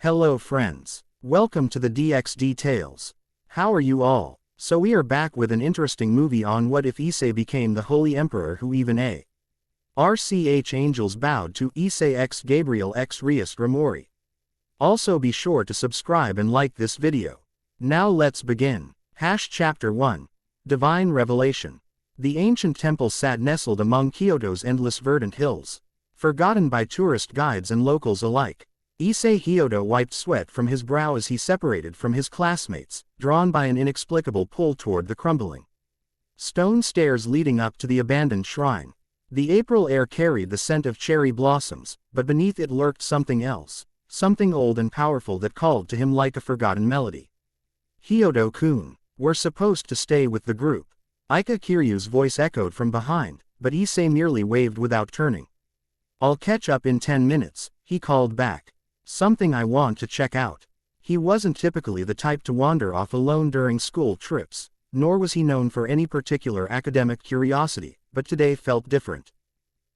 Hello friends. Welcome to the DXD Tales. How are you all? So we are back with an interesting movie on what if Issei became the Holy Emperor who even Archangels bowed to Issei x Gabriel x Rias Gremory. Also be sure to subscribe and like this video. Now let's begin. Chapter 1. Divine Revelation. The ancient temple sat nestled among Kyoto's endless verdant hills, forgotten by tourist guides and locals alike. Issei Hyodo wiped sweat from his brow as he separated from his classmates, drawn by an inexplicable pull toward the crumbling stone stairs leading up to the abandoned shrine. The April air carried the scent of cherry blossoms, but beneath it lurked something else, something old and powerful that called to him like a forgotten melody. Hyodo-kun, we're supposed to stay with the group. Ika Kiryu's voice echoed from behind, but Issei merely waved without turning. I'll catch up in 10 minutes, he called back. Something I want to check out. He wasn't typically the type to wander off alone during school trips, nor was he known for any particular academic curiosity, but today felt different.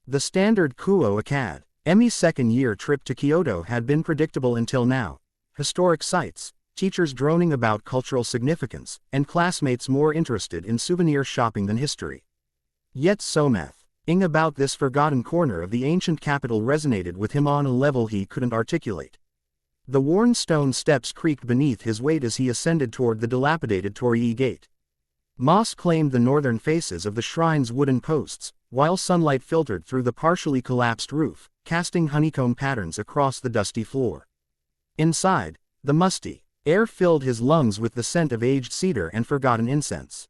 The standard Kuo Academy's second-year trip to Kyoto had been predictable until now. Historic sites, teachers droning about cultural significance, and classmates more interested in souvenir shopping than history. Yet something about this forgotten corner of the ancient capital resonated with him on a level he couldn't articulate. The worn stone steps creaked beneath his weight as he ascended toward the dilapidated torii gate. Moss claimed the northern faces of the shrine's wooden posts, while sunlight filtered through the partially collapsed roof, casting honeycomb patterns across the dusty floor. Inside, the musty air filled his lungs with the scent of aged cedar and forgotten incense.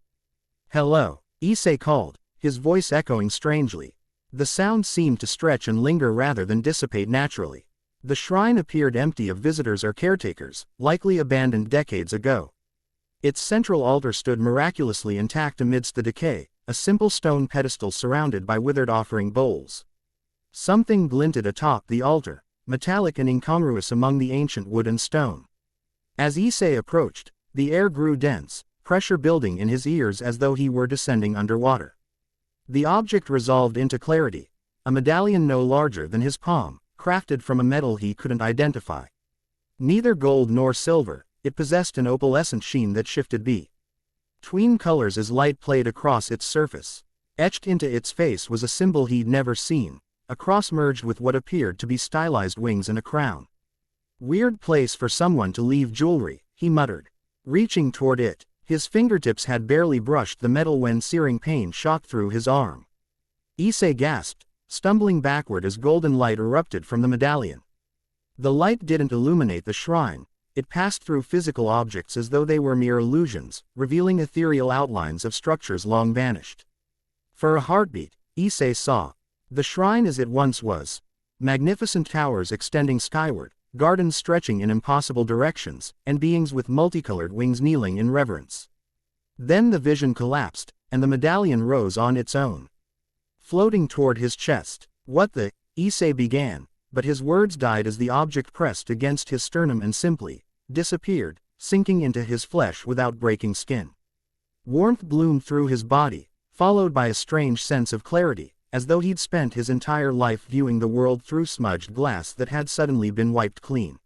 "Hello," Issei called, his voice echoing strangely. The sound seemed to stretch and linger rather than dissipate naturally. The shrine appeared empty of visitors or caretakers, likely abandoned decades ago. Its central altar stood miraculously intact amidst the decay, a simple stone pedestal surrounded by withered offering bowls. Something glinted atop the altar, metallic and incongruous among the ancient wood and stone. As Issei approached, the air grew dense, pressure building in his ears as though he were descending underwater. The object resolved into clarity, a medallion no larger than his palm, crafted from a metal he couldn't identify. Neither gold nor silver, it possessed an opalescent sheen that shifted between colors as light played across its surface. Etched into its face was a symbol he'd never seen, a cross merged with what appeared to be stylized wings and a crown. "Weird place for someone to leave jewelry," he muttered. Reaching toward it, his fingertips had barely brushed the metal when searing pain shot through his arm. Issei gasped, stumbling backward as golden light erupted from the medallion. The light didn't illuminate the shrine, it passed through physical objects as though they were mere illusions, revealing ethereal outlines of structures long vanished. For a heartbeat, Issei saw the shrine as it once was. Magnificent towers extending skyward, gardens stretching in impossible directions, and beings with multicolored wings kneeling in reverence. Then the vision collapsed, and the medallion rose on its own, floating toward his chest. "What the?" Issei began, but his words died as the object pressed against his sternum and simply disappeared, sinking into his flesh without breaking skin. Warmth bloomed through his body, followed by a strange sense of clarity, as though he'd spent his entire life viewing the world through smudged glass that had suddenly been wiped clean.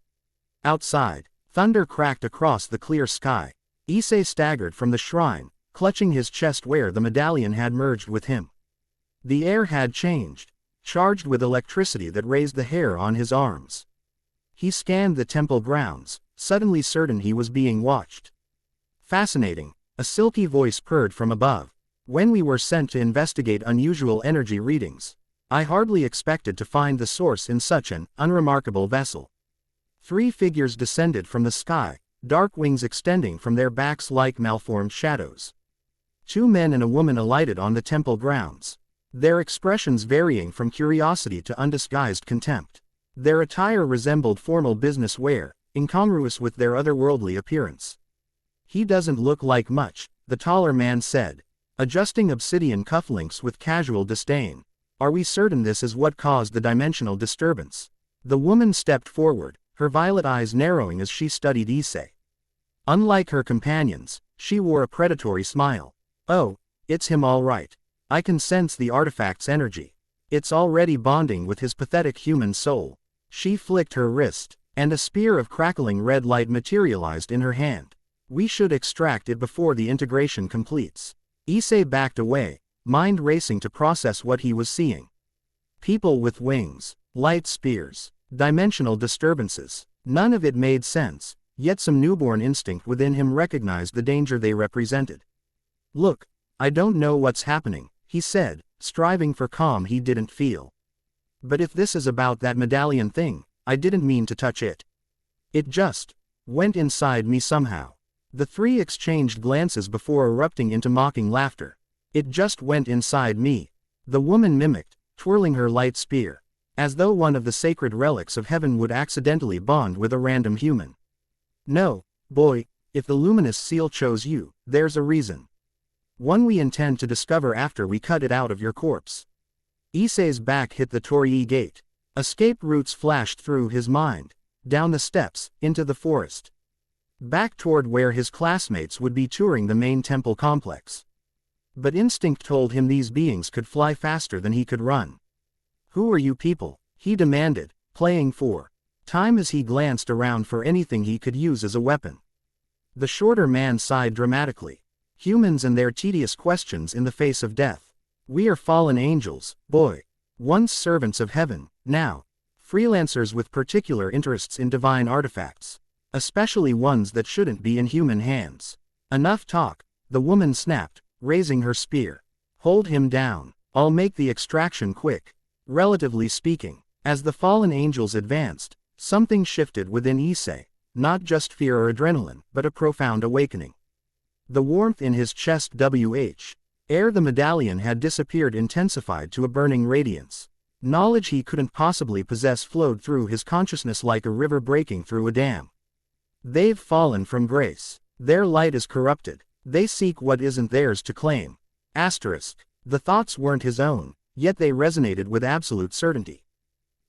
Outside, thunder cracked across the clear sky. Issei staggered from the shrine, clutching his chest where the medallion had merged with him. The air had changed, charged with electricity that raised the hair on his arms. He scanned the temple grounds, suddenly certain he was being watched. "Fascinating," a silky voice purred from above. "When we were sent to investigate unusual energy readings, I hardly expected to find the source in such an unremarkable vessel." 3 figures descended from the sky, dark wings extending from their backs like malformed shadows. 2 men and a woman alighted on the temple grounds, their expressions varying from curiosity to undisguised contempt. Their attire resembled formal business wear, incongruous with their otherworldly appearance. "He doesn't look like much," the taller man said, adjusting obsidian cufflinks with casual disdain. "Are we certain this is what caused the dimensional disturbance?" The woman stepped forward, her violet eyes narrowing as she studied Issei. Unlike her companions, she wore a predatory smile. "Oh, it's him all right. I can sense the artifact's energy. It's already bonding with his pathetic human soul." She flicked her wrist, And a spear of crackling red light materialized in her hand. We should extract it before the integration completes. Issei backed away, mind racing to process what he was seeing. People with wings, light spears, dimensional disturbances. None of it made sense, yet some newborn instinct within him recognized the danger they represented. Look, I don't know what's happening, he said, striving for calm he didn't feel. But if this is about that medallion thing, I didn't mean to touch it. It just went inside me somehow. The three exchanged glances before erupting into mocking laughter. It just went inside me. The woman mimicked, twirling her light spear, as though one of the sacred relics of heaven would accidentally bond with a random human. No, boy, if the luminous seal chose you, there's a reason. One we intend to discover after we cut it out of your corpse. Issei's back hit the Torii gate. Escape routes flashed through his mind, down the steps, into the forest. Back toward where his classmates would be touring the main temple complex. But instinct told him these beings could fly faster than he could run. Who are you people? He demanded, playing for time as he glanced around for anything he could use as a weapon. The shorter man sighed dramatically. Humans and their tedious questions in the face of death. We are fallen angels, boy. Once servants of heaven, now freelancers with particular interests in divine artifacts. Especially ones that shouldn't be in human hands. Enough talk, the woman snapped, raising her spear. Hold him down. I'll make the extraction quick. Relatively speaking, as the fallen angels advanced, something shifted within Issei, not just fear or adrenaline, but a profound awakening. The warmth in his chest ere the medallion had disappeared intensified to a burning radiance. Knowledge he couldn't possibly possess flowed through his consciousness like a river breaking through a dam. They've fallen from grace. Their light is corrupted. They seek what isn't theirs to claim. Asterisk. The thoughts weren't his own, yet they resonated with absolute certainty.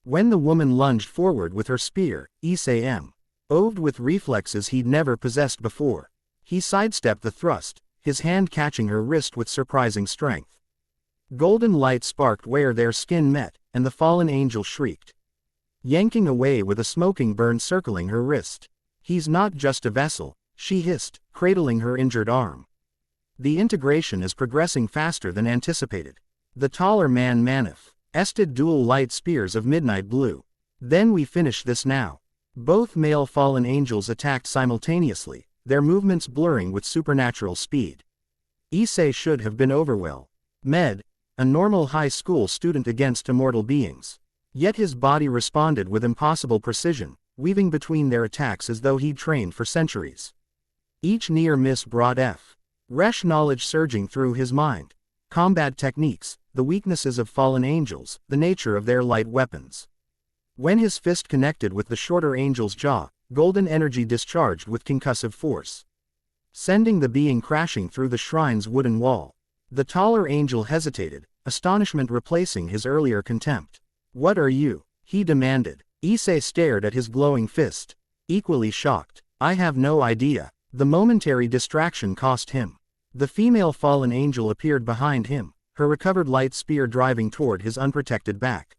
When the woman lunged forward with her spear, Issei oved with reflexes he'd never possessed before. He sidestepped the thrust, his hand catching her wrist with surprising strength. Golden light sparked where their skin met, and the fallen angel shrieked, yanking away with a smoking burn circling her wrist. He's not just a vessel, she hissed, cradling her injured arm. The integration is progressing faster than anticipated. The taller man manifested dual light spears of midnight blue. Then we finish this now. Both male fallen angels attacked simultaneously, their movements blurring with supernatural speed. Issei should have been overwhelmed. A normal high school student against immortal beings. Yet his body responded with impossible precision, weaving between their attacks as though he'd trained for centuries. Each near miss brought fresh knowledge surging through his mind. Combat techniques, the weaknesses of fallen angels, the nature of their light weapons. When his fist connected with the shorter angel's jaw, golden energy discharged with concussive force, sending the being crashing through the shrine's wooden wall. The taller angel hesitated, astonishment replacing his earlier contempt. What are you? He demanded. Issei stared at his glowing fist, equally shocked. I have no idea. The momentary distraction cost him. The female fallen angel appeared behind him, her recovered light spear driving toward his unprotected back.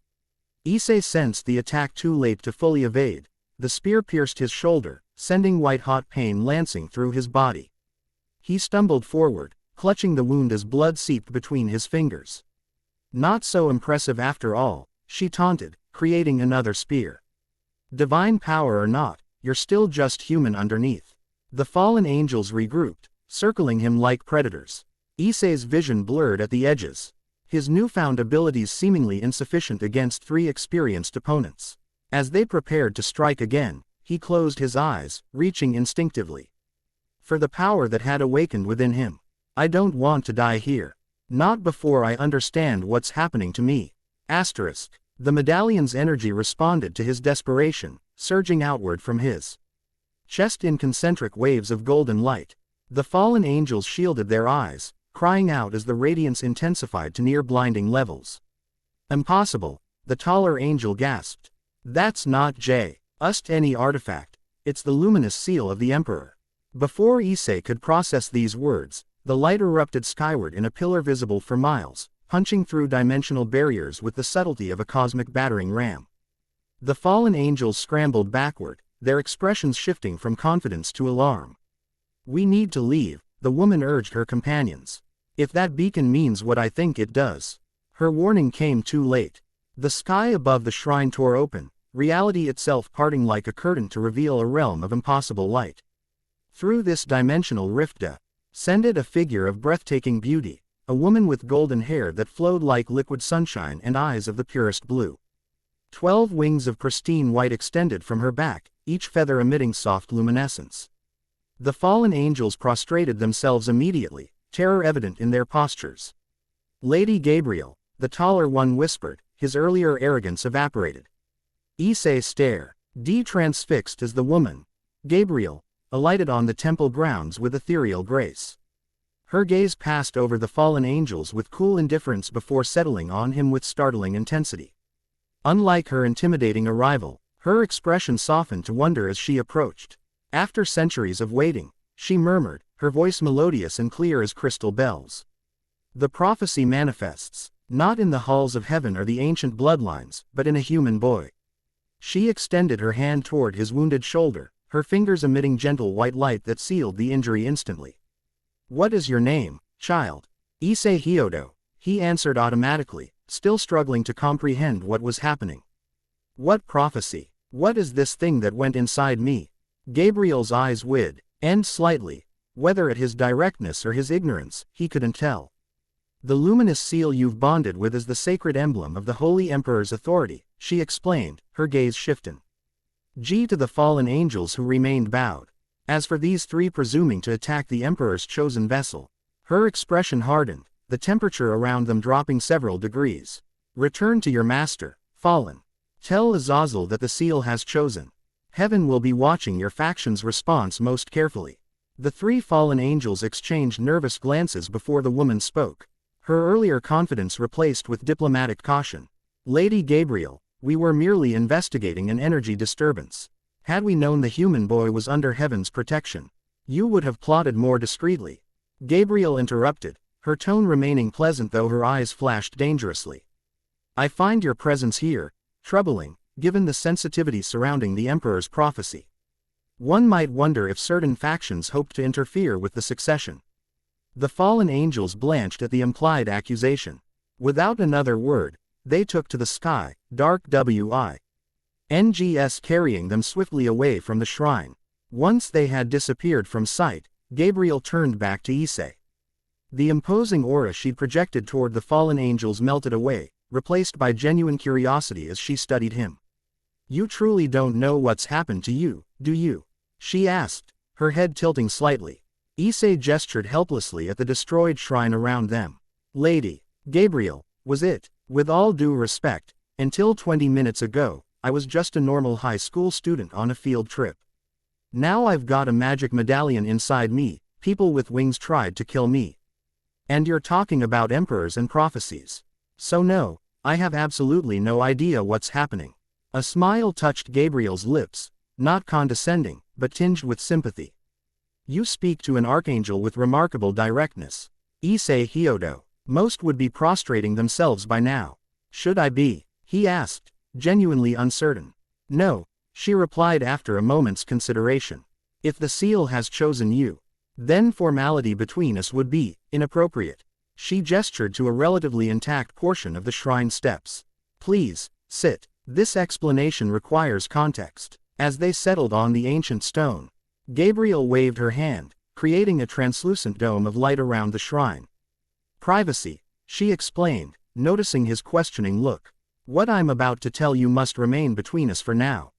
Issei sensed the attack too late to fully evade. The spear pierced his shoulder, sending white-hot pain lancing through his body. He stumbled forward, clutching the wound as blood seeped between his fingers. Not so impressive after all, she taunted, creating another spear. Divine power or not, you're still just human underneath. The fallen angels regrouped, circling him like predators. Issei's vision blurred at the edges. His newfound abilities seemingly insufficient against three experienced opponents. As they prepared to strike again, he closed his eyes, reaching instinctively for the power that had awakened within him. I don't want to die here. Not before I understand what's happening to me. Asterisk. The medallion's energy responded to his desperation, surging outward from his chest in concentric waves of golden light. The fallen angels shielded their eyes, crying out as the radiance intensified to near blinding levels. Impossible, the taller angel gasped. That's not just any artifact, it's the luminous seal of the Emperor. Before Issei could process these words, the light erupted skyward in a pillar visible for miles, punching through dimensional barriers with the subtlety of a cosmic battering ram. The fallen angels scrambled backward, their expressions shifting from confidence to alarm. "We need to leave," the woman urged her companions. "If that beacon means what I think it does." Her warning came too late. The sky above the shrine tore open, reality itself parting like a curtain to reveal a realm of impossible light. Through this dimensional rift ascended a figure of breathtaking beauty, a woman with golden hair that flowed like liquid sunshine and eyes of the purest blue. 12 wings of pristine white extended from her back, each feather emitting soft luminescence. The fallen angels prostrated themselves immediately, terror evident in their postures. "Lady Gabriel," the taller one whispered, his earlier arrogance evaporated. Issei stared, transfixed as the woman, Gabriel, alighted on the temple grounds with ethereal grace. Her gaze passed over the fallen angels with cool indifference before settling on him with startling intensity. Unlike her intimidating arrival, her expression softened to wonder as she approached. After centuries of waiting, she murmured, her voice melodious and clear as crystal bells. "The prophecy manifests, not in the halls of heaven or the ancient bloodlines, but in a human boy." She extended her hand toward his wounded shoulder, her fingers emitting gentle white light that sealed the injury instantly. "What is your name, child?" "Issei Hyodo," he answered automatically, still struggling to comprehend what was happening. "What prophecy? What is this thing that went inside me?" Gabriel's eyes widened slightly, whether at his directness or his ignorance, he couldn't tell. "The luminous seal you've bonded with is the sacred emblem of the Holy Emperor's authority," she explained, her gaze shifting. To the fallen angels who remained bowed. As for these three presuming to attack the Emperor's chosen vessel, her expression hardened, the temperature around them dropping several degrees. "Return to your master, fallen. Tell Azazel that the seal has chosen. Heaven will be watching your faction's response most carefully." The three fallen angels exchanged nervous glances before the woman spoke, her earlier confidence replaced with diplomatic caution. "Lady Gabriel, we were merely investigating an energy disturbance. Had we known the human boy was under heaven's protection, you would have plotted more discreetly." Gabriel interrupted, her tone remaining pleasant though her eyes flashed dangerously. "I find your presence here troubling, given the sensitivity surrounding the Emperor's prophecy. One might wonder if certain factions hoped to interfere with the succession." The fallen angels blanched at the implied accusation. Without another word, they took to the sky, dark winds carrying them swiftly away from the shrine. Once they had disappeared from sight, Gabriel turned back to Issei. The imposing aura she'd projected toward the fallen angels melted away, replaced by genuine curiosity as she studied him. "You truly don't know what's happened to you, do you?" she asked, her head tilting slightly. Issei gestured helplessly at the destroyed shrine around them. "Lady Gabriel, was it? With all due respect, until 20 minutes ago, I was just a normal high school student on a field trip. Now I've got a magic medallion inside me, people with wings tried to kill me. And you're talking about emperors and prophecies. So no, I have absolutely no idea what's happening." A smile touched Gabriel's lips, not condescending, but tinged with sympathy. "You speak to an archangel with remarkable directness. Issei Hyodo. Most would be prostrating themselves by now. Should I be?" he asked, genuinely uncertain. "No," she replied after a moment's consideration. "If the seal has chosen you, then formality between us would be inappropriate." She gestured to a relatively intact portion of the shrine steps. "Please, sit. This explanation requires context." As they settled on the ancient stone, Gabriel waved her hand, creating a translucent dome of light around the shrine. "Privacy," she explained, noticing his questioning look. "What I'm about to tell you must remain between us for now."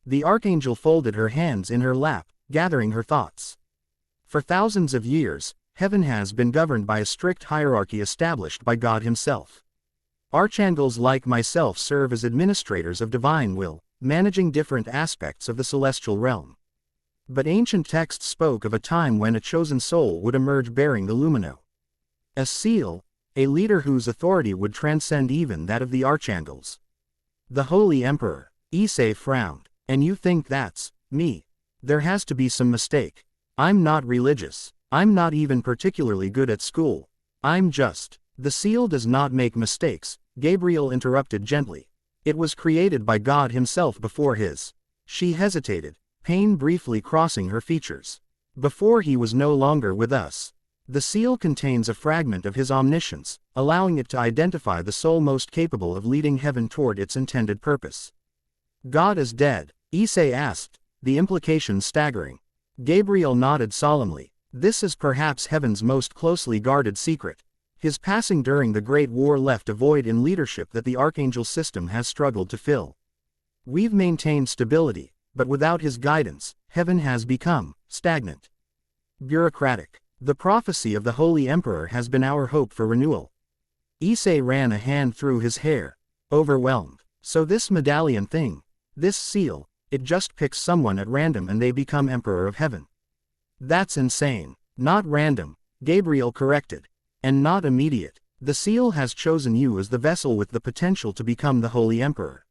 The archangel folded her hands in her lap, gathering her thoughts. "For thousands of years, heaven has been governed by a strict hierarchy established by God himself. Archangels like myself serve as administrators of divine will, managing different aspects of the celestial realm. But ancient texts spoke of a time when a chosen soul would emerge bearing the lumino. A seal, a leader whose authority would transcend even that of the Archangels. The Holy Emperor." Issei frowned. "And you think that's me? There has to be some mistake. I'm not religious. I'm not even particularly good at school. I'm just..." "The seal does not make mistakes," Gabriel interrupted gently. It was created by God himself before his. She hesitated, pain briefly crossing her features. Before he was no longer with us. The seal contains a fragment of his omniscience, allowing it to identify the soul most capable of leading heaven toward its intended purpose. God is dead, Issei asked, the implication staggering. Gabriel nodded solemnly. This is perhaps heaven's most closely guarded secret. His passing during the Great War left a void in leadership that the Archangel system has struggled to fill. We've maintained stability, but without his guidance, heaven has become stagnant. Bureaucratic. The prophecy of the Holy Emperor has been our hope for renewal. Issei ran a hand through his hair, overwhelmed. So this medallion thing, this seal, it just picks someone at random and they become Emperor of Heaven. That's insane. Not random, Gabriel corrected. And not immediate. The seal has chosen you as the vessel with the potential to become the Holy Emperor.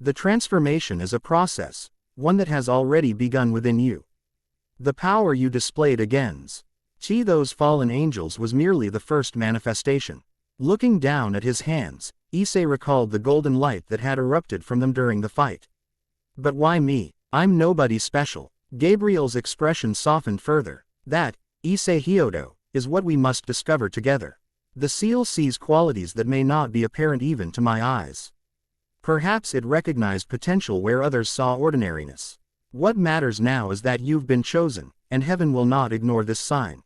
The transformation is a process, one that has already begun within you. The power you displayed against those fallen angels was merely the first manifestation. Looking down at his hands, Issei recalled the golden light that had erupted from them during the fight. But why me? I'm nobody special. Gabriel's expression softened further. That, Issei Hyodo, is what we must discover together. The seal sees qualities that may not be apparent even to my eyes. Perhaps it recognized potential where others saw ordinariness. What matters now is that you've been chosen, and heaven will not ignore this sign.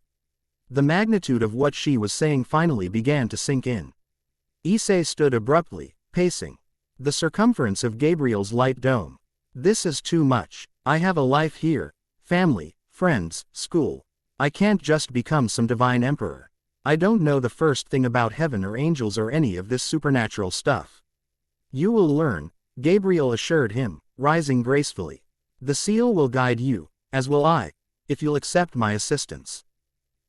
The magnitude of what she was saying finally began to sink in. Issei stood abruptly, pacing the circumference of Gabriel's light dome. This is too much. I have a life here, family, friends, school. I can't just become some divine emperor. I don't know the first thing about heaven or angels or any of this supernatural stuff. You will learn, Gabriel assured him, rising gracefully. The seal will guide you, as will I, if you'll accept my assistance.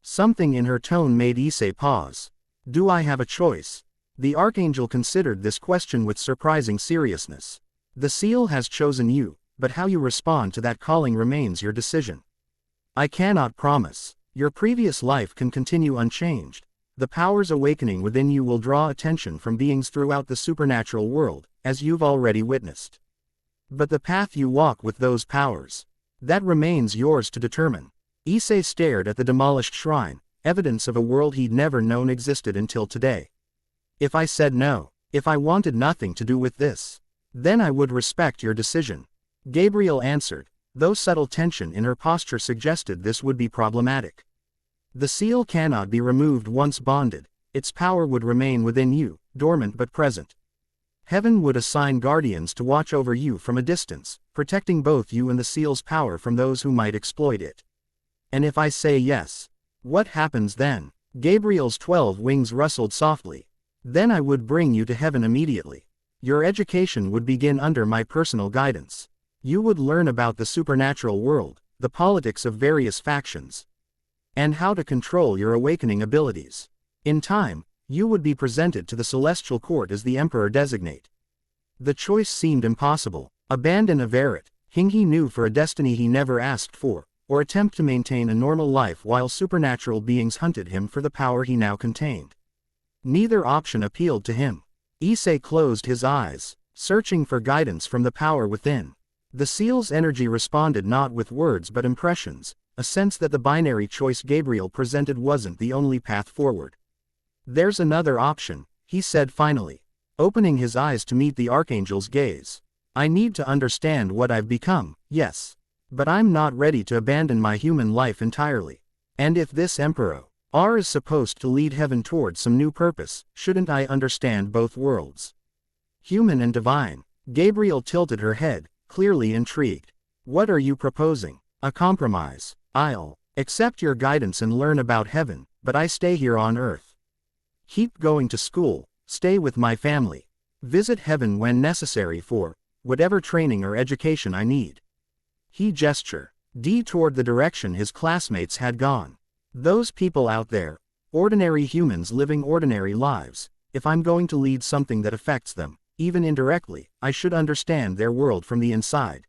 Something in her tone made Issei pause. Do I have a choice? The Archangel considered this question with surprising seriousness. The seal has chosen you, but how you respond to that calling remains your decision. I cannot promise. Your previous life can continue unchanged. The powers awakening within you will draw attention from beings throughout the supernatural world, as you've already witnessed. But the path you walk with those powers, that remains yours to determine. Issei stared at the demolished shrine, evidence of a world he'd never known existed until today. If I said no, if I wanted nothing to do with this, then I would respect your decision. Gabriel answered, though subtle tension in her posture suggested this would be problematic. The seal cannot be removed once bonded, its power would remain within you, dormant but present. Heaven would assign guardians to watch over you from a distance, protecting both you and the seal's power from those who might exploit it. And if I say yes, what happens then? Gabriel's 12 wings rustled softly. Then I would bring you to heaven immediately. Your education would begin under my personal guidance. You would learn about the supernatural world, the politics of various factions, and how to control your awakening abilities. In time, you would be presented to the celestial court as the emperor designate. The choice seemed impossible. Abandon Everett, king he knew for a destiny he never asked for, or attempt to maintain a normal life while supernatural beings hunted him for the power he now contained. Neither option appealed to him. Issei closed his eyes, searching for guidance from the power within. The seal's energy responded not with words but impressions, a sense that the binary choice Gabriel presented wasn't the only path forward. There's another option, he said finally, opening his eyes to meet the Archangel's gaze. I need to understand what I've become, yes. But I'm not ready to abandon my human life entirely. And if this Emperor is supposed to lead heaven towards some new purpose, shouldn't I understand both worlds? Human and divine. Gabriel tilted her head, clearly intrigued. What are you proposing? A compromise. I'll accept your guidance and learn about heaven, but I stay here on earth. Keep going to school, stay with my family. Visit heaven when necessary for whatever training or education I need. He gestured toward the direction his classmates had gone. Those people out there, ordinary humans living ordinary lives, if I'm going to lead something that affects them, even indirectly, I should understand their world from the inside.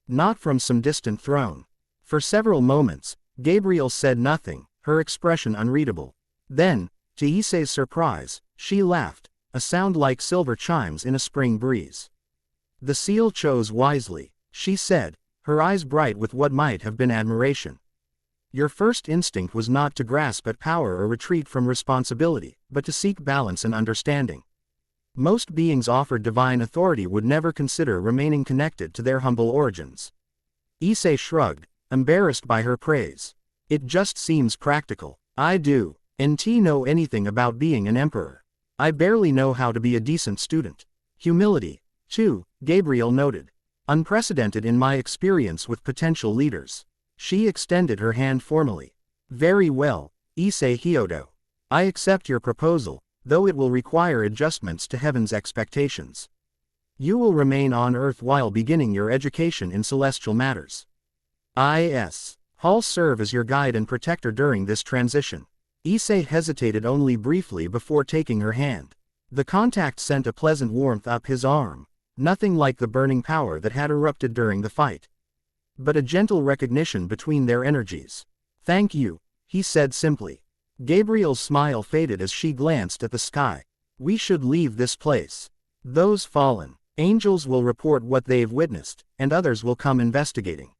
Not from some distant throne. For several moments, Gabriel said nothing, her expression unreadable. Then, to Issei's surprise, she laughed, a sound like silver chimes in a spring breeze. The seal chose wisely, she said, her eyes bright with what might have been admiration. Your first instinct was not to grasp at power or retreat from responsibility, but to seek balance and understanding. Most beings offered divine authority would never consider remaining connected to their humble origins. Issei shrugged, embarrassed by her praise. It just seems practical. I do. NT know anything about being an emperor. I barely know how to be a decent student. Humility, too, Gabriel noted. Unprecedented in my experience with potential leaders. She extended her hand formally. Very well, Issei Hyodo. I accept your proposal, though it will require adjustments to heaven's expectations. You will remain on Earth while beginning your education in celestial matters. I'll serve as your guide and protector during this transition. Issei hesitated only briefly before taking her hand. The contact sent a pleasant warmth up his arm, nothing like the burning power that had erupted during the fight, but a gentle recognition between their energies. Thank you, he said simply. Gabriel's smile faded as she glanced at the sky. We should leave this place. Those fallen angels will report what they've witnessed, and others will come investigating.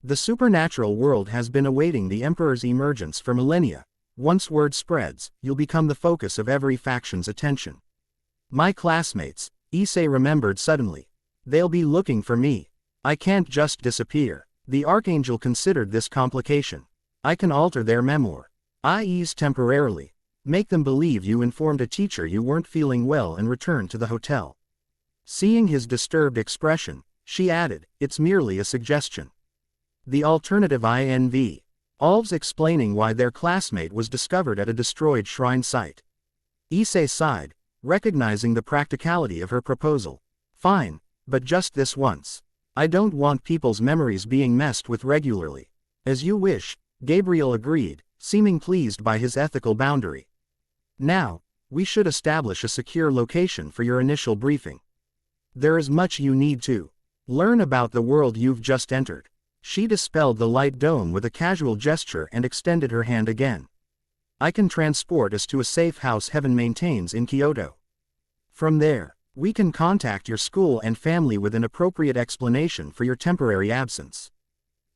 The supernatural world has been awaiting the Emperor's emergence for millennia. Once word spreads, you'll become the focus of every faction's attention. My classmates, Issei remembered suddenly. They'll be looking for me. I can't just disappear. The Archangel considered this complication. I can alter their memoir. I ease temporarily. Make them believe you informed a teacher you weren't feeling well and returned to the hotel. Seeing his disturbed expression, she added, it's merely a suggestion. The alternative INV. Alves explaining why their classmate was discovered at a destroyed shrine site. Issei sighed, recognizing the practicality of her proposal. Fine, but just this once. I don't want people's memories being messed with regularly. As you wish, Gabriel agreed, seeming pleased by his ethical boundary. Now, we should establish a secure location for your initial briefing. There is much you need to learn about the world you've just entered. She dispelled the light dome with a casual gesture and extended her hand again. I can transport us to a safe house heaven maintains in Kyoto. From there, we can contact your school and family with an appropriate explanation for your temporary absence.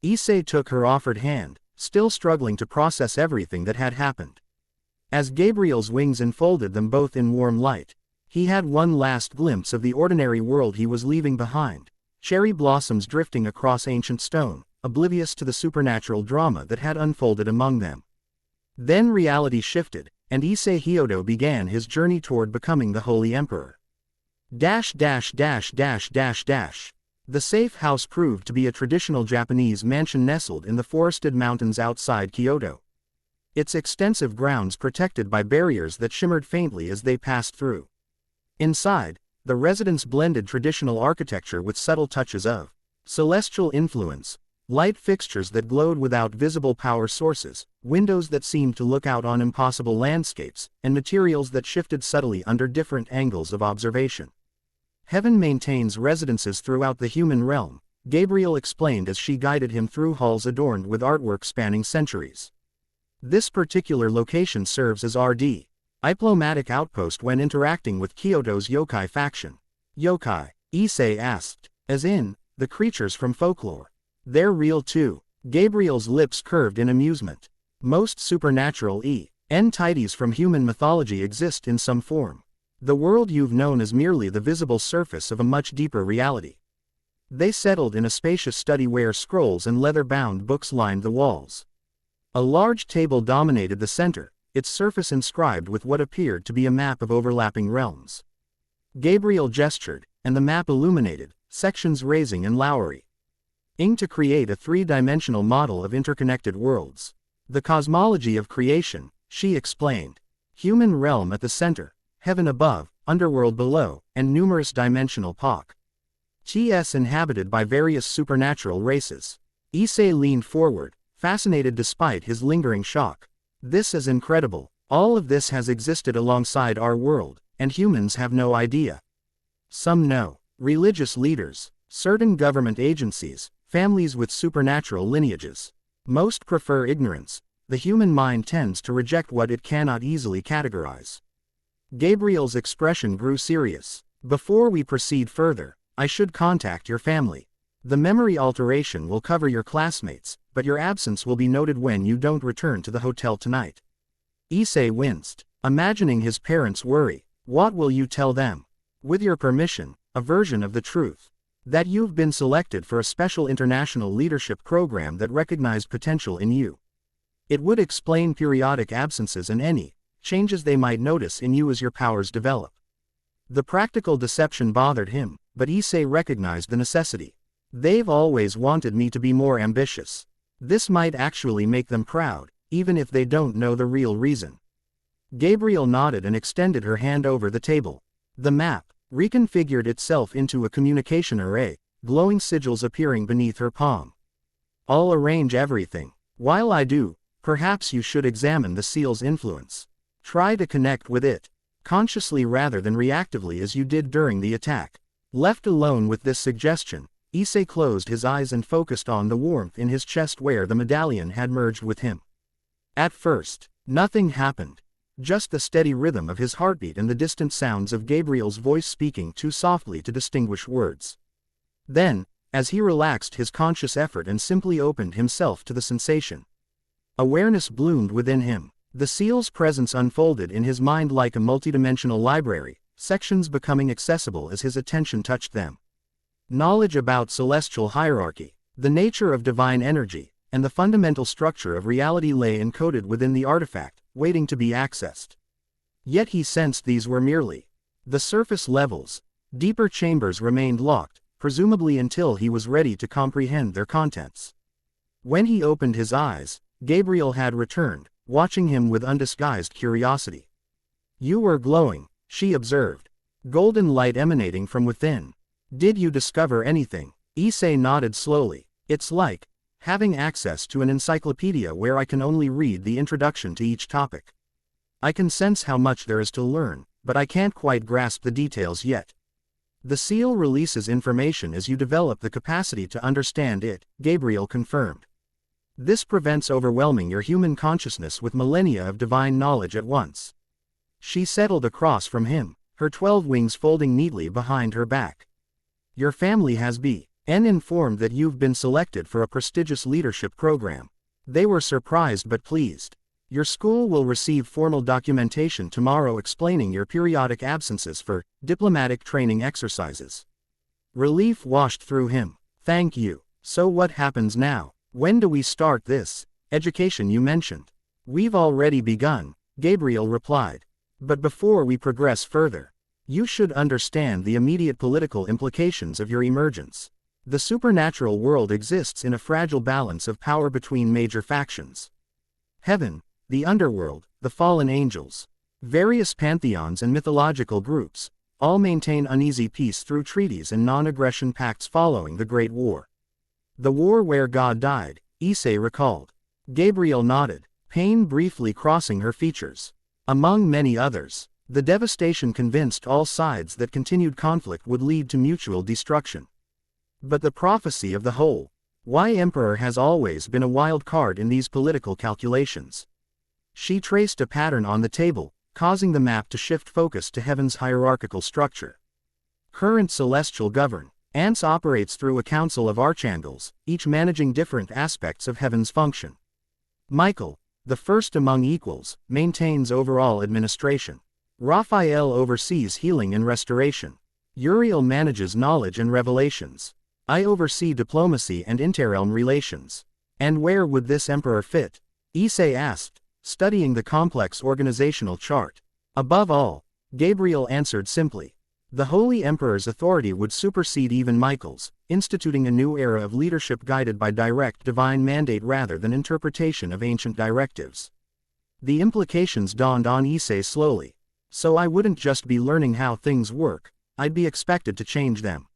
Issei took her offered hand, still struggling to process everything that had happened. As Gabriel's wings enfolded them both in warm light, he had one last glimpse of the ordinary world he was leaving behind. Cherry blossoms drifting across ancient stone, oblivious to the supernatural drama that had unfolded among them. Then reality shifted, and Issei Hyodo began his journey toward becoming the Holy Emperor. The safe house proved to be a traditional Japanese mansion nestled in the forested mountains outside Kyoto. Its extensive grounds protected by barriers that shimmered faintly as they passed through. Inside, the residence blended traditional architecture with subtle touches of celestial influence, light fixtures that glowed without visible power sources, windows that seemed to look out on impossible landscapes, and materials that shifted subtly under different angles of observation. Heaven maintains residences throughout the human realm, Gabriel explained as she guided him through halls adorned with artwork spanning centuries. This particular location serves as R.D. diplomatic outpost when interacting with Kyoto's yokai faction. Yokai? Issei asked. As in, the creatures from folklore. They're real too. Gabriel's lips curved in amusement. Most supernatural entities from human mythology exist in some form. The world you've known is merely the visible surface of a much deeper reality. They settled in a spacious study where scrolls and leather-bound books lined the walls. A large table dominated the center, its surface inscribed with what appeared to be a map of overlapping realms. Gabriel gestured, and the map illuminated, sections raising and lowery to create a three-dimensional model of interconnected worlds. The cosmology of creation, she explained. Human realm at the center, heaven above, underworld below, and numerous dimensional TS inhabited by various supernatural races. Issei leaned forward, fascinated despite his lingering shock. This is incredible. All of this has existed alongside our world, and humans have no idea. Some know. Religious leaders, certain government agencies, families with supernatural lineages. Most prefer ignorance. The human mind tends to reject what it cannot easily categorize. Gabriel's expression grew serious. Before we proceed further, I should contact your family. The memory alteration will cover your classmates, but your absence will be noted when you don't return to the hotel tonight. Issei winced, imagining his parents' worry. What will you tell them? With your permission, a version of the truth. That you've been selected for a special international leadership program that recognized potential in you. It would explain periodic absences and any changes they might notice in you as your powers develop. The practical deception bothered him, but Issei recognized the necessity. They've always wanted me to be more ambitious. This might actually make them proud, even if they don't know the real reason. Gabriel nodded and extended her hand over the table. The map reconfigured itself into a communication array, glowing sigils appearing beneath her palm. I'll arrange everything. While I do, perhaps you should examine the seal's influence. Try to connect with it, consciously rather than reactively as you did during the attack. Left alone with this suggestion, Issei closed his eyes and focused on the warmth in his chest where the medallion had merged with him. At first, nothing happened. Just the steady rhythm of his heartbeat and the distant sounds of Gabriel's voice speaking too softly to distinguish words. Then, as he relaxed his conscious effort and simply opened himself to the sensation, awareness bloomed within him. The seal's presence unfolded in his mind like a multidimensional library, sections becoming accessible as his attention touched them. Knowledge about celestial hierarchy, the nature of divine energy, and the fundamental structure of reality lay encoded within the artifact, waiting to be accessed. Yet he sensed these were merely the surface levels. Deeper chambers remained locked, presumably until he was ready to comprehend their contents. When he opened his eyes, Gabriel had returned, watching him with undisguised curiosity. You were glowing, she observed. Golden light emanating from within. Did you discover anything? Issei nodded slowly. It's like having access to an encyclopedia where I can only read the introduction to each topic. I can sense how much there is to learn, but I can't quite grasp the details yet. The seal releases information as you develop the capacity to understand it, Gabriel confirmed. This prevents overwhelming your human consciousness with millennia of divine knowledge at once. She settled across from him, her 12 wings folding neatly behind her back. Your family has been informed that you've been selected for a prestigious leadership program. They were surprised but pleased. Your school will receive formal documentation tomorrow explaining your periodic absences for diplomatic training exercises. Relief washed through him. Thank you. So what happens now? When do we start this education you mentioned? We've already begun, Gabriel replied. But before we progress further, you should understand the immediate political implications of your emergence. The supernatural world exists in a fragile balance of power between major factions. Heaven, the underworld, the fallen angels, various pantheons and mythological groups, all maintain uneasy peace through treaties and non-aggression pacts following the Great War. The war where God died, Issei recalled. Gabriel nodded, pain briefly crossing her features. Among many others, the devastation convinced all sides that continued conflict would lead to mutual destruction. But the prophecy of the whole Emperor has always been a wild card in these political calculations. She traced a pattern on the table, causing the map to shift focus to heaven's hierarchical structure. Current celestial governance operates through a council of Archangels, each managing different aspects of heaven's function. Michael, the first among equals, maintains overall administration. Raphael oversees healing and restoration. Uriel manages knowledge and revelations. I oversee diplomacy and interrealm relations. And where would this emperor fit? Issei asked, studying the complex organizational chart. Above all, Gabriel answered simply. The Holy Emperor's authority would supersede even Michael's, instituting a new era of leadership guided by direct divine mandate rather than interpretation of ancient directives. The implications dawned on Issei slowly. So I wouldn't just be learning how things work, I'd be expected to change them.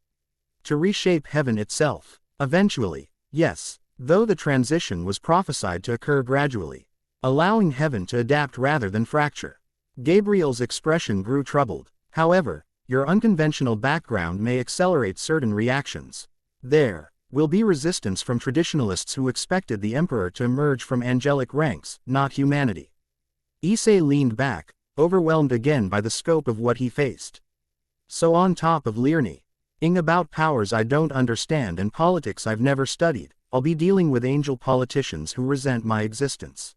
To reshape heaven itself. Eventually, yes, though the transition was prophesied to occur gradually, allowing heaven to adapt rather than fracture. Gabriel's expression grew troubled. However, your unconventional background may accelerate certain reactions. There will be resistance from traditionalists who expected the emperor to emerge from angelic ranks, not humanity. Issei leaned back, overwhelmed again by the scope of what he faced. So on top of learning about powers I don't understand and politics I've never studied, I'll be dealing with angel politicians who resent my existence.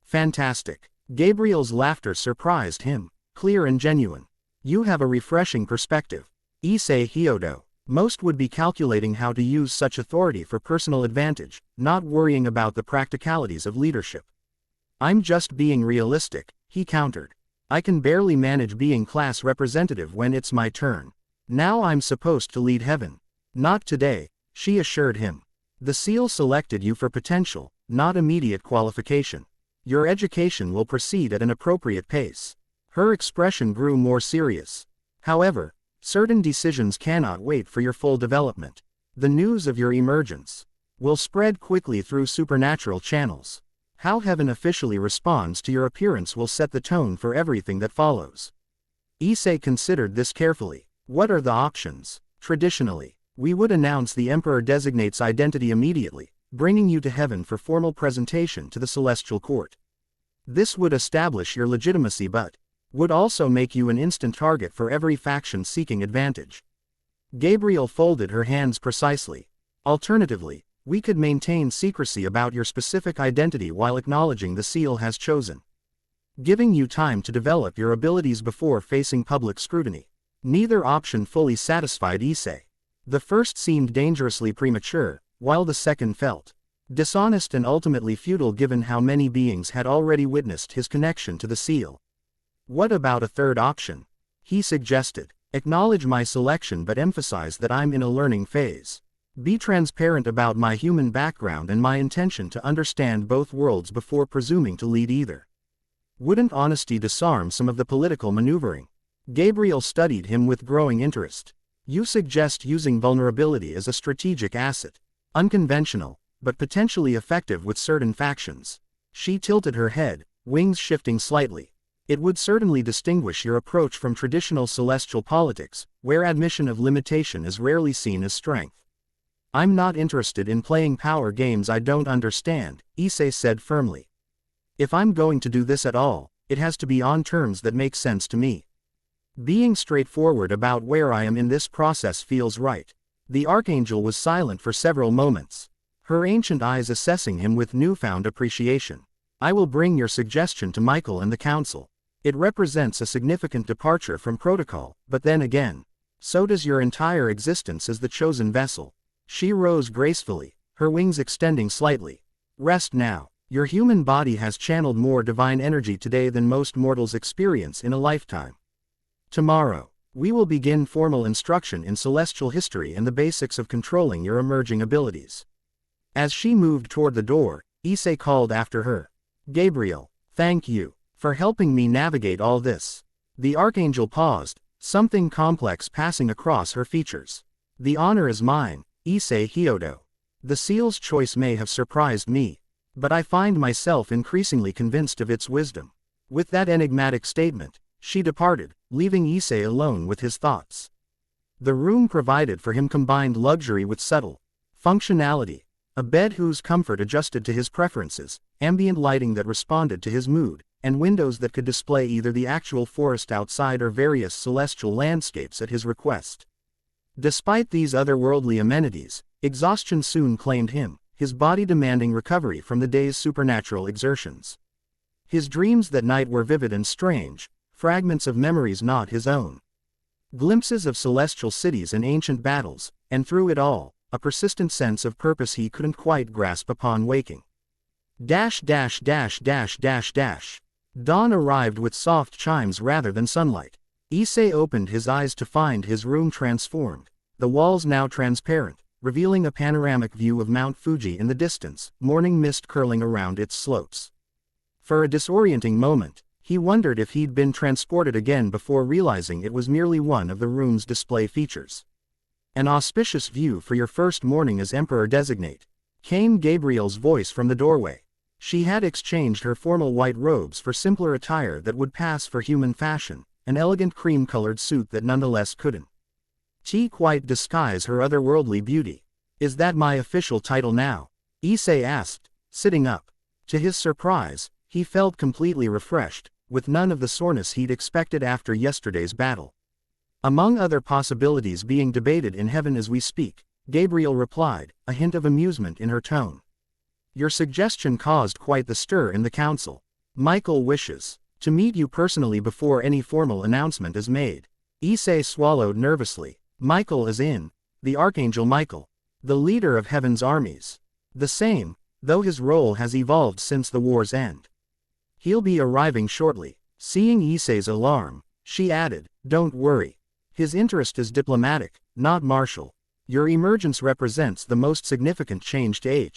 Fantastic. Gabriel's laughter surprised him, clear and genuine. You have a refreshing perspective. Issei Hyodo. Most would be calculating how to use such authority for personal advantage, not worrying about the practicalities of leadership. I'm just being realistic, he countered. I can barely manage being class representative when it's my turn. Now I'm supposed to lead heaven. Not today, she assured him. The seal selected you for potential, not immediate qualification. Your education will proceed at an appropriate pace. Her expression grew more serious. However, certain decisions cannot wait for your full development. The news of your emergence will spread quickly through supernatural channels. How heaven officially responds to your appearance will set the tone for everything that follows. Issei considered this carefully. What are the options? Traditionally, we would announce the Emperor designate's identity immediately, bringing you to heaven for formal presentation to the celestial court. This would establish your legitimacy but would also make you an instant target for every faction seeking advantage. Gabriel folded her hands precisely. Alternatively, we could maintain secrecy about your specific identity while acknowledging the seal has chosen, giving you time to develop your abilities before facing public scrutiny. Neither option fully satisfied Issei. The first seemed dangerously premature, while the second felt dishonest and ultimately futile given how many beings had already witnessed his connection to the seal. What about a third option? He suggested. Acknowledge my selection but emphasize that I'm in a learning phase. Be transparent about my human background and my intention to understand both worlds before presuming to lead either. Wouldn't honesty disarm some of the political maneuvering? Gabriel studied him with growing interest. You suggest using vulnerability as a strategic asset. Unconventional, but potentially effective with certain factions. She tilted her head, wings shifting slightly. It would certainly distinguish your approach from traditional celestial politics, where admission of limitation is rarely seen as strength. I'm not interested in playing power games I don't understand, Issei said firmly. If I'm going to do this at all, it has to be on terms that make sense to me. Being straightforward about where I am in this process feels right. The Archangel was silent for several moments, her ancient eyes assessing him with newfound appreciation. I will bring your suggestion to Michael and the Council. It represents a significant departure from protocol, but then again, so does your entire existence as the chosen vessel. She rose gracefully, her wings extending slightly. Rest now. Your human body has channeled more divine energy today than most mortals experience in a lifetime. Tomorrow, we will begin formal instruction in celestial history and the basics of controlling your emerging abilities. As she moved toward the door, Issei called after her. Gabriel, thank you for helping me navigate all this. The Archangel paused, something complex passing across her features. The honor is mine, Issei Hyodo. The seal's choice may have surprised me, but I find myself increasingly convinced of its wisdom. With that enigmatic statement, she departed, leaving Issei alone with his thoughts. The room provided for him combined luxury with subtle functionality. A bed whose comfort adjusted to his preferences, ambient lighting that responded to his mood, and windows that could display either the actual forest outside or various celestial landscapes at his request. Despite these otherworldly amenities, exhaustion soon claimed him, his body demanding recovery from the day's supernatural exertions. His dreams that night were vivid and strange, fragments of memories not his own. Glimpses of celestial cities and ancient battles, and through it all, a persistent sense of purpose he couldn't quite grasp upon waking. Dawn arrived with soft chimes rather than sunlight. Issei opened his eyes to find his room transformed, the walls now transparent, revealing a panoramic view of Mount Fuji in the distance, morning mist curling around its slopes. For a disorienting moment, he wondered if he'd been transported again before realizing it was merely one of the room's display features. An auspicious view for your first morning as Emperor Designate, came Gabriel's voice from the doorway. She had exchanged her formal white robes for simpler attire that would pass for human fashion, an elegant cream-colored suit that nonetheless couldn't quite disguise her otherworldly beauty. Is that my official title now? Issei asked, sitting up. To his surprise, he felt completely refreshed, with none of the soreness he'd expected after yesterday's battle. Among other possibilities being debated in heaven as we speak, Gabriel replied, a hint of amusement in her tone. Your suggestion caused quite the stir in the council. Michael wishes to meet you personally before any formal announcement is made. Issei swallowed nervously. Michael as in, the Archangel Michael, the leader of heaven's armies. The same, though his role has evolved since the war's end. He'll be arriving shortly. Seeing Issei's alarm, she added, don't worry. His interest is diplomatic, not martial. Your emergence represents the most significant change to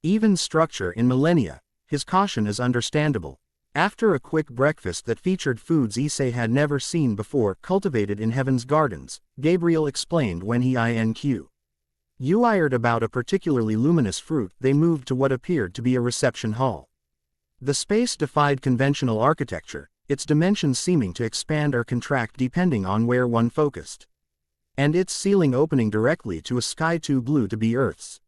even structure in millennia. His caution is understandable. After a quick breakfast that featured foods Issei had never seen before cultivated in heaven's gardens, Gabriel explained when he inquired about a particularly luminous fruit. They moved to what appeared to be a reception hall. The space defied conventional architecture, its dimensions seeming to expand or contract depending on where one focused. And its ceiling opening directly to a sky too blue to be Earth's.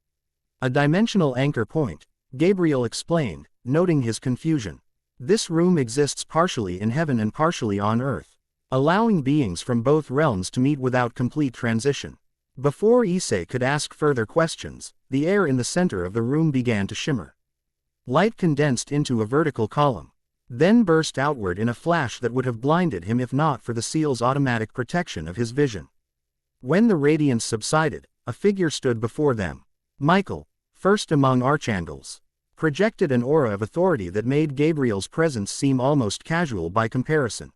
A dimensional anchor point, Gabriel explained, noting his confusion. This room exists partially in heaven and partially on Earth, allowing beings from both realms to meet without complete transition. Before Issei could ask further questions, the air in the center of the room began to shimmer. Light condensed into a vertical column, then burst outward in a flash that would have blinded him if not for the seal's automatic protection of his vision. When the radiance subsided, a figure stood before them. Michael, first among Archangels, projected an aura of authority that made Gabriel's presence seem almost casual by comparison.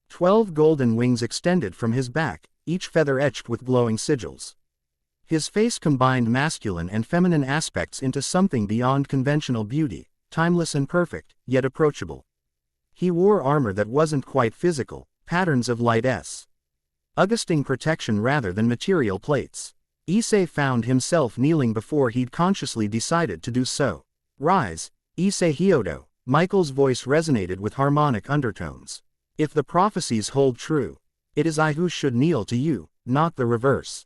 12 golden wings extended from his back, each feather etched with glowing sigils. His face combined masculine and feminine aspects into something beyond conventional beauty, timeless and perfect, yet approachable. He wore armor that wasn't quite physical, patterns of light's Augusting protection rather than material plates. Issei found himself kneeling before he'd consciously decided to do so. Rise, Issei Hyodo, Michael's voice resonated with harmonic undertones. If the prophecies hold true, it is I who should kneel to you, not the reverse.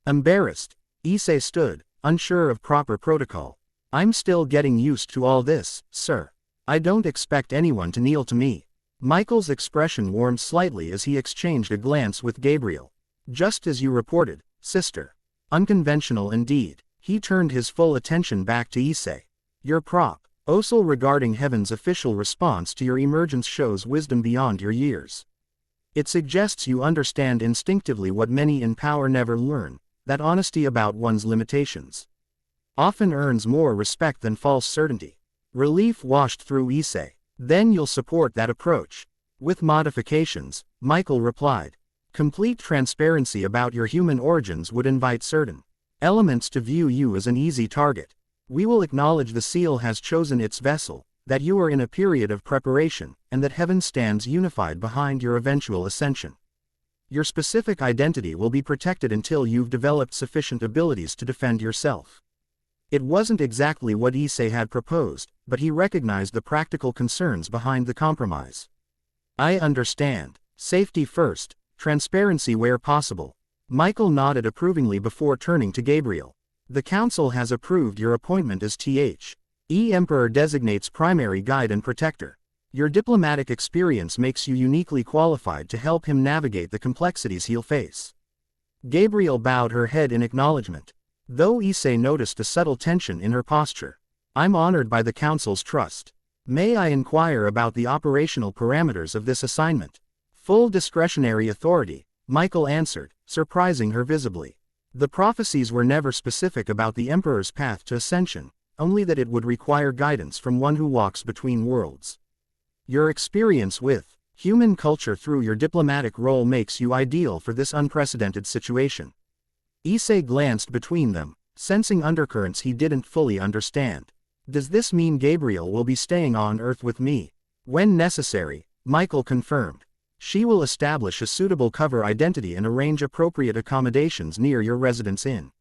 Embarrassed, Issei stood, unsure of proper protocol. I'm still getting used to all this, sir. I don't expect anyone to kneel to me. Michael's expression warmed slightly as he exchanged a glance with Gabriel. Just as you reported, sister. Unconventional indeed. He turned his full attention back to Issei. Your proposal regarding heaven's official response to your emergence shows wisdom beyond your years. It suggests you understand instinctively what many in power never learn, that honesty about one's limitations often earns more respect than false certainty. Relief washed through Issei. Then you'll support that approach. With modifications, Michael replied. Complete transparency about your human origins would invite certain elements to view you as an easy target. We will acknowledge the seal has chosen its vessel, that you are in a period of preparation, and that heaven stands unified behind your eventual ascension. Your specific identity will be protected until you've developed sufficient abilities to defend yourself. It wasn't exactly what Issei had proposed, but he recognized the practical concerns behind the compromise. I understand. Safety first, transparency where possible. Michael nodded approvingly before turning to Gabriel. The council has approved your appointment as Emperor designates primary guide and protector. Your diplomatic experience makes you uniquely qualified to help him navigate the complexities he'll face. Gabriel bowed her head in acknowledgement. Though Issei noticed a subtle tension in her posture. I'm honored by the council's trust. May I inquire about the operational parameters of this assignment? Full discretionary authority, Michael answered, surprising her visibly. The prophecies were never specific about the Emperor's path to ascension, only that it would require guidance from one who walks between worlds. Your experience with human culture through your diplomatic role makes you ideal for this unprecedented situation. Issei glanced between them, sensing undercurrents he didn't fully understand. Does this mean Gabriel will be staying on Earth with me? When necessary, Michael confirmed. She will establish a suitable cover identity and arrange appropriate accommodations near your residence in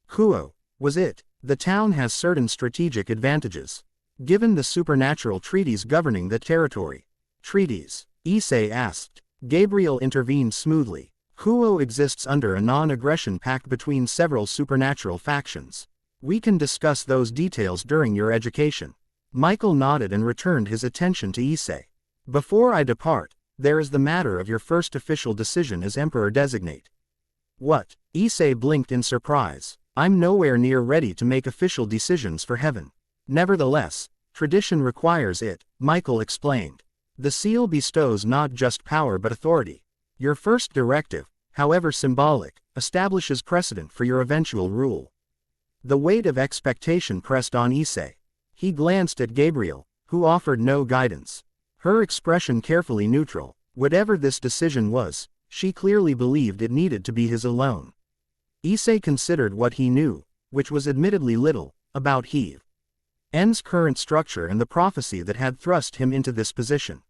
Kuo. Was it? The town has certain strategic advantages. Given the supernatural treaties governing the territory. Treaties? Issei asked. Gabriel intervened smoothly. Kuo exists under a non-aggression pact between several supernatural factions. We can discuss those details during your education. Michael nodded and returned his attention to Issei. Before I depart, there is the matter of your first official decision as Emperor-designate. What? Issei blinked in surprise. I'm nowhere near ready to make official decisions for heaven. Nevertheless, tradition requires it, Michael explained. The seal bestows not just power but authority. Your first directive, however symbolic, establishes precedent for your eventual rule. The weight of expectation pressed on Issei. He glanced at Gabriel, who offered no guidance. Her expression carefully neutral. Whatever this decision was, she clearly believed it needed to be his alone. Issei considered what he knew, which was admittedly little, about Heaven's current structure and the prophecy that had thrust him into this position.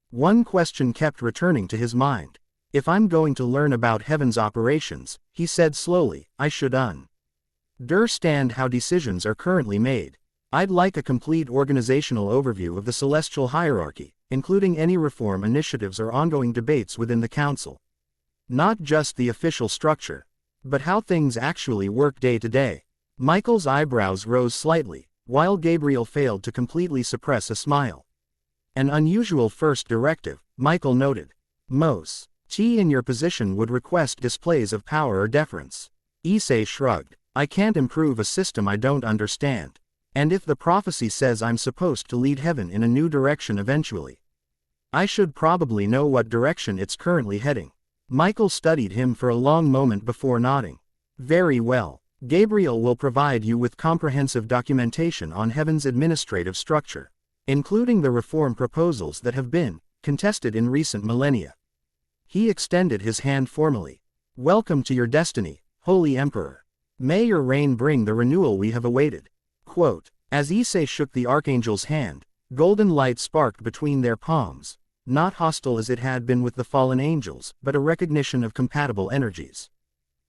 One question kept returning to his mind. If I'm going to learn about heaven's operations, he said slowly, I should understand how decisions are currently made. I'd like a complete organizational overview of the celestial hierarchy, including any reform initiatives or ongoing debates within the council. Not just the official structure, but how things actually work day to day. Michael's eyebrows rose slightly, while Gabriel failed to completely suppress a smile. An unusual first directive, Michael noted. Most in your position would request displays of power or deference. Issei shrugged. I can't improve a system I don't understand. And if the prophecy says I'm supposed to lead heaven in a new direction eventually, I should probably know what direction it's currently heading. Michael studied him for a long moment before nodding. Very well. Gabriel will provide you with comprehensive documentation on heaven's administrative structure, including the reform proposals that have been contested in recent millennia. He extended his hand formally. Welcome to your destiny, Holy Emperor. May your reign bring the renewal we have awaited. Quote, as Issei shook the Archangel's hand, golden light sparked between their palms, not hostile as it had been with the fallen angels, but a recognition of compatible energies.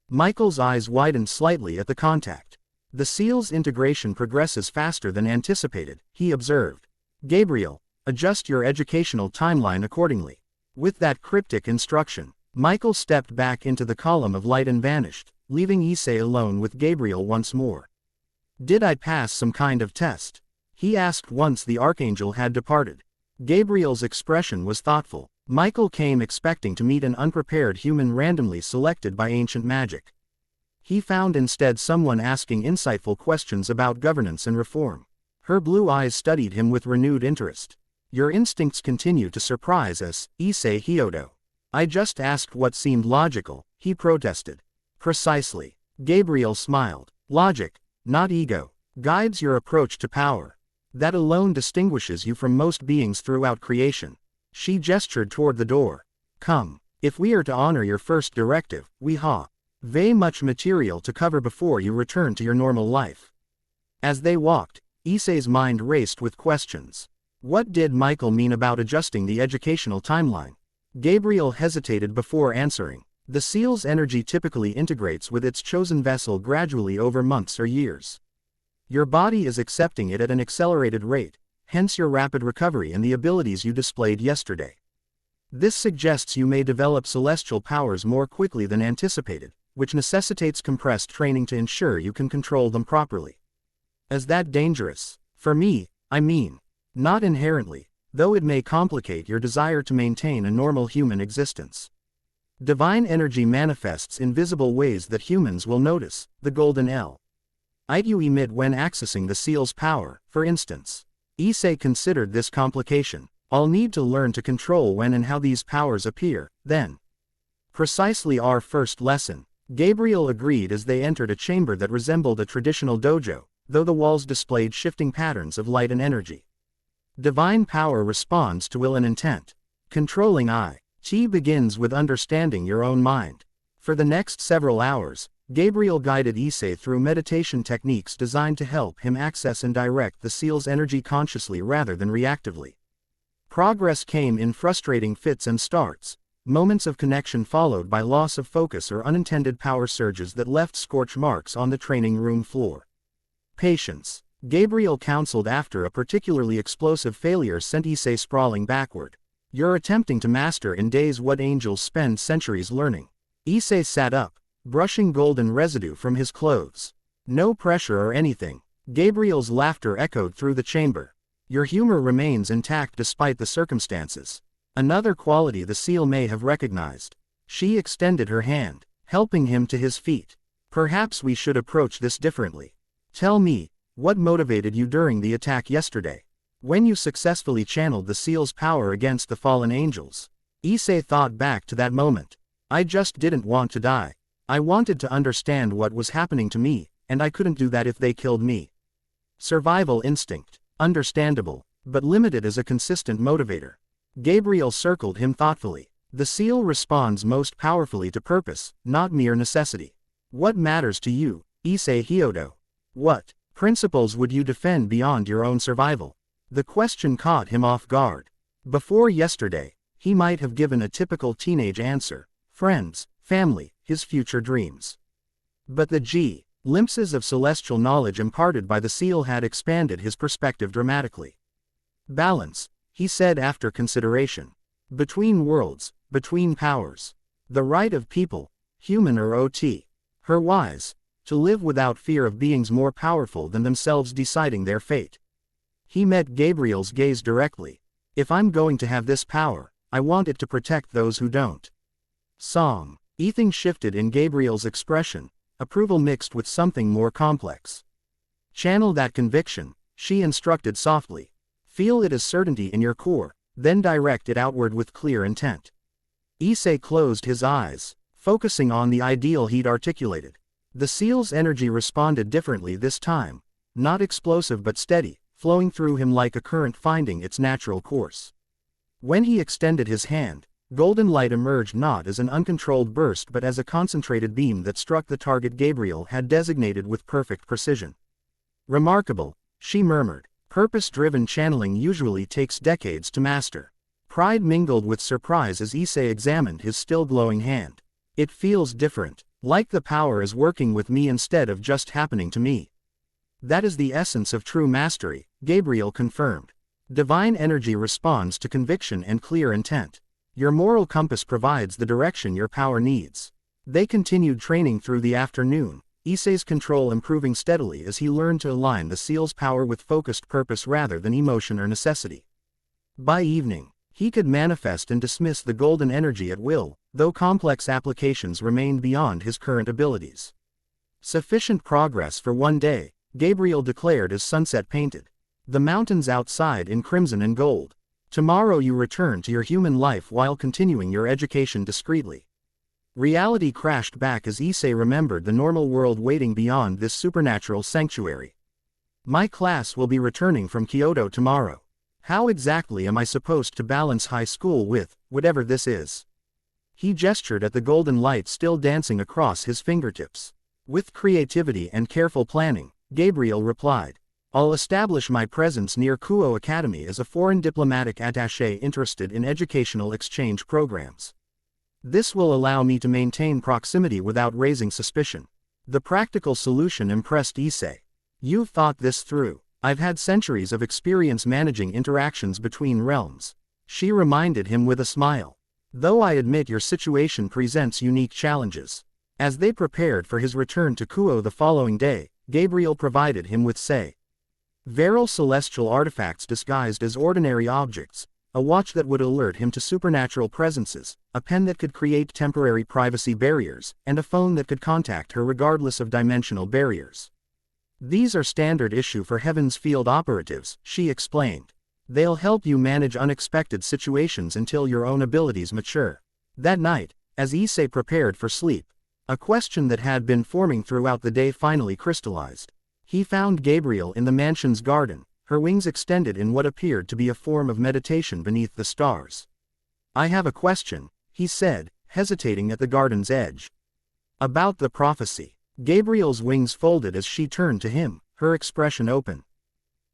Michael's eyes widened slightly at the contact. The seal's integration progresses faster than anticipated, he observed. Gabriel, adjust your educational timeline accordingly. With that cryptic instruction, Michael stepped back into the column of light and vanished, leaving Issei alone with Gabriel once more. Did I pass some kind of test? He asked once the Archangel had departed. Gabriel's expression was thoughtful. Michael came expecting to meet an unprepared human randomly selected by ancient magic. He found instead someone asking insightful questions about governance and reform. Her blue eyes studied him with renewed interest. Your instincts continue to surprise us, Issei Hyodo. I just asked what seemed logical, he protested. Precisely. Gabriel smiled. Logic, not ego, guides your approach to power. That alone distinguishes you from most beings throughout creation. She gestured toward the door. Come, if we are to honor your first directive, we have much material to cover before you return to your normal life. As they walked, Issei's mind raced with questions. What did Michael mean about adjusting the educational timeline? Gabriel hesitated before answering. The seal's energy typically integrates with its chosen vessel gradually over months or years. Your body is accepting it at an accelerated rate, hence your rapid recovery and the abilities you displayed yesterday. This suggests you may develop celestial powers more quickly than anticipated, which necessitates compressed training to ensure you can control them properly. Is that dangerous? For me, I mean. Not inherently, though it may complicate your desire to maintain a normal human existence. Divine energy manifests in visible ways that humans will notice, the golden light you emit when accessing the seal's power, for instance. Issei considered this complication. I'll need to learn to control when and how these powers appear, then. Precisely our first lesson, Gabriel agreed as they entered a chamber that resembled a traditional dojo, though the walls displayed shifting patterns of light and energy. Divine power responds to will and intent. Controlling Chi begins with understanding your own mind. For the next several hours, Gabriel guided Issei through meditation techniques designed to help him access and direct the seal's energy consciously rather than reactively. Progress came in frustrating fits and starts, moments of connection followed by loss of focus or unintended power surges that left scorch marks on the training room floor. Patience, Gabriel counseled after a particularly explosive failure sent Issei sprawling backward. You're attempting to master in days what angels spend centuries learning. Issei sat up, brushing golden residue from his clothes. No pressure or anything. Gabriel's laughter echoed through the chamber. Your humor remains intact despite the circumstances. Another quality the seal may have recognized. She extended her hand, helping him to his feet. Perhaps we should approach this differently. Tell me, what motivated you during the attack yesterday? When you successfully channeled the seal's power against the fallen angels? Issei thought back to that moment. I just didn't want to die. I wanted to understand what was happening to me, and I couldn't do that if they killed me. Survival instinct. Understandable, but limited as a consistent motivator. Gabriel circled him thoughtfully. The seal responds most powerfully to purpose, not mere necessity. What matters to you, Issei Hyodo? What principles would you defend beyond your own survival? The question caught him off guard. Before yesterday, he might have given a typical teenage answer: friends, family, his future dreams. But the glimpses of celestial knowledge imparted by the seal had expanded his perspective dramatically. Balance, he said after consideration. Between worlds, between powers. The right of people, human or OT. Her wise, to live without fear of beings more powerful than themselves deciding their fate. He met Gabriel's gaze directly. If I'm going to have this power, I want it to protect those who don't. Song. Something shifted in Gabriel's expression, approval mixed with something more complex. Channel that conviction, she instructed softly. Feel it as certainty in your core, then direct it outward with clear intent. Issei closed his eyes, focusing on the ideal he'd articulated. The seal's energy responded differently this time, not explosive but steady, flowing through him like a current finding its natural course. When he extended his hand, golden light emerged not as an uncontrolled burst but as a concentrated beam that struck the target Gabriel had designated with perfect precision. Remarkable, she murmured. Purpose-driven channeling usually takes decades to master. Pride mingled with surprise as Issei examined his still glowing hand. It feels different, like the power is working with me instead of just happening to me. That is the essence of true mastery, Gabriel confirmed. Divine energy responds to conviction and clear intent. Your moral compass provides the direction your power needs. They continued training through the afternoon, Issei's control improving steadily as he learned to align the seal's power with focused purpose rather than emotion or necessity. By evening, he could manifest and dismiss the golden energy at will, though complex applications remained beyond his current abilities. Sufficient progress for one day, Gabriel declared as sunset painted the mountains outside in crimson and gold. Tomorrow you return to your human life while continuing your education discreetly. Reality crashed back as Issei remembered the normal world waiting beyond this supernatural sanctuary. My class will be returning from Kyoto tomorrow. How exactly am I supposed to balance high school with whatever this is? He gestured at the golden light still dancing across his fingertips. With creativity and careful planning, Gabriel replied, I'll establish my presence near Kuo Academy as a foreign diplomatic attaché interested in educational exchange programs. This will allow me to maintain proximity without raising suspicion. The practical solution impressed Issei. You've thought this through. I've had centuries of experience managing interactions between realms. She reminded him with a smile. Though I admit your situation presents unique challenges. As they prepared for his return to Kuo the following day, Gabriel provided him with several celestial artifacts disguised as ordinary objects, a watch that would alert him to supernatural presences, a pen that could create temporary privacy barriers, and a phone that could contact her regardless of dimensional barriers. These are standard issue for Heaven's field operatives, she explained. They'll help you manage unexpected situations until your own abilities mature. That night, as Issei prepared for sleep, a question that had been forming throughout the day finally crystallized. He found Gabriel in the mansion's garden, her wings extended in what appeared to be a form of meditation beneath the stars. I have a question, he said, hesitating at the garden's edge. About the prophecy. Gabriel's wings folded as she turned to him, her expression open.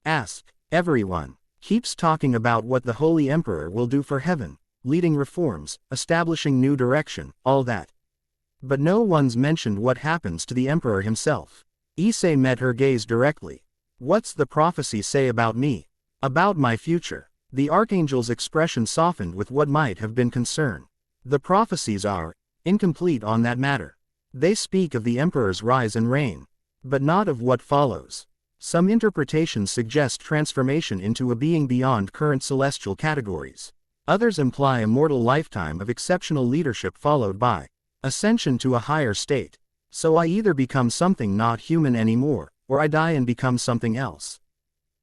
Ask. Everyone keeps talking about what the Holy Emperor will do for heaven, leading reforms, establishing new direction, all that. But no one's mentioned what happens to the Emperor himself. Issei met her gaze directly. What's the prophecy say about me? About my future? The Archangel's expression softened with what might have been concern. The prophecies are incomplete on that matter. They speak of the Emperor's rise and reign, but not of what follows. Some interpretations suggest transformation into a being beyond current celestial categories. Others imply a mortal lifetime of exceptional leadership followed by ascension to a higher state. So I either become something not human anymore, or I die and become something else.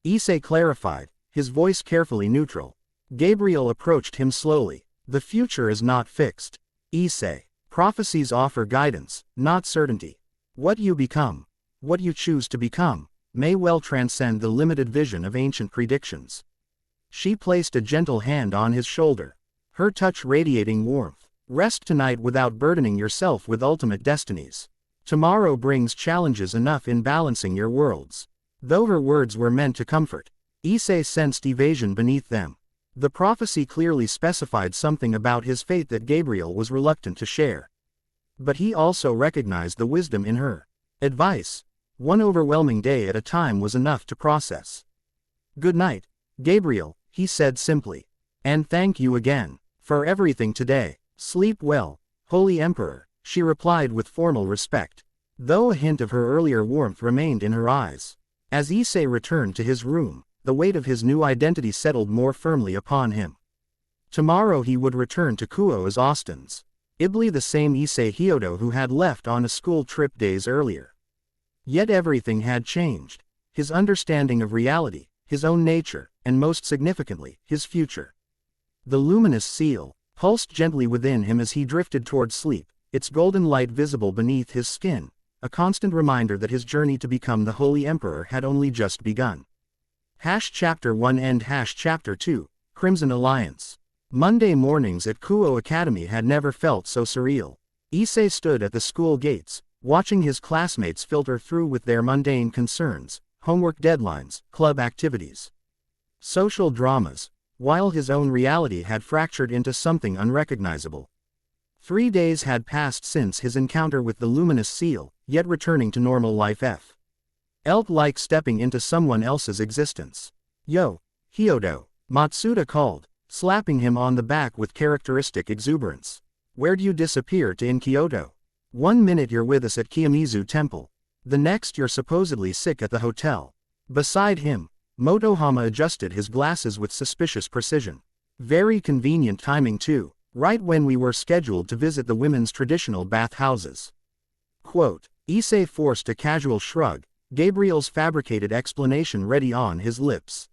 Issei clarified, his voice carefully neutral. Gabriel approached him slowly. The future is not fixed. Issei. Prophecies offer guidance, not certainty. What you become, what you choose to become, may well transcend the limited vision of ancient predictions. She placed a gentle hand on his shoulder, her touch radiating warmth. Rest tonight without burdening yourself with ultimate destinies. Tomorrow brings challenges enough in balancing your worlds. Though her words were meant to comfort, Issei sensed evasion beneath them. The prophecy clearly specified something about his fate that Gabriel was reluctant to share. But he also recognized the wisdom in her advice. One overwhelming day at a time was enough to process. Good night, Gabriel, he said simply. And thank you again for everything today. Sleep well, Holy Emperor, she replied with formal respect, though a hint of her earlier warmth remained in her eyes. As Issei returned to his room, the weight of his new identity settled more firmly upon him. Tomorrow he would return to Kuo as Austin's Ibli, the same Issei Hyodo who had left on a school trip days earlier. Yet everything had changed. His understanding of reality, his own nature, and most significantly, his future. The luminous seal pulsed gently within him as he drifted toward sleep, its golden light visible beneath his skin, a constant reminder that his journey to become the Holy Emperor had only just begun. Chapter 1 and Chapter 2, Crimson Alliance. Monday mornings at Kuo Academy had never felt so surreal. Issei stood at the school gates, watching his classmates filter through with their mundane concerns, homework deadlines, club activities, social dramas, while his own reality had fractured into something unrecognizable. 3 days had passed since his encounter with the luminous seal, yet returning to normal life felt like stepping into someone else's existence. Yo, Hyodo, Matsuda called, slapping him on the back with characteristic exuberance. Where'd you disappear to in Kyoto? 1 minute you're with us at Kiyomizu Temple. The next you're supposedly sick at the hotel. Beside him, Motohama adjusted his glasses with suspicious precision. Very convenient timing too, right when we were scheduled to visit the women's traditional bath houses. Quote. Issei forced a casual shrug, Gabriel's fabricated explanation ready on his lips.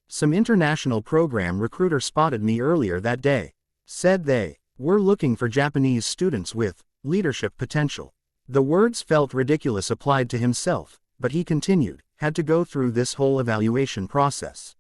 Some international program recruiter spotted me earlier that day. Said they were looking for Japanese students with leadership potential. The words felt ridiculous applied to himself, but he continued, had to go through this whole evaluation process.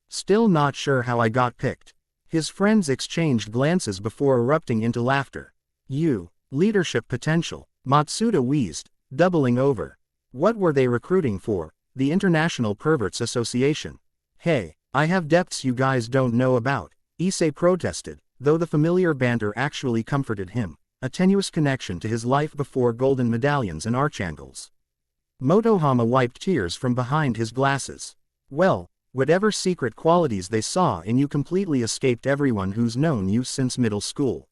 Still not sure how I got picked. His friends exchanged glances before erupting into laughter. You, leadership potential, Matsuda wheezed, doubling over. What were they recruiting for? The International Perverts Association. Hey, I have depths you guys don't know about, Issei protested, though the familiar banter actually comforted him, a tenuous connection to his life before golden medallions and archangels. Motohama wiped tears from behind his glasses. Well, whatever secret qualities they saw in you completely escaped everyone who's known you since middle school.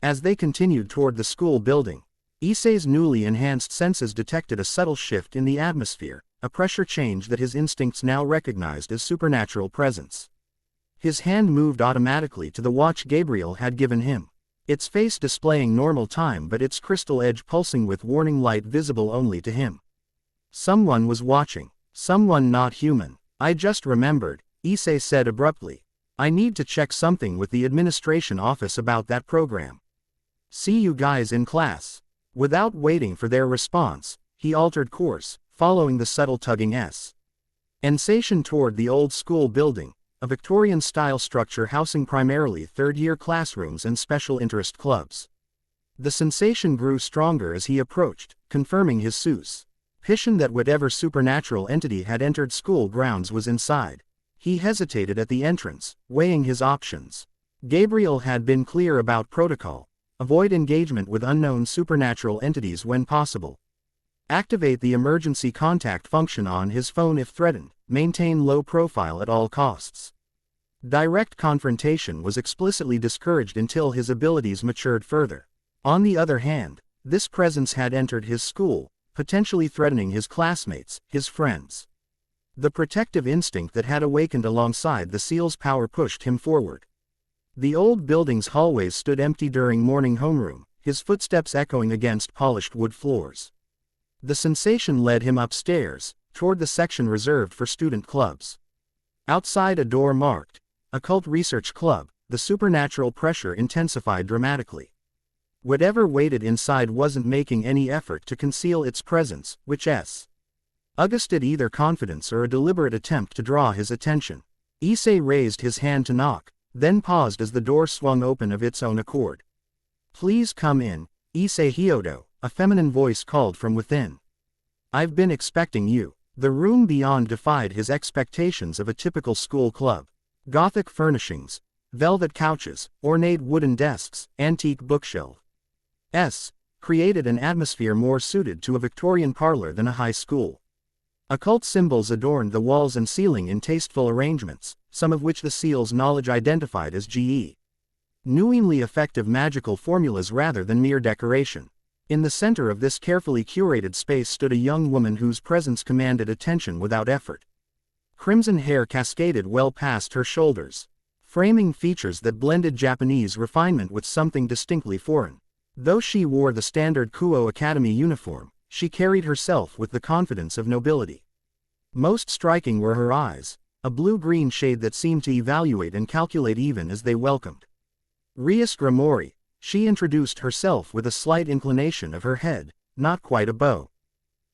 As they continued toward the school building, Issei's newly enhanced senses detected a subtle shift in the atmosphere, a pressure change that his instincts now recognized as supernatural presence. His hand moved automatically to the watch Gabriel had given him, its face displaying normal time but its crystal edge pulsing with warning light visible only to him. Someone was watching, someone not human. I just remembered, Issei said abruptly. I need to check something with the administration office about that program. See you guys in class. Without waiting for their response, he altered course, following the subtle tugging sensation toward the old school building, a Victorian-style structure housing primarily third-year classrooms and special interest clubs. The sensation grew stronger as he approached, confirming his suspicion that whatever supernatural entity had entered school grounds was inside. He hesitated at the entrance, weighing his options. Gabriel had been clear about protocol. Avoid engagement with unknown supernatural entities when possible. Activate the emergency contact function on his phone if threatened. Maintain low profile at all costs. Direct confrontation was explicitly discouraged until his abilities matured further. On the other hand, this presence had entered his school, potentially threatening his classmates, his friends. The protective instinct that had awakened alongside the seal's power pushed him forward. The old building's hallways stood empty during morning homeroom, his footsteps echoing against polished wood floors. The sensation led him upstairs, toward the section reserved for student clubs. Outside a door marked, Occult Research Club, the supernatural pressure intensified dramatically. Whatever waited inside wasn't making any effort to conceal its presence, which suggested either confidence or a deliberate attempt to draw his attention. Issei raised his hand to knock, then paused as the door swung open of its own accord. "Please come in, Issei Hyodo," a feminine voice called from within. "I've been expecting you." The room beyond defied his expectations of a typical school club. Gothic furnishings, velvet couches, ornate wooden desks, antique bookshelves created an atmosphere more suited to a Victorian parlor than a high school. Occult symbols adorned the walls and ceiling in tasteful arrangements, some of which the seal's knowledge identified as genuinely effective magical formulas rather than mere decoration. In the center of this carefully curated space stood a young woman whose presence commanded attention without effort. Crimson hair cascaded well past her shoulders, framing features that blended Japanese refinement with something distinctly foreign. Though she wore the standard Kuo Academy uniform, she carried herself with the confidence of nobility. Most striking were her eyes, a blue-green shade that seemed to evaluate and calculate even as they welcomed. Rias Gremory, she introduced herself with a slight inclination of her head, not quite a bow,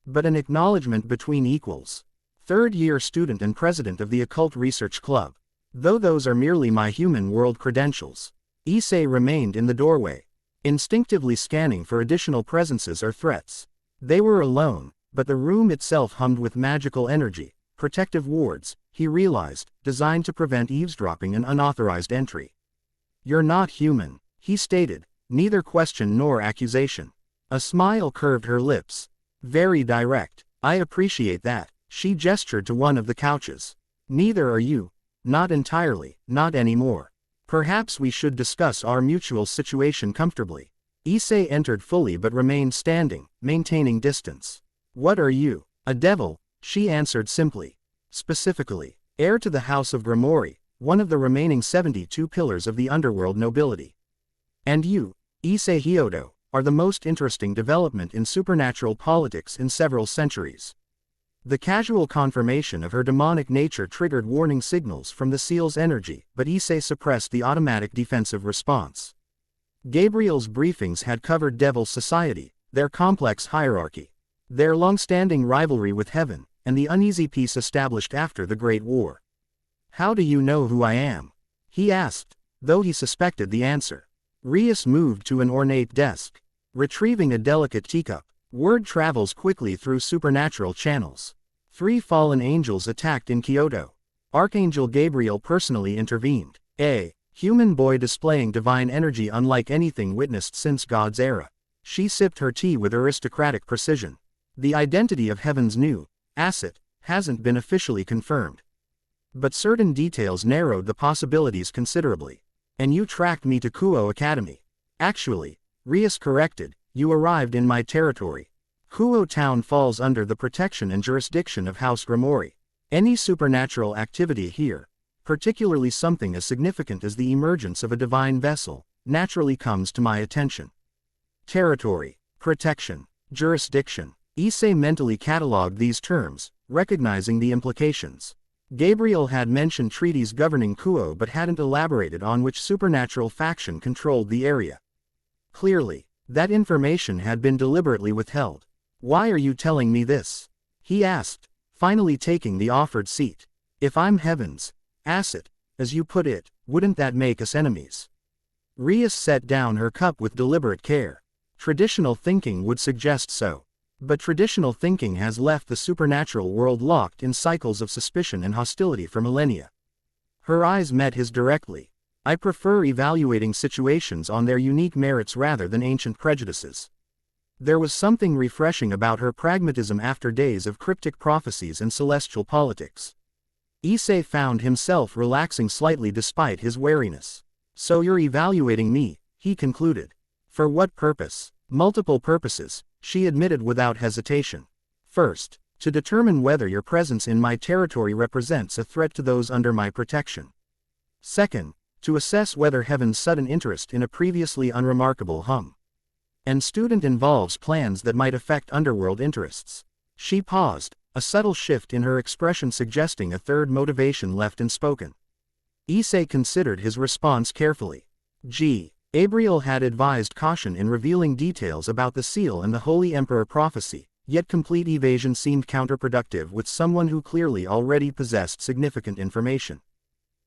but an acknowledgement between equals. Third-year student and president of the Occult Research Club. Though those are merely my human world credentials. Issei remained in the doorway, instinctively scanning for additional presences or threats. They were alone, but the room itself hummed with magical energy, protective wards, he realized, designed to prevent eavesdropping and unauthorized entry. "You're not human," he stated, neither question nor accusation. A smile curved her lips. "Very direct. I appreciate that." She gestured to one of the couches. "Neither are you. Not entirely, not anymore. Perhaps we should discuss our mutual situation comfortably." Issei entered fully but remained standing, maintaining distance. "What are you?" "A devil," she answered simply. "Specifically, heir to the House of Gremory, one of the remaining 72 pillars of the underworld nobility. And you, Issei Hyodo, are the most interesting development in supernatural politics in several centuries." The casual confirmation of her demonic nature triggered warning signals from the seal's energy, but Issei suppressed the automatic defensive response. Gabriel's briefings had covered Devil Society, their complex hierarchy, their long-standing rivalry with Heaven, and the uneasy peace established after the Great War. "How do you know who I am?" he asked, though he suspected the answer. Rias moved to an ornate desk, retrieving a delicate teacup. Word travels quickly through supernatural channels. 3 fallen angels attacked in Kyoto. Archangel Gabriel personally intervened. A human boy displaying divine energy unlike anything witnessed since God's era. She sipped her tea with aristocratic precision. "The identity of Heaven's new asset hasn't been officially confirmed, but certain details narrowed the possibilities considerably. And you tracked me to Kuo Academy." "Actually," Rias corrected, "you arrived in my territory. Kuo Town falls under the protection and jurisdiction of House Gremory. Any supernatural activity here, particularly something as significant as the emergence of a divine vessel, naturally comes to my attention." Territory, protection, jurisdiction. Issei mentally catalogued these terms, recognizing the implications. Gabriel had mentioned treaties governing Kuo but hadn't elaborated on which supernatural faction controlled the area. Clearly, that information had been deliberately withheld. "Why are you telling me this?" he asked, finally taking the offered seat. "If I'm Heaven's asset, as you put it, wouldn't that make us enemies?" Rias set down her cup with deliberate care. Traditional thinking would suggest so. But traditional thinking has left the supernatural world locked in cycles of suspicion and hostility for millennia. Her eyes met his directly. "I prefer evaluating situations on their unique merits rather than ancient prejudices." There was something refreshing about her pragmatism after days of cryptic prophecies and celestial politics. Issei found himself relaxing slightly despite his wariness. "So you're evaluating me," he concluded. "For what purpose?" "Multiple purposes," she admitted without hesitation. "First, To determine whether your presence in my territory represents a threat to those under my protection. Second, to assess whether heaven's sudden interest in a previously unremarkable and student involves plans that might affect underworld interests. She paused, a subtle shift in her expression suggesting a third motivation left unspoken. Issei considered his response carefully. Gabriel had advised caution in revealing details about the seal and the Holy Emperor prophecy, yet complete evasion seemed counterproductive with someone who clearly already possessed significant information.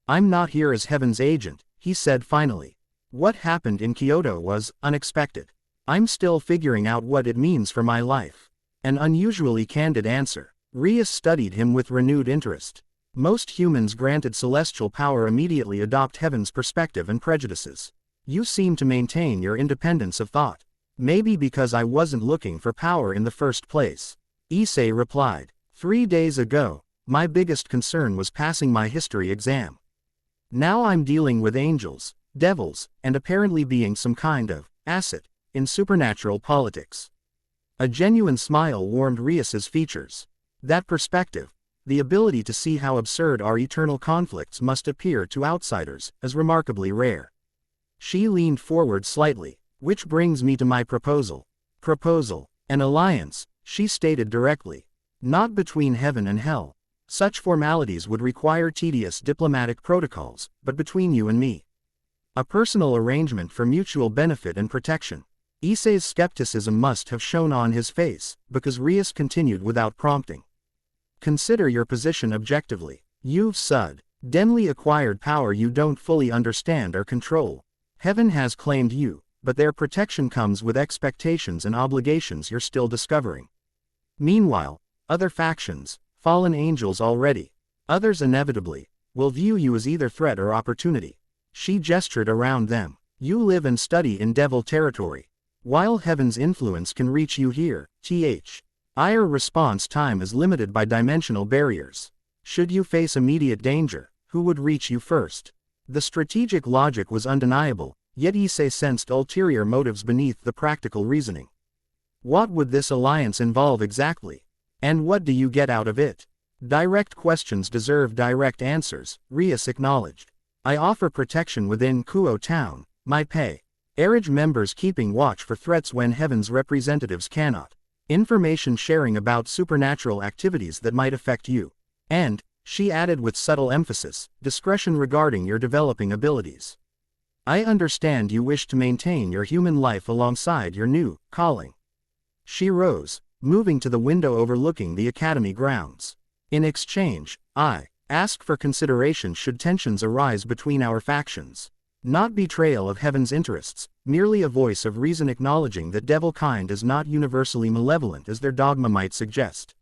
I'm not here as Heaven's agent, he said finally. What happened in Kyoto was unexpected. I'm still figuring out what it means for my life. An unusually candid answer. Rias studied him with renewed interest. Most humans granted celestial power immediately adopt Heaven's perspective and prejudices. You seem to maintain your independence of thought. Maybe because I wasn't looking for power in the first place. Issei replied. 3 days ago, my biggest concern was passing my history exam. Now I'm dealing with angels, devils, and apparently being some kind of asset in supernatural politics. A genuine smile warmed Rias's features. That perspective, the ability to see how absurd our eternal conflicts must appear to outsiders, is remarkably rare. She leaned forward slightly. Which brings me to my proposal. An alliance, she stated directly. Not between heaven and hell. Such formalities would require tedious diplomatic protocols, but between you and me. A personal arrangement for mutual benefit and protection. Issei's skepticism must have shown on his face, because Rias continued without prompting. Consider your position objectively. You've suddenly acquired power you don't fully understand or control. Heaven has claimed you, but their protection comes with expectations and obligations you're still discovering. Meanwhile, other factions, fallen angels already, others inevitably, will view you as either threat or opportunity. She gestured around them. You live and study in devil territory. While Heaven's influence can reach you here, your response time is limited by dimensional barriers. Should you face immediate danger, who would reach you first? The strategic logic was undeniable, yet Issei sensed ulterior motives beneath the practical reasoning. What would this alliance involve exactly? And what do you get out of it? Direct questions deserve direct answers, Rias acknowledged. I offer protection within Kuo Town, my Arch members keeping watch for threats when Heaven's representatives cannot. Information sharing about supernatural activities that might affect you. And, she added with subtle emphasis, discretion regarding your developing abilities. I understand you wish to maintain your human life alongside your new calling. She rose, moving to the window overlooking the academy grounds. In exchange, I ask for consideration should tensions arise between our factions. Not betrayal of Heaven's interests, merely a voice of reason acknowledging that devil kind is not universally malevolent as their dogma might suggest.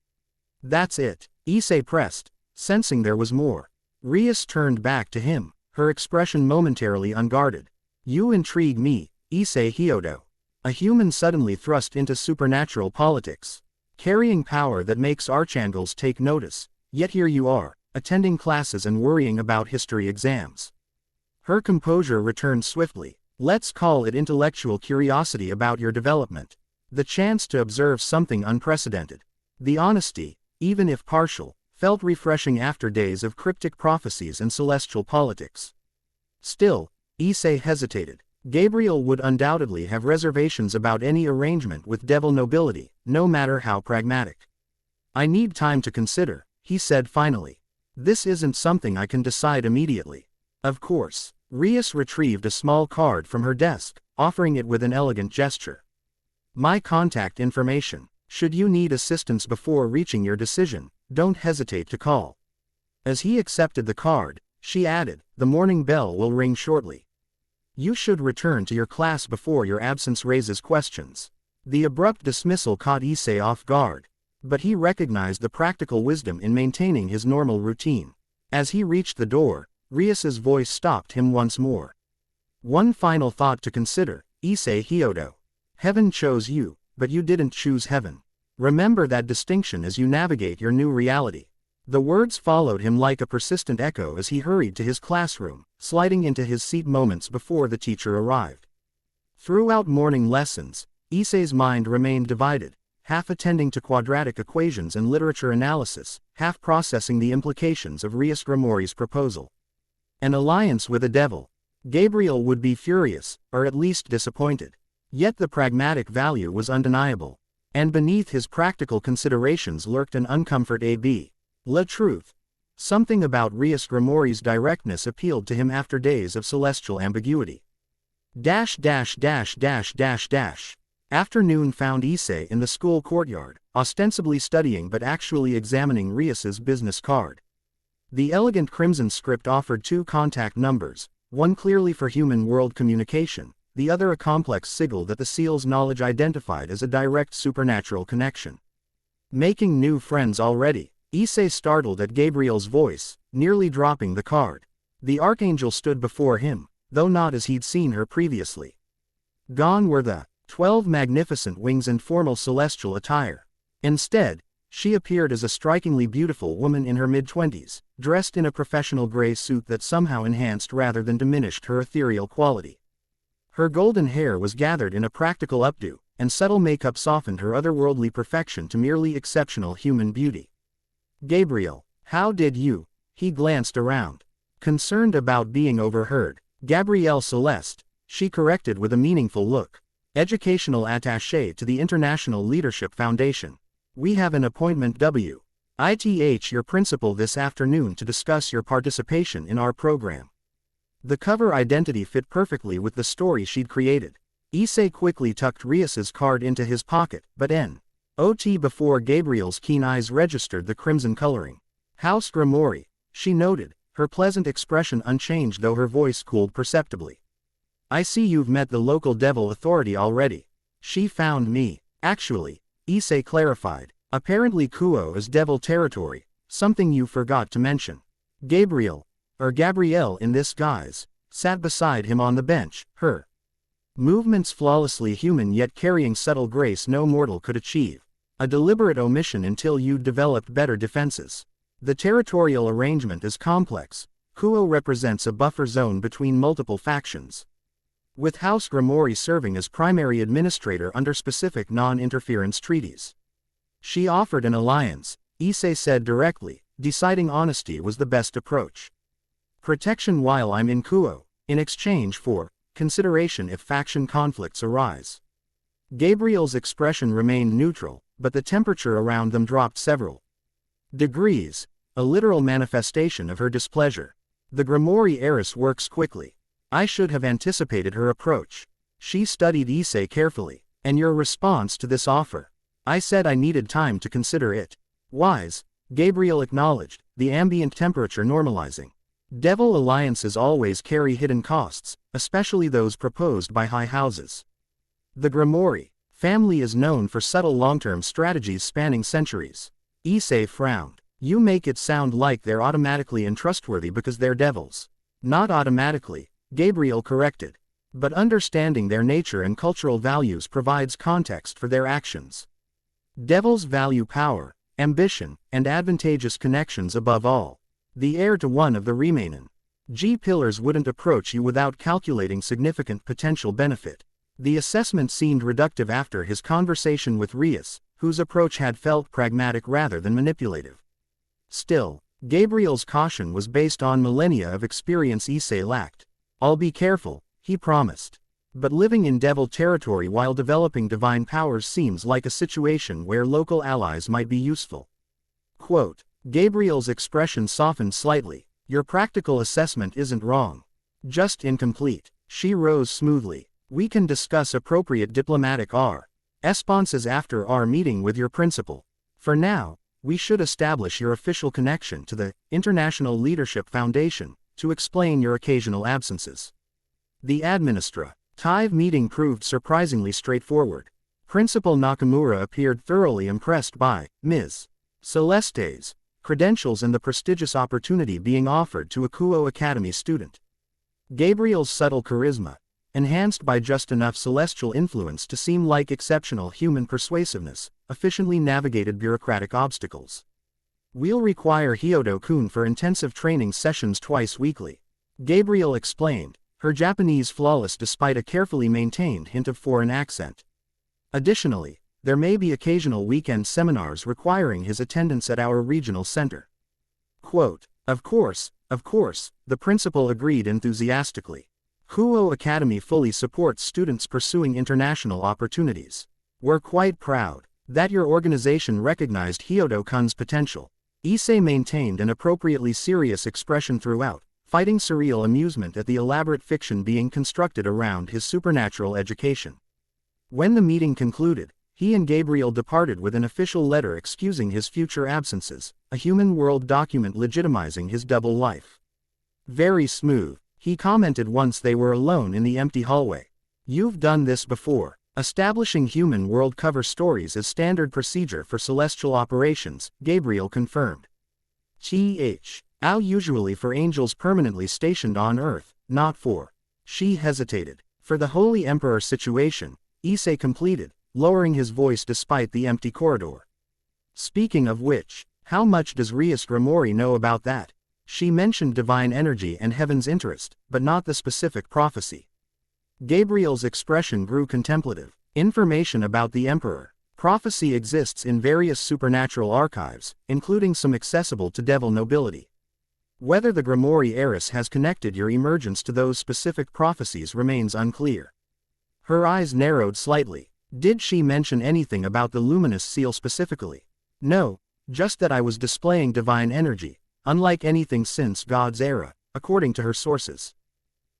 That's it, Issei pressed, sensing there was more. Rias turned back to him, her expression momentarily unguarded. You intrigue me, Issei Hyodo. A human suddenly thrust into supernatural politics. Carrying power that makes Archangels take notice, yet here you are, attending classes and worrying about history exams. Her composure returned swiftly. Let's call it intellectual curiosity about your development. The chance to observe something unprecedented. The honesty, even if partial, felt refreshing after days of cryptic prophecies and celestial politics. Still, Issei hesitated. Gabriel would undoubtedly have reservations about any arrangement with devil nobility, no matter how pragmatic. I need time to consider, he said finally. This isn't something I can decide immediately. Of course. Rias retrieved a small card from her desk, offering it with an elegant gesture. My contact information. Should you need assistance before reaching your decision, don't hesitate to call. As he accepted the card, she added, the morning bell will ring shortly. You should return to your class before your absence raises questions. The abrupt dismissal caught Issei off guard, but he recognized the practical wisdom in maintaining his normal routine. As he reached the door, Rias's voice stopped him once more. One final thought to consider, Issei Hyodo. Heaven chose you, but you didn't choose heaven. Remember that distinction as you navigate your new reality. The words followed him like a persistent echo as he hurried to his classroom, sliding into his seat moments before the teacher arrived. Throughout morning lessons, Issei's mind remained divided. half attending to quadratic equations and literature analysis, half processing the implications of Rias Gremory's proposal. An alliance with a devil. Gabriel would be furious, or at least disappointed. Yet the pragmatic value was undeniable. And beneath his practical considerations lurked an uncomfort la truth. Something about Rias Gremory's directness appealed to him after days of celestial ambiguity. Afternoon found Issei in the school courtyard, ostensibly studying but actually examining Rias's business card. The elegant crimson script offered 2 contact numbers, one clearly for human world communication, the other a complex sigil that the seal's knowledge identified as a direct supernatural connection. Making new friends already. Issei startled at Gabriel's voice, nearly dropping the card. The Archangel stood before him, though not as he'd seen her previously. Gone were the 12 magnificent wings and formal celestial attire. Instead, she appeared as a strikingly beautiful woman in her mid-20s, dressed in a professional gray suit that somehow enhanced rather than diminished her ethereal quality. Her golden hair was gathered in a practical updo, and subtle makeup softened her otherworldly perfection to merely exceptional human beauty. Gabriel, how did you? He glanced around. Concerned about being overheard. Gabrielle Celeste, she corrected with a meaningful look. Educational attaché to the International Leadership Foundation. We have an appointment with your principal this afternoon to discuss your participation in our program. The cover identity fit perfectly with the story she'd created. Issei quickly tucked Rias's card into his pocket, but before Gabriel's keen eyes registered the crimson coloring. House Gremory, she noted, her pleasant expression unchanged though her voice cooled perceptibly. I see you've met the local devil authority already. She found me. Actually, Issei clarified, apparently Kuo is devil territory, something you forgot to mention. Gabriel, or Gabrielle in this guise, sat beside him on the bench, her movements flawlessly human yet carrying subtle grace no mortal could achieve. A deliberate omission until you'd developed better defenses. The territorial arrangement is complex. Kuo represents a buffer zone between multiple factions, with House Gremory serving as primary administrator under specific non-interference treaties. She offered an alliance, Issei said directly, deciding honesty was the best approach. Protection while I'm in Kuo, in exchange for consideration if faction conflicts arise. Gabriel's expression remained neutral, but the temperature around them dropped several degrees, a literal manifestation of her displeasure. The Gremory heiress works quickly. I should have anticipated her approach. She studied Issei carefully. And your response to this offer? I said I needed time to consider it. Wise, Gabriel acknowledged, the ambient temperature normalizing. Devil alliances always carry hidden costs, especially those proposed by high houses. The Gremory family is known for subtle long-term strategies spanning centuries. Issei frowned. You make it sound like they're automatically untrustworthy because they're devils. Not automatically, Gabriel corrected. But understanding their nature and cultural values provides context for their actions. Devils value power, ambition, and advantageous connections above all. The heir to one of the remaining G-pillars wouldn't approach you without calculating significant potential benefit. The assessment seemed reductive after his conversation with Rias, whose approach had felt pragmatic rather than manipulative. Still, Gabriel's caution was based on millennia of experience Issei lacked. I'll be careful, he promised. But living in devil territory while developing divine powers seems like a situation where local allies might be useful. Quote, Gabriel's expression softened slightly. Your practical assessment isn't wrong. Just incomplete. She rose smoothly. We can discuss appropriate diplomatic responses after our meeting with your principal. For now, we should establish your official connection to the International Leadership Foundation to explain your occasional absences. The administrative meeting proved surprisingly straightforward. Principal Nakamura appeared thoroughly impressed by Ms. Celeste's credentials and the prestigious opportunity being offered to a Kuo Academy student. Gabriel's subtle charisma, enhanced by just enough celestial influence to seem like exceptional human persuasiveness, efficiently navigated bureaucratic obstacles. We'll require Hyodo-kun for intensive training sessions twice weekly, Gabriel explained, her Japanese flawless despite a carefully maintained hint of foreign accent. Additionally, There may be occasional weekend seminars requiring his attendance at our regional center. Quote, of course, the principal agreed enthusiastically. Kuo Academy fully supports students pursuing international opportunities. We're quite proud that your organization recognized Hyodo-kun's potential. Issei maintained an appropriately serious expression throughout, fighting surreal amusement at the elaborate fiction being constructed around his supernatural education. When the meeting concluded, he and Gabriel departed with an official letter excusing his future absences, a human world document legitimizing his double life. Very smooth, he commented once they were alone in the empty hallway. You've done this before, establishing human world cover stories as standard procedure for celestial operations, Gabriel confirmed. How usually for angels permanently stationed on Earth, not for. She hesitated. For the Holy Emperor situation, Issei completed, lowering his voice despite the empty corridor. Speaking of which, how much does Rias Gremory know about that? She mentioned divine energy and heaven's interest, but not the specific prophecy. Gabriel's expression grew contemplative. Information about the Emperor. Prophecy exists in various supernatural archives, including some accessible to devil nobility. Whether the Gremory heiress has connected your emergence to those specific prophecies remains unclear. Her eyes narrowed slightly. Did she mention anything about the luminous seal specifically? No, just that I was displaying divine energy, unlike anything since God's era, according to her sources.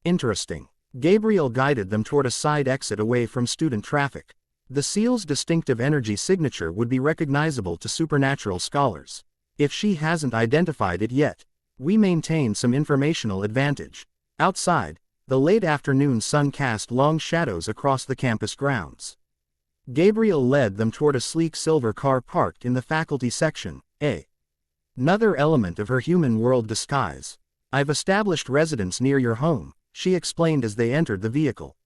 Interesting. Gabriel guided them toward a side exit away from student traffic. The seal's distinctive energy signature would be recognizable to supernatural scholars. If she hasn't identified it yet, we maintain some informational advantage. Outside, the late afternoon sun cast long shadows across the campus grounds. Gabriel led them toward a sleek silver car parked in the faculty section, another element of her human world disguise. I've established residence near your home, she explained as they entered the vehicle.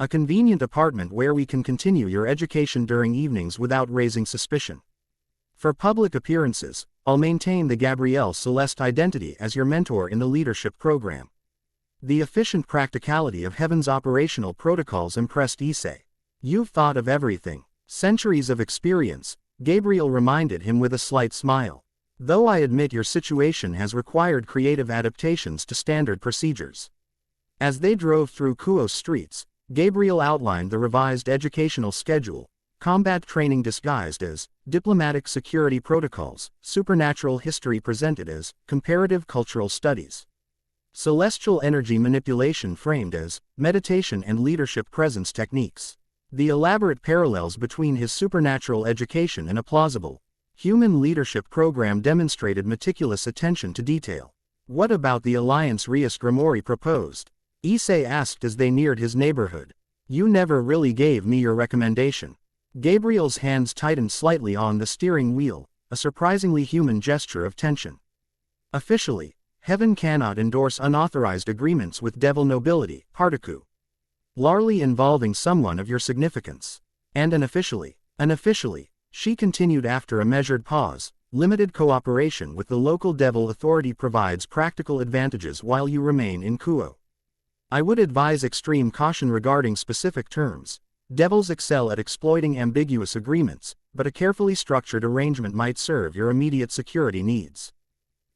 A convenient apartment where we can continue your education during evenings without raising suspicion. For public appearances, I'll maintain the Gabriel Celeste identity as your mentor in the leadership program. The efficient practicality of Heaven's operational protocols impressed Issei. You've thought of everything. Centuries of experience, Gabriel reminded him with a slight smile. Though I admit your situation has required creative adaptations to standard procedures. As they drove through Kuo's streets, Gabriel outlined the revised educational schedule, combat training disguised as diplomatic security protocols, supernatural history presented as comparative cultural studies, celestial energy manipulation framed as meditation and leadership presence techniques. The elaborate parallels between his supernatural education and a plausible human leadership program demonstrated meticulous attention to detail. What about the alliance Rias Gremory proposed? Issei asked as they neared his neighborhood. You never really gave me your recommendation. Gabriel's hands tightened slightly on the steering wheel, a surprisingly human gesture of tension. Officially, Heaven cannot endorse unauthorized agreements with devil nobility, Partiku. Largely involving someone of your significance. And unofficially, she continued after a measured pause, limited cooperation with the local devil authority provides practical advantages while you remain in Kuo. I would advise extreme caution regarding specific terms. Devils excel at exploiting ambiguous agreements, but a carefully structured arrangement might serve your immediate security needs.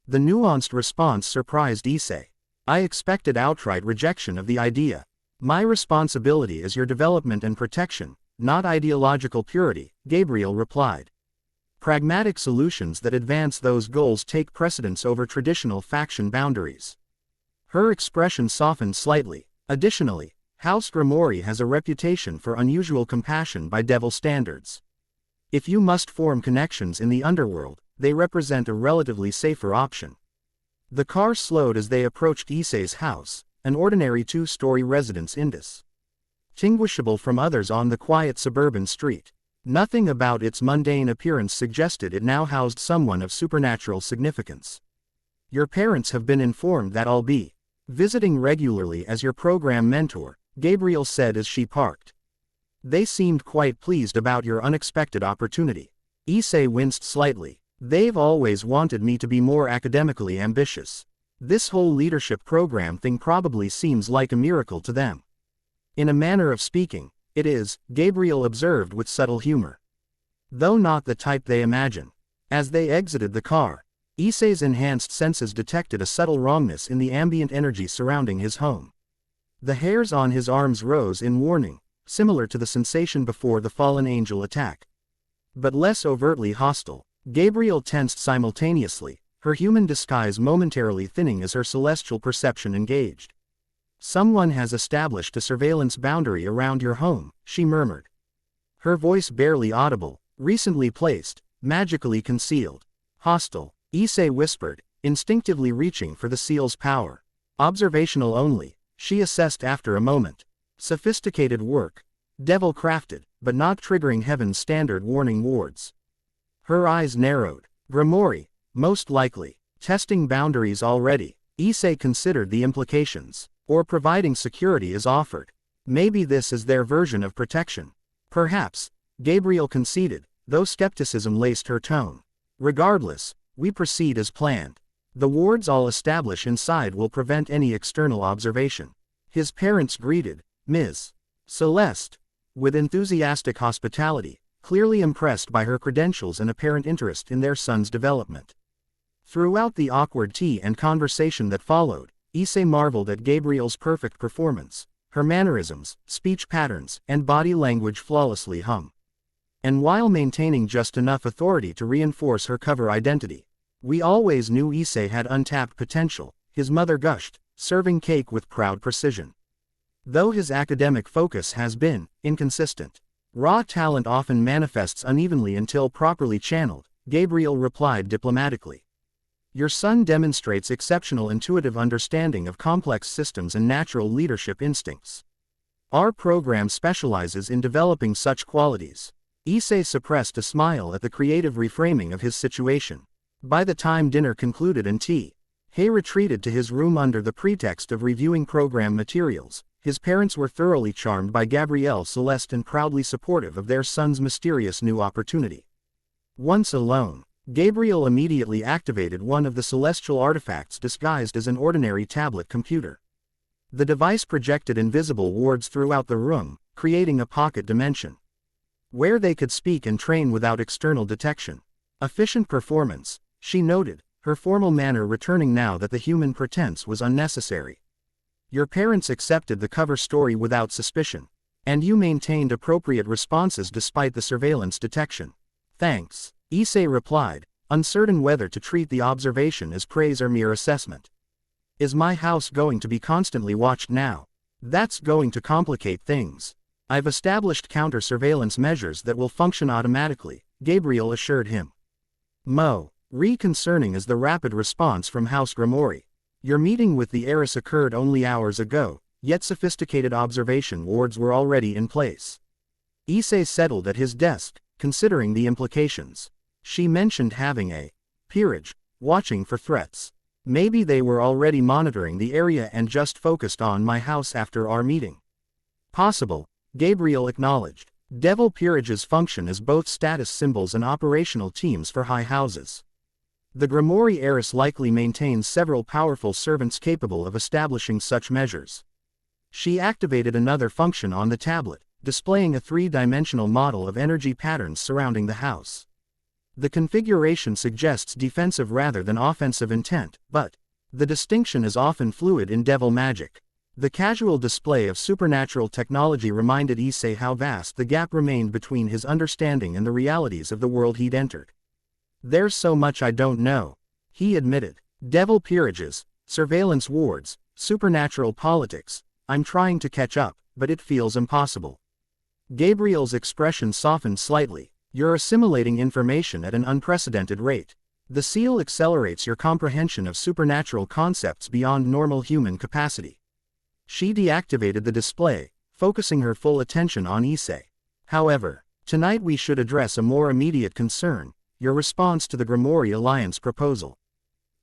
The nuanced response surprised Issei. I expected outright rejection of the idea. My responsibility is your development and protection, not ideological purity, Gabriel replied. Pragmatic solutions that advance those goals take precedence over traditional faction boundaries. Her expression softened slightly. Additionally, House Gremory has a reputation for unusual compassion by devil standards. If you must form connections in the underworld, they represent a relatively safer option. The car slowed as they approached Issei's house, an ordinary two-story residence indistinguishable from others on the quiet suburban street. Nothing about its mundane appearance suggested it now housed someone of supernatural significance. Your parents have been informed that I'll be visiting regularly as your program mentor, Gabriel said as she parked. They seemed quite pleased about your unexpected opportunity. Issei winced slightly. They've always wanted me to be more academically ambitious. This whole leadership program thing probably seems like a miracle to them. In a manner of speaking, it is, Gabriel observed with subtle humor. though not the type they imagine. As they exited the car, Issei's enhanced senses detected a subtle wrongness in the ambient energy surrounding his home. The hairs on his arms rose in warning, similar to the sensation before the fallen angel attack, but less overtly hostile. Gabriel tensed simultaneously, her human disguise momentarily thinning as her celestial perception engaged. "Someone has established a surveillance boundary around your home," she murmured. Her voice barely audible, "recently placed, magically concealed. Hostile," Issei whispered, instinctively reaching for the seal's power. "Observational only," she assessed after a moment. "Sophisticated work. Devil-crafted, but not triggering heaven's standard warning wards." Her eyes narrowed. "Gremory, most likely. Testing boundaries already." Issei considered the implications. "Or providing security is offered. Maybe this is their version of protection." "Perhaps," Gabriel conceded, though skepticism laced her tone. "Regardless, we proceed as planned. The wards I'll establish inside will prevent any external observation." His parents greeted Ms. Celeste with enthusiastic hospitality, clearly impressed by her credentials and apparent interest in their son's development. Throughout the awkward tea and conversation that followed, Issei marveled at Gabriel's perfect performance. Her mannerisms, speech patterns, and body language flawlessly hung. And while maintaining just enough authority to reinforce her cover identity. "We always knew Issei had untapped potential," his mother gushed, serving cake with proud precision. "Though his academic focus has been inconsistent. Raw talent often manifests unevenly until properly channeled," Gabriel replied diplomatically. "Your son demonstrates exceptional intuitive understanding of complex systems and natural leadership instincts. Our program specializes in developing such qualities." Issei suppressed a smile at the creative reframing of his situation. By the time dinner concluded and he retreated to his room under the pretext of reviewing program materials, his parents were thoroughly charmed by Gabriel Celeste and proudly supportive of their son's mysterious new opportunity. Once alone, Gabriel immediately activated one of the celestial artifacts disguised as an ordinary tablet computer. The device projected invisible wards throughout the room, creating a pocket dimension where they could speak and train without external detection. "Efficient performance," she noted, her formal manner returning now that the human pretense was unnecessary. "Your parents accepted the cover story without suspicion. And you maintained appropriate responses despite the surveillance detection." "Thanks," Issei replied, uncertain whether to treat the observation as praise or mere assessment. "Is my house going to be constantly watched now?" "That's going to complicate things. I've established counter-surveillance measures that will function automatically," Gabriel assured him. Concerning is the rapid response from House Gremory. Your meeting with the heiress occurred only hours ago, yet sophisticated observation wards were already in place. Issei settled at his desk, considering the implications. She mentioned having a peerage, watching for threats. Maybe they were already monitoring the area and just focused on my house after our meeting. Possible, Gabriel acknowledged. Devil peerages function as both status symbols and operational teams for high houses. The Gremory heiress likely maintains several powerful servants capable of establishing such measures. She activated another function on the tablet, displaying a three-dimensional model of energy patterns surrounding the house. The configuration suggests defensive rather than offensive intent, but the distinction is often fluid in devil magic. The casual display of supernatural technology reminded Issei how vast the gap remained between his understanding and the realities of the world he'd entered. "There's so much I don't know," he admitted. "Devil peerages, surveillance wards, supernatural politics. I'm trying to catch up, but it feels impossible." Gabriel's expression softened slightly. "You're assimilating information at an unprecedented rate. The seal accelerates your comprehension of supernatural concepts beyond normal human capacity." She deactivated the display, focusing her full attention on Issei. "However, tonight we should address a more immediate concern, your response to the Gremory Alliance proposal.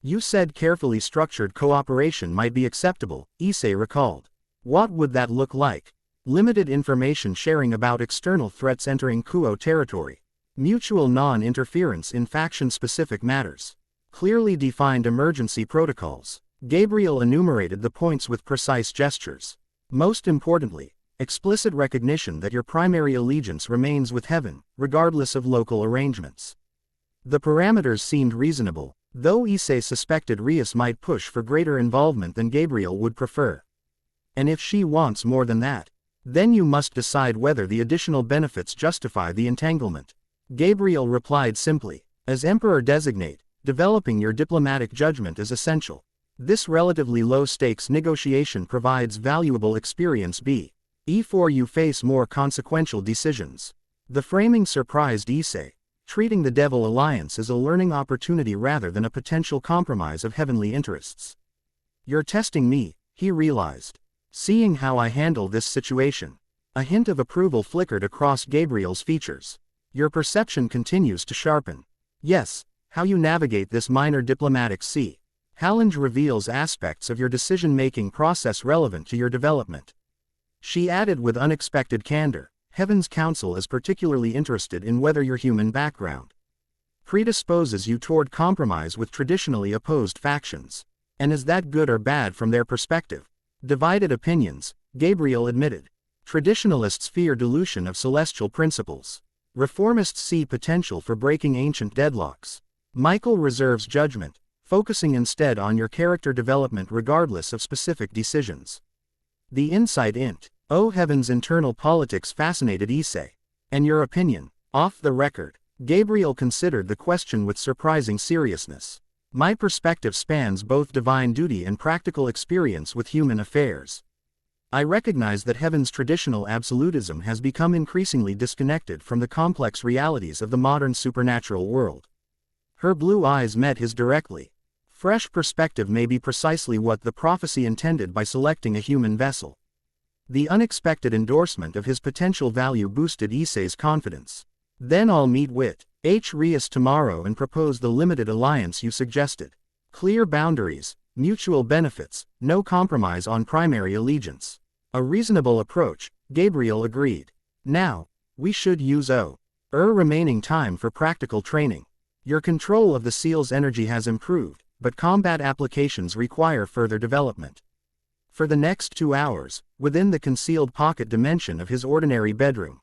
You said carefully structured cooperation might be acceptable," Issei recalled. "What would that look like?" "Limited information sharing about external threats entering Kuo territory. Mutual non-interference in faction-specific matters. Clearly defined emergency protocols." Gabriel enumerated the points with precise gestures. "Most importantly, explicit recognition that your primary allegiance remains with heaven, regardless of local arrangements. The parameters seemed reasonable, though Issei suspected Rias might push for greater involvement than Gabriel would prefer. And if she wants more than that, then you must decide whether the additional benefits justify the entanglement. Gabriel replied simply, as Emperor Designate, developing your diplomatic judgment is essential. This relatively low-stakes negotiation provides valuable experience before you face more consequential decisions. The framing surprised Issei, treating the Devil Alliance as a learning opportunity rather than a potential compromise of heavenly interests. You're testing me, he realized. Seeing how I handle this situation. A hint of approval flickered across Gabriel's features. Your perception continues to sharpen. Yes, how you navigate this minor diplomatic challenge reveals aspects of your decision-making process relevant to your development. She added with unexpected candor, Heaven's Council is particularly interested in whether your human background predisposes you toward compromise with traditionally opposed factions. And is that good or bad from their perspective? Divided opinions, Gabriel admitted. Traditionalists fear dilution of celestial principles. Reformists see potential for breaking ancient deadlocks. Michael reserves judgment, focusing instead on your character development regardless of specific decisions. The insight into Heaven's internal politics fascinated Issei. And your opinion? Off the record, Gabriel considered the question with surprising seriousness. My perspective spans both divine duty and practical experience with human affairs. I recognize that Heaven's traditional absolutism has become increasingly disconnected from the complex realities of the modern supernatural world. Her blue eyes met his directly. Fresh perspective may be precisely what the prophecy intended by selecting a human vessel. The unexpected endorsement of his potential value boosted Issei's confidence. Then I'll meet with Rias tomorrow and propose the limited alliance you suggested. Clear boundaries, mutual benefits, no compromise on primary allegiance. A reasonable approach, Gabriel agreed. Now, we should use remaining time for practical training. Your control of the seal's energy has improved, but combat applications require further development. For the next 2 hours, within the concealed pocket dimension of his ordinary bedroom,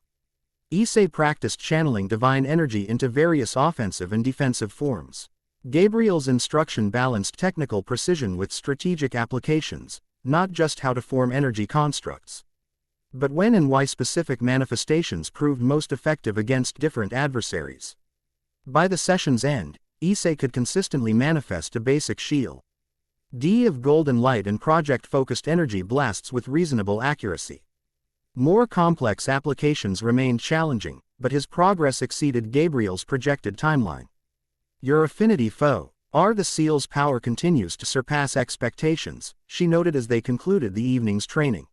Issei practiced channeling divine energy into various offensive and defensive forms. Gabriel's instruction balanced technical precision with strategic applications, not just how to form energy constructs, but when and why specific manifestations proved most effective against different adversaries. By the session's end, Issei could consistently manifest a basic shield of golden light and project-focused energy blasts with reasonable accuracy. More complex applications remained challenging, but his progress exceeded Gabriel's projected timeline. Your affinity foe, the seal's power continues to surpass expectations, she noted as they concluded the evening's training.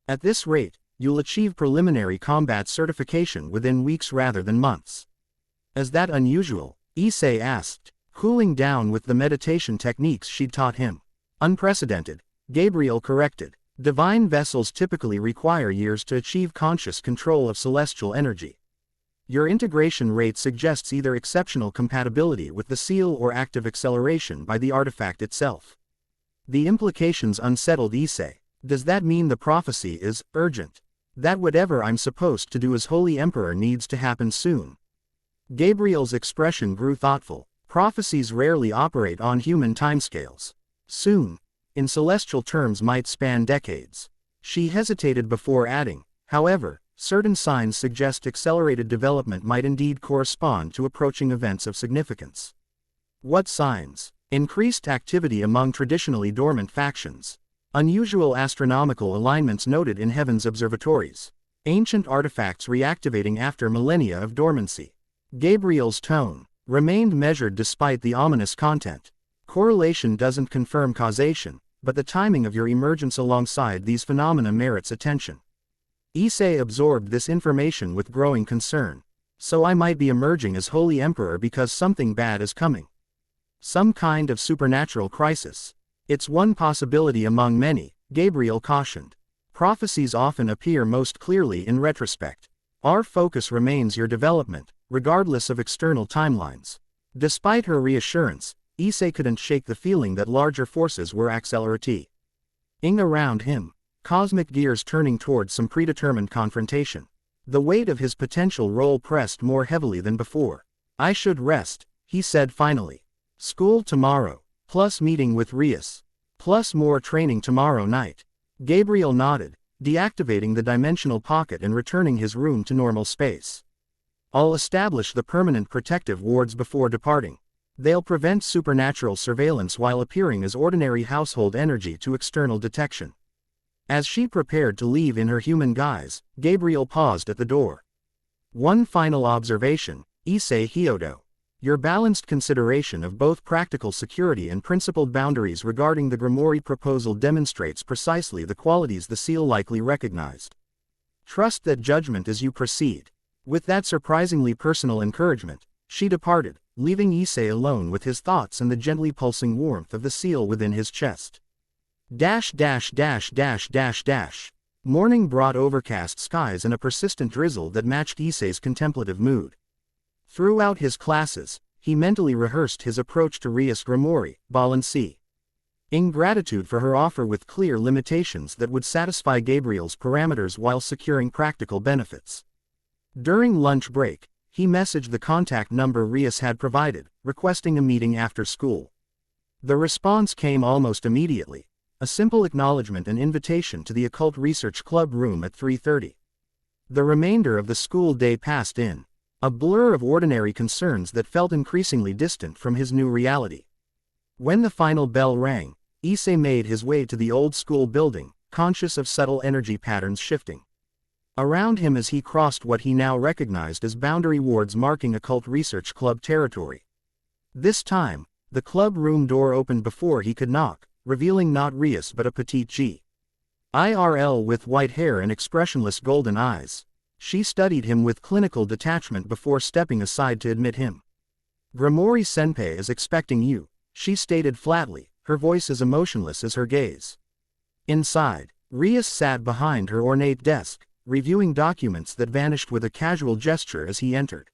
At this rate, you'll achieve preliminary combat certification within weeks rather than months. Is that unusual? Issei asked, cooling down with the meditation techniques she'd taught him. Unprecedented, Gabriel corrected. Divine vessels typically require years to achieve conscious control of celestial energy. Your integration rate suggests either exceptional compatibility with the seal or active acceleration by the artifact itself. The implications unsettled Issei. Does that mean the prophecy is urgent? That whatever I'm supposed to do as Holy Emperor needs to happen soon? Gabriel's expression grew thoughtful. Prophecies rarely operate on human timescales. Soon, in celestial terms, might span decades. She hesitated before adding, however, certain signs suggest accelerated development might indeed correspond to approaching events of significance. What signs? Increased activity among traditionally dormant factions. Unusual astronomical alignments noted in heaven's observatories. Ancient artifacts reactivating after millennia of dormancy. Gabriel's tone remained measured despite the ominous content. Correlation doesn't confirm causation, but the timing of your emergence alongside these phenomena merits attention. Issei absorbed this information with growing concern. So I might be emerging as Holy Emperor because something bad is coming. Some kind of supernatural crisis. It's one possibility among many, Gabriel cautioned. Prophecies often appear most clearly in retrospect. Our focus remains your development, regardless of external timelines. Despite her reassurance, Issei couldn't shake the feeling that larger forces were accelerating around him. cosmic gears turning towards some predetermined confrontation. The weight of his potential role pressed more heavily than before. I should rest, he said finally. School tomorrow, plus meeting with Rias, plus more training tomorrow night. Gabriel nodded, deactivating the dimensional pocket and returning his room to normal space. I'll establish the permanent protective wards before departing. They'll prevent supernatural surveillance while appearing as ordinary household energy to external detection. As she prepared to leave in her human guise, Gabriel paused at the door. One final observation, Issei Hyodo. Your balanced consideration of both practical security and principled boundaries regarding the Gremory proposal demonstrates precisely the qualities the seal likely recognized. Trust that judgment as you proceed. With that surprisingly personal encouragement, she departed, leaving Issei alone with his thoughts and the gently pulsing warmth of the seal within his chest. Morning brought overcast skies and a persistent drizzle that matched Issei's contemplative mood. Throughout his classes, he mentally rehearsed his approach to Rias Gremory, Balanci. In gratitude for her offer with clear limitations that would satisfy Gabriel's parameters while securing practical benefits. During lunch break, he messaged the contact number Rias had provided, requesting a meeting after school. The response came almost immediately, a simple acknowledgement and invitation to the Occult Research Club room at 3:30. The remainder of the school day passed in a blur of ordinary concerns that felt increasingly distant from his new reality. When the final bell rang, Issei made his way to the old school building, conscious of subtle energy patterns shifting around him as he crossed what he now recognized as boundary wards marking Occult Research Club territory. This time, the club room door opened before he could knock, revealing not Rias but a petite G.I.R.L. with white hair and expressionless golden eyes. She studied him with clinical detachment before stepping aside to admit him. Gremory Senpai is expecting you, she stated flatly, her voice as emotionless as her gaze. Inside, Rias sat behind her ornate desk, reviewing documents that vanished with a casual gesture as he entered.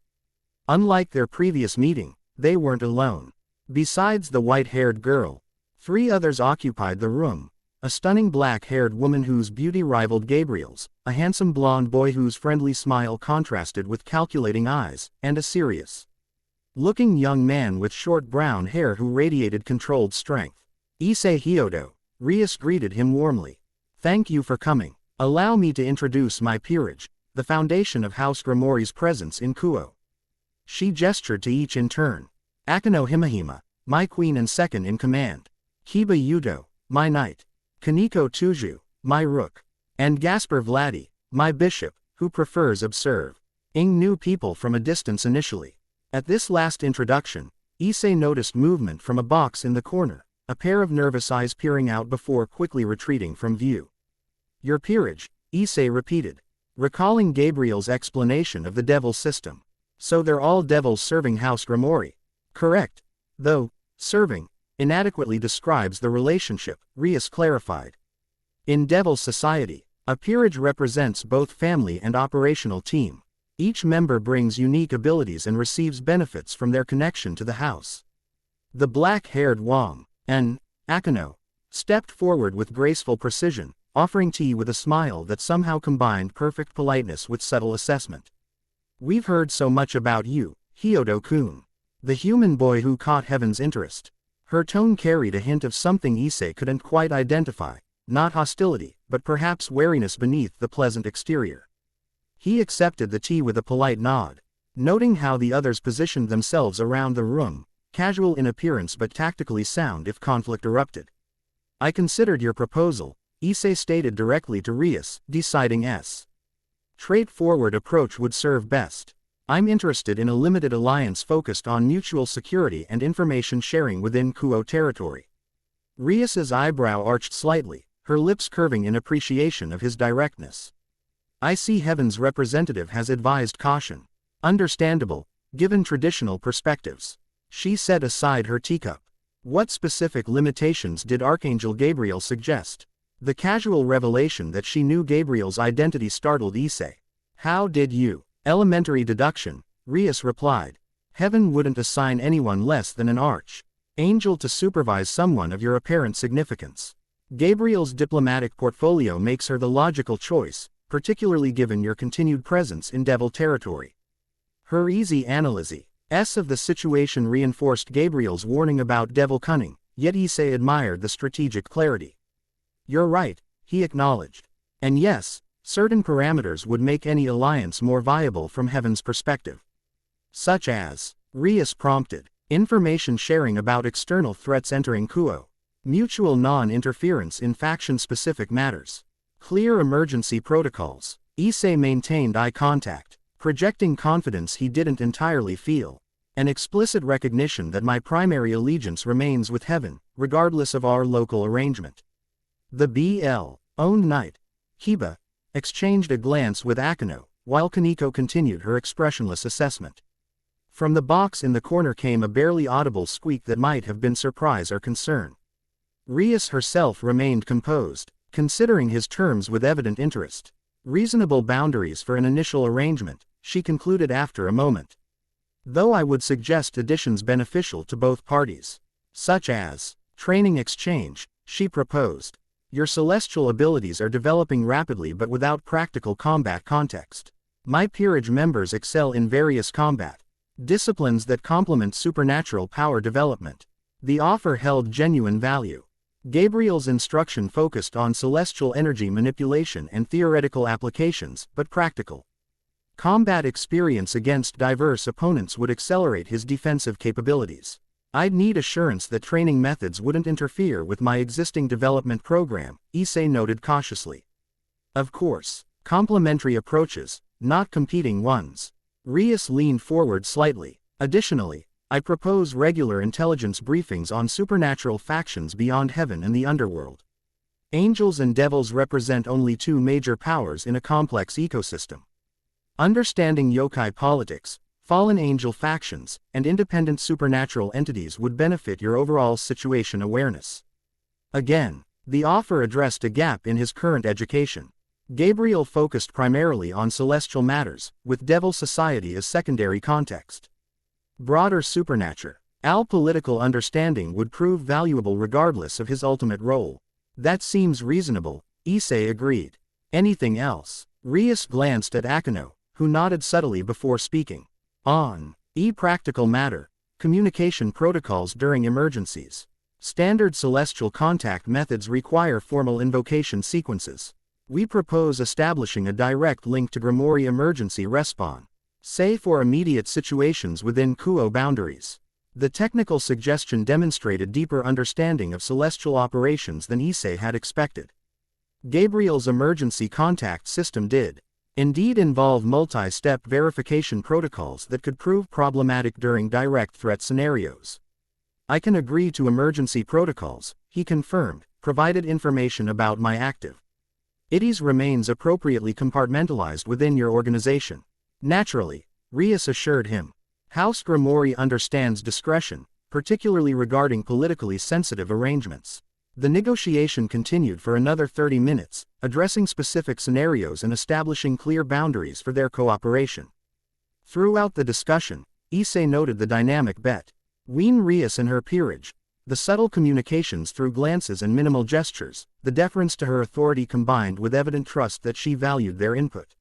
Unlike their previous meeting, they weren't alone. Besides the white-haired girl, 3 others occupied the room. A stunning black-haired woman whose beauty rivaled Gabriel's, a handsome blonde boy whose friendly smile contrasted with calculating eyes, and a serious-looking young man with short brown hair who radiated controlled strength. Issei Hyodo, Rias greeted him warmly. Thank you for coming. Allow me to introduce my peerage, the foundation of House Gremory's presence in Kuo. She gestured to each in turn. Akano Himahima, my queen and second in command. Kiba Yudo, my knight. Kaneko Tuju, my rook. And Gaspar Vladi, my bishop, who prefers observe. Ing knew people from a distance initially. At this last introduction, Issei noticed movement from a box in the corner, a pair of nervous eyes peering out before quickly retreating from view. Your peerage, Issei repeated, recalling Gabriel's explanation of the devil system. So they're all devils serving House Gremory. Correct. Though, serving inadequately describes the relationship, Rias clarified. In Devil Society, a peerage represents both family and operational team. Each member brings unique abilities and receives benefits from their connection to the house. The black-haired Wang, an Akano, stepped forward with graceful precision, offering tea with a smile that somehow combined perfect politeness with subtle assessment. We've heard so much about you, Hyodo-kun. The human boy who caught Heaven's interest. Her tone carried a hint of something Issei couldn't quite identify, not hostility, but perhaps wariness beneath the pleasant exterior. He accepted the tea with a polite nod, noting how the others positioned themselves around the room, casual in appearance but tactically sound if conflict erupted. I considered your proposal, Issei stated directly to Rias, deciding straightforward approach would serve best. I'm interested in a limited alliance focused on mutual security and information sharing within Kuo territory. Rias's eyebrow arched slightly, her lips curving in appreciation of his directness. I see Heaven's representative has advised caution. Understandable, given traditional perspectives. She set aside her teacup. What specific limitations did Archangel Gabriel suggest? The casual revelation that she knew Gabriel's identity startled Issei. How did you? Elementary deduction, Rias replied. Heaven wouldn't assign anyone less than an archangel to supervise someone of your apparent significance. Gabriel's diplomatic portfolio makes her the logical choice, particularly given your continued presence in Devil territory. Her easy analysis of the situation reinforced Gabriel's warning about Devil cunning, yet Issei admired the strategic clarity. You're right, he acknowledged. And yes, certain parameters would make any alliance more viable from Heaven's perspective. Such as, Rias prompted, information sharing about external threats entering Kuo, mutual non-interference in faction-specific matters, clear emergency protocols. Issei maintained eye contact, projecting confidence he didn't entirely feel, an explicit recognition that my primary allegiance remains with Heaven, regardless of our local arrangement. The BL-owned knight, Kiba, exchanged a glance with Akano, while Kaneko continued her expressionless assessment. From the box in the corner came a barely audible squeak that might have been surprise or concern. Rias herself remained composed, considering his terms with evident interest. Reasonable boundaries for an initial arrangement, she concluded after a moment. Though I would suggest additions beneficial to both parties, such as training exchange, she proposed. Your celestial abilities are developing rapidly but without practical combat context. My peerage members excel in various combat disciplines that complement supernatural power development. The offer held genuine value. Gabriel's instruction focused on celestial energy manipulation and theoretical applications, but practical combat experience against diverse opponents would accelerate his defensive capabilities. I'd need assurance that training methods wouldn't interfere with my existing development program, Issei noted cautiously. Of course, complementary approaches, not competing ones. Rias leaned forward slightly. Additionally, I propose regular intelligence briefings on supernatural factions beyond Heaven and the underworld. Angels and devils represent only two major powers in a complex ecosystem. Understanding yokai politics, fallen angel factions, and independent supernatural entities would benefit your overall situation awareness. Again, the offer addressed a gap in his current education. Gabriel focused primarily on celestial matters, with devil society as secondary context. Broader supernatural political understanding would prove valuable regardless of his ultimate role. That seems reasonable, Issei agreed. Anything else? Rias glanced at Akano, who nodded subtly before speaking. On practical matter, communication protocols during emergencies. Standard celestial contact methods require formal invocation sequences. We propose establishing a direct link to Gremory emergency respawn, say for immediate situations within Kuo boundaries. The technical suggestion demonstrated deeper understanding of celestial operations than Issei had expected. Gabriel's emergency contact system did indeed involve multi-step verification protocols that could prove problematic during direct threat scenarios. I can agree to emergency protocols, he confirmed, provided information about my active IDs remains appropriately compartmentalized within your organization. Naturally, Rias assured him. House Gremory understands discretion, particularly regarding politically sensitive arrangements. The negotiation continued for another 30 minutes, addressing specific scenarios and establishing clear boundaries for their cooperation. Throughout the discussion, Issei noted the dynamic between Rias and her peerage, the subtle communications through glances and minimal gestures, the deference to her authority combined with evident trust that she valued their input.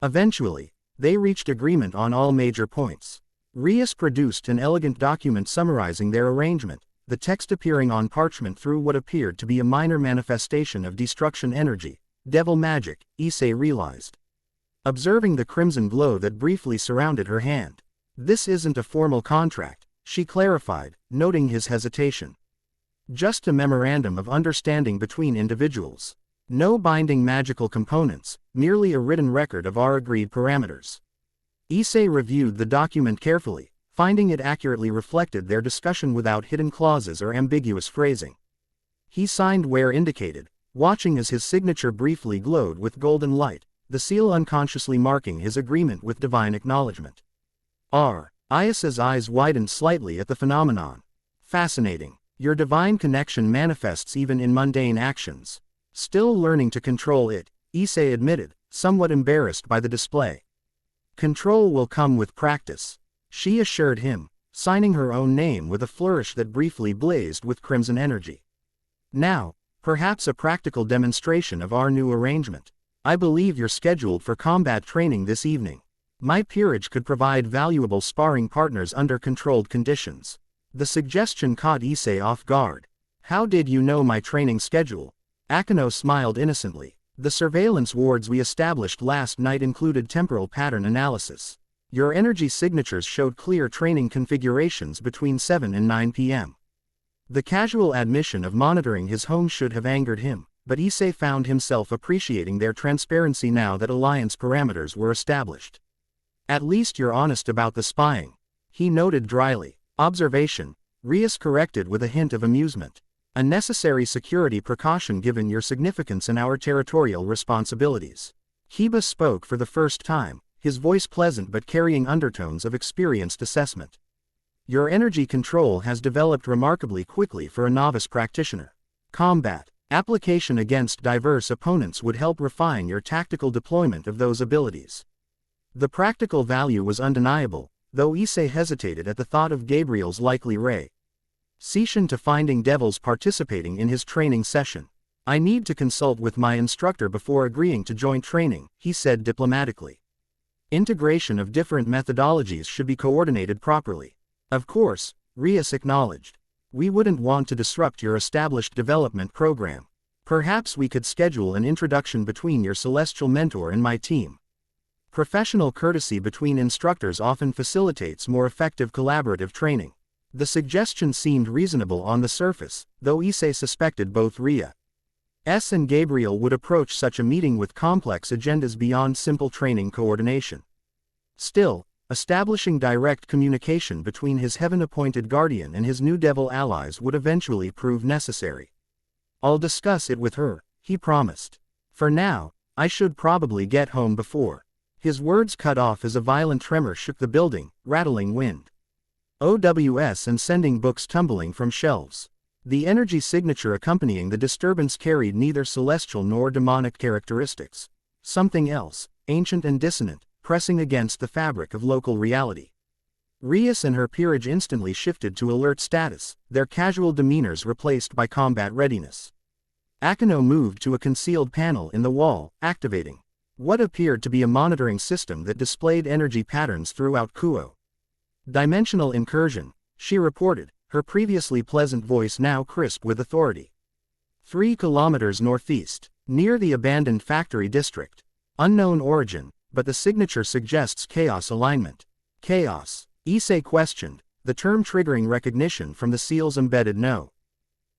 Eventually, they reached agreement on all major points. Rias produced an elegant document summarizing their arrangement, the text appearing on parchment through what appeared to be a minor manifestation of destruction energy, devil magic, Issei realized, observing the crimson glow that briefly surrounded her hand. This isn't a formal contract, she clarified, noting his hesitation. Just a memorandum of understanding between individuals. No binding magical components, merely a written record of our agreed parameters. Issei reviewed the document carefully, finding it accurately reflected their discussion without hidden clauses or ambiguous phrasing. He signed where indicated, watching as his signature briefly glowed with golden light, the seal unconsciously marking his agreement with divine acknowledgement. Rias's eyes widened slightly at the phenomenon. Fascinating. Your divine connection manifests even in mundane actions. Still learning to control it, Issei admitted, somewhat embarrassed by the display. Control will come with practice, she assured him, signing her own name with a flourish that briefly blazed with crimson energy. Now, Perhaps a practical demonstration of our new arrangement. I believe you're scheduled for combat training this evening. My peerage could provide valuable sparring partners under controlled conditions. The suggestion caught Issei off guard. How did you know my training schedule? Akeno smiled innocently. The surveillance wards we established last night included temporal pattern analysis. Your energy signatures showed clear training configurations between 7 and 9 p.m. The casual admission of monitoring his home should have angered him, but Issei found himself appreciating their transparency now that alliance parameters were established. At least you're honest about the spying, he noted dryly. Observation, Rias corrected with a hint of amusement. A necessary security precaution given your significance in our territorial responsibilities. Kiba spoke for the first time, his voice pleasant but carrying undertones of experienced assessment. Your energy control has developed remarkably quickly for a novice practitioner. Combat application against diverse opponents would help refine your tactical deployment of those abilities. The practical value was undeniable, though Issei hesitated at the thought of Gabriel's likely reaction to finding devils participating in his training session. I need to consult with my instructor before agreeing to join training, he said diplomatically. Integration of different methodologies should be coordinated properly. Of course, Rias acknowledged. We wouldn't want to disrupt your established development program. Perhaps we could schedule an introduction between your celestial mentor and my team. Professional courtesy between instructors often facilitates more effective collaborative training. The suggestion seemed reasonable on the surface, though Issei suspected both Rias and Gabriel would approach such a meeting with complex agendas beyond simple training coordination. Still, establishing direct communication between his heaven-appointed guardian and his new devil allies would eventually prove necessary. I'll discuss it with her, he promised. For now, I should probably get home before. His words cut off as a violent tremor shook the building, rattling wind. OWS and sending books tumbling from shelves. The energy signature accompanying the disturbance carried neither celestial nor demonic characteristics. Something else, ancient and dissonant, pressing against the fabric of local reality. Rias and her peerage instantly shifted to alert status, their casual demeanors replaced by combat readiness. Akeno moved to a concealed panel in the wall, activating what appeared to be a monitoring system that displayed energy patterns throughout Kuo. Dimensional incursion, she reported, her previously pleasant voice now crisp with authority. 3 kilometers northeast, near the abandoned factory district. Unknown origin, but the signature suggests chaos alignment. Chaos, Issei questioned, the term triggering recognition from the seal's embedded no.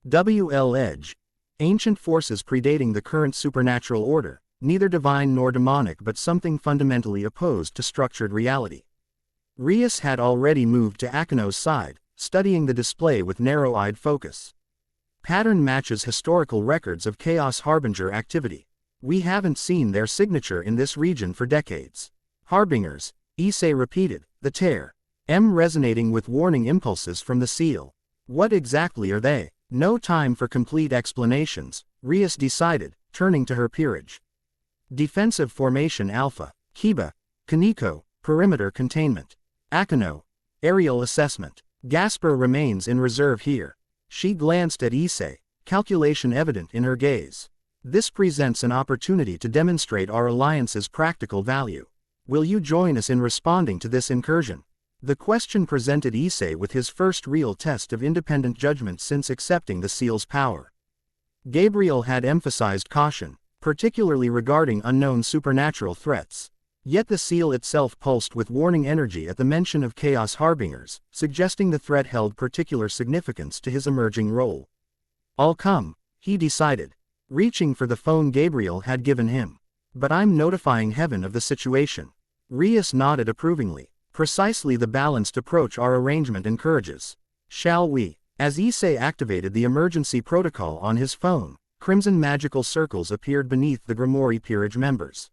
WL Edge. Ancient forces predating the current supernatural order, neither divine nor demonic but something fundamentally opposed to structured reality. Rias had already moved to Akeno's side, studying the display with narrow-eyed focus. Pattern matches historical records of Chaos Harbinger activity. We haven't seen their signature in this region for decades. Harbingers, Issei repeated, the tear. Resonating with warning impulses from the seal. What exactly are they? No time for complete explanations, Rias decided, turning to her peerage. Defensive Formation Alpha, Kiba, Kaneko, Perimeter Containment. Akeno, Aerial Assessment. Gasper remains in reserve here. She glanced at Issei, calculation evident in her gaze. This presents an opportunity to demonstrate our alliance's practical value. Will you join us in responding to this incursion? The question presented Issei with his first real test of independent judgment since accepting the seal's power. Gabriel had emphasized caution, particularly regarding unknown supernatural threats. Yet the seal itself pulsed with warning energy at the mention of Chaos Harbingers, suggesting the threat held particular significance to his emerging role. I'll come, he decided, reaching for the phone Gabriel had given him. But I'm notifying Heaven of the situation. Rias nodded approvingly. Precisely the balanced approach our arrangement encourages. Shall we? As Issei activated the emergency protocol on his phone, crimson magical circles appeared beneath the Gremory peerage members.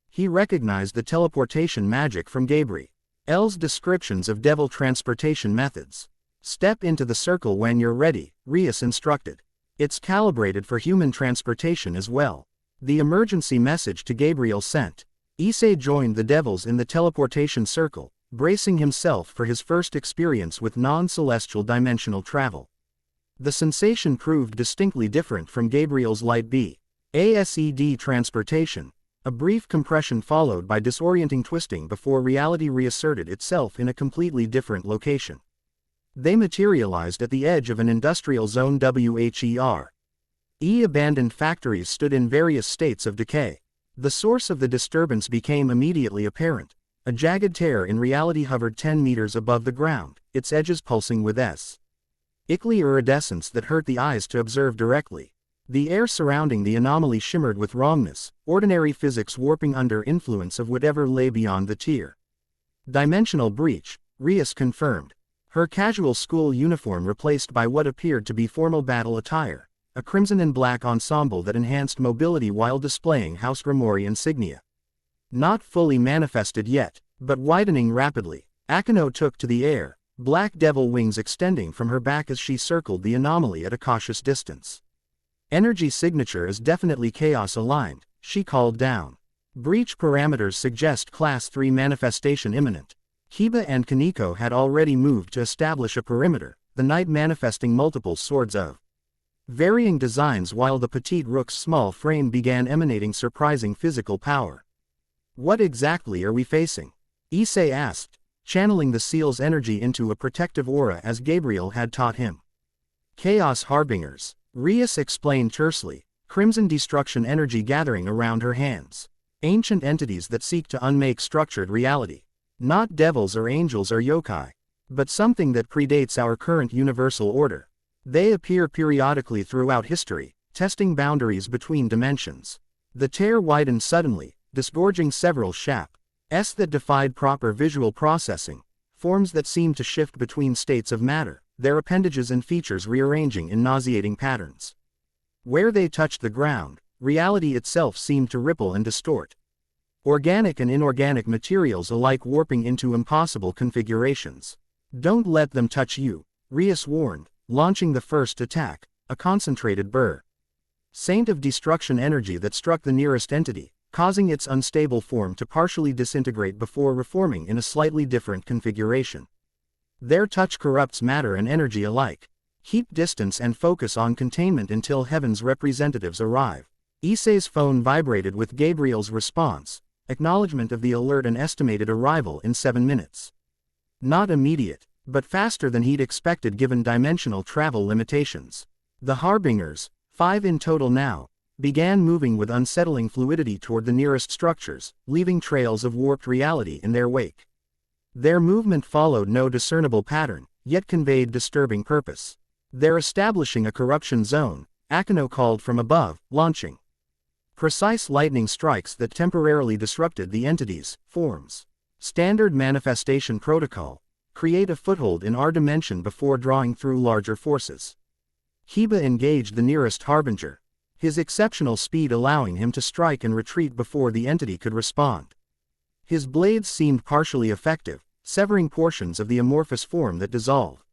He recognized the teleportation magic from Gabriel's descriptions of devil transportation methods. Step into the circle when you're ready, Rias instructed. It's calibrated for human transportation as well. The emergency message to Gabriel sent. Issei joined the devils in the teleportation circle, bracing himself for his first experience with non-celestial dimensional travel. The sensation proved distinctly different from Gabriel's light BASED transportation. A brief compression followed by disorienting twisting before reality reasserted itself in a completely different location. They materialized at the edge of an industrial zone WHER. Abandoned factories stood in various states of decay. The source of the disturbance became immediately apparent. A jagged tear in reality hovered 10 meters above the ground, its edges pulsing with sickly iridescence that hurt the eyes to observe directly. The air surrounding the anomaly shimmered with wrongness, ordinary physics warping under influence of whatever lay beyond the tear. Dimensional breach, Rias confirmed. Her casual school uniform replaced by what appeared to be formal battle attire, a crimson and black ensemble that enhanced mobility while displaying House Gremory insignia. Not fully manifested yet, but widening rapidly, Akino took to the air, black devil wings extending from her back as she circled the anomaly at a cautious distance. Energy signature is definitely chaos-aligned, she called down. Breach parameters suggest Class 3 manifestation imminent. Hiba and Kaneko had already moved to establish a perimeter, the knight manifesting multiple swords of varying designs while the petite rook's small frame began emanating surprising physical power. What exactly are we facing? Issei asked, channeling the seal's energy into a protective aura as Gabriel had taught him. Chaos harbingers, Rias explained tersely, crimson destruction energy gathering around her hands. Ancient entities that seek to unmake structured reality. Not devils or angels or yokai, but something that predates our current universal order. They appear periodically throughout history, testing boundaries between dimensions. The tear widened suddenly, disgorging several shapes that defied proper visual processing, forms that seemed to shift between states of matter, their appendages and features rearranging in nauseating patterns. Where they touched the ground, reality itself seemed to ripple and distort. Organic and inorganic materials alike warping into impossible configurations. Don't let them touch you, Rias warned, launching the first attack, a concentrated saint of destruction energy that struck the nearest entity, causing its unstable form to partially disintegrate before reforming in a slightly different configuration. Their touch corrupts matter and energy alike. Keep distance and focus on containment until heaven's representatives arrive. Issei's phone vibrated with Gabriel's response, acknowledgement of the alert and estimated arrival in 7 minutes. Not immediate, but faster than he'd expected given dimensional travel limitations. The harbingers, 5 in total now, began moving with unsettling fluidity toward the nearest structures, leaving trails of warped reality in their wake. Their movement followed no discernible pattern, yet conveyed disturbing purpose. They're establishing a corruption zone, Akino called from above, launching precise lightning strikes that temporarily disrupted the entity's forms. Standard manifestation protocol. Create a foothold in our dimension before drawing through larger forces. Hiba engaged the nearest harbinger, his exceptional speed allowing him to strike and retreat before the entity could respond. His blades seemed partially effective, severing portions of the amorphous form that dissolved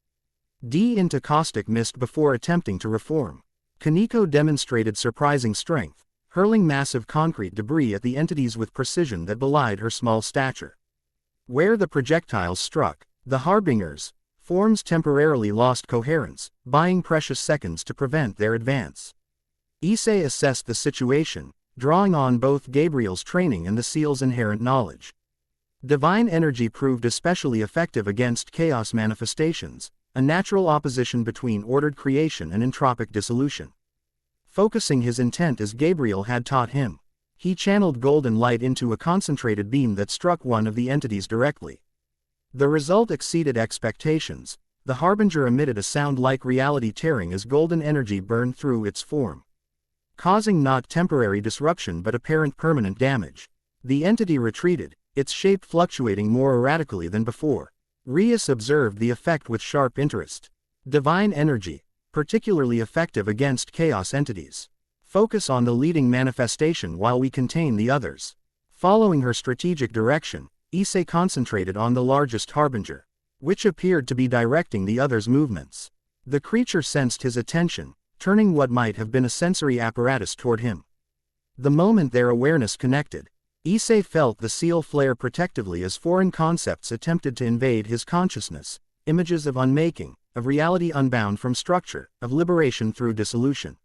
into caustic mist before attempting to reform. Kaneko demonstrated surprising strength, hurling massive concrete debris at the entities with precision that belied her small stature. Where the projectiles struck, the harbingers' forms temporarily lost coherence, buying precious seconds to prevent their advance. Issei assessed the situation, drawing on both Gabriel's training and the seal's inherent knowledge. Divine energy proved especially effective against chaos manifestations, a natural opposition between ordered creation and entropic dissolution. Focusing his intent as Gabriel had taught him, he channeled golden light into a concentrated beam that struck one of the entities directly. The result exceeded expectations. The harbinger emitted a sound like reality tearing as golden energy burned through its form, causing not temporary disruption but apparent permanent damage. The entity retreated, its shape fluctuating more erratically than before. Rias observed the effect with sharp interest. Divine energy, particularly effective against chaos entities. Focus on the leading manifestation while we contain the others. Following her strategic direction, Issei concentrated on the largest harbinger, which appeared to be directing the others' movements. The creature sensed his attention, turning what might have been a sensory apparatus toward him. The moment their awareness connected, Issei felt the seal flare protectively as foreign concepts attempted to invade his consciousness, images of unmaking, of reality unbound from structure, of liberation through dissolution.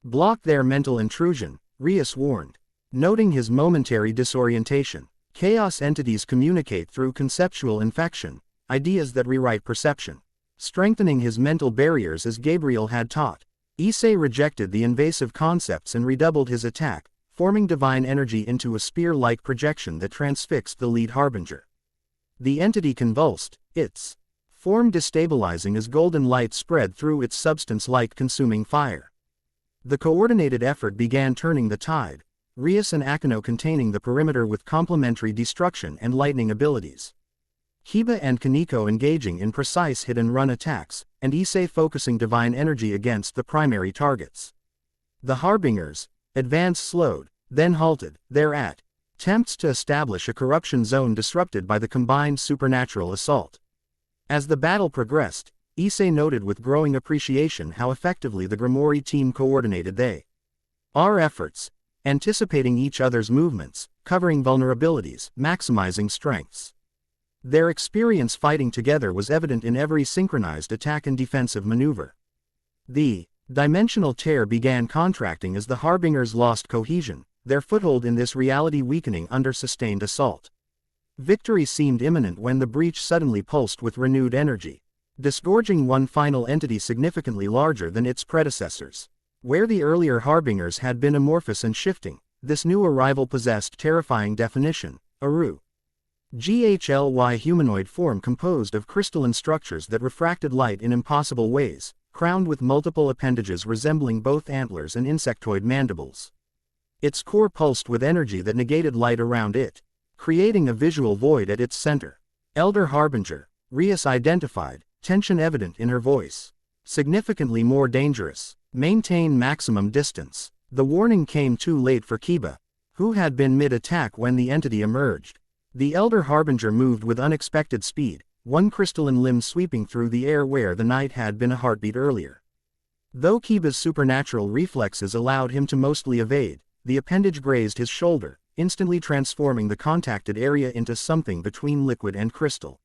Block their mental intrusion, Rias warned. Noting his momentary disorientation, chaos entities communicate through conceptual infection, ideas that rewrite perception. Strengthening his mental barriers as Gabriel had taught, Issei rejected the invasive concepts and redoubled his attack, forming divine energy into a spear-like projection that transfixed the lead harbinger. The entity convulsed, its form destabilizing as golden light spread through its substance like consuming fire. The coordinated effort began turning the tide, Rias and Akeno containing the perimeter with complementary destruction and lightning abilities. Kiba and Kaneko engaging in precise hit-and-run attacks, and Issei focusing divine energy against the primary targets. The harbingers, advance slowed, then halted, thereat. Attempts to establish a corruption zone disrupted by the combined supernatural assault. As the battle progressed, Issei noted with growing appreciation how effectively the Gremory team coordinated our efforts, anticipating each other's movements, covering vulnerabilities, maximizing strengths. Their experience fighting together was evident in every synchronized attack and defensive maneuver. The dimensional tear began contracting as the harbingers lost cohesion, their foothold in this reality weakening under sustained assault. Victory seemed imminent when the breach suddenly pulsed with renewed energy, disgorging one final entity significantly larger than its predecessors. Where the earlier harbingers had been amorphous and shifting, this new arrival possessed terrifying definition, Aru. GHLY humanoid form composed of crystalline structures that refracted light in impossible ways, crowned with multiple appendages resembling both antlers and insectoid mandibles. Its core pulsed with energy that negated light around it, creating a visual void at its center. Elder Harbinger, Rias identified, tension evident in her voice. Significantly more dangerous. Maintain maximum distance. The warning came too late for Kiba, who had been mid-attack when the entity emerged. The Elder Harbinger moved with unexpected speed, one crystalline limb sweeping through the air where the night had been a heartbeat earlier. Though Kiba's supernatural reflexes allowed him to mostly evade, the appendage grazed his shoulder, instantly transforming the contacted area into something between liquid and crystal.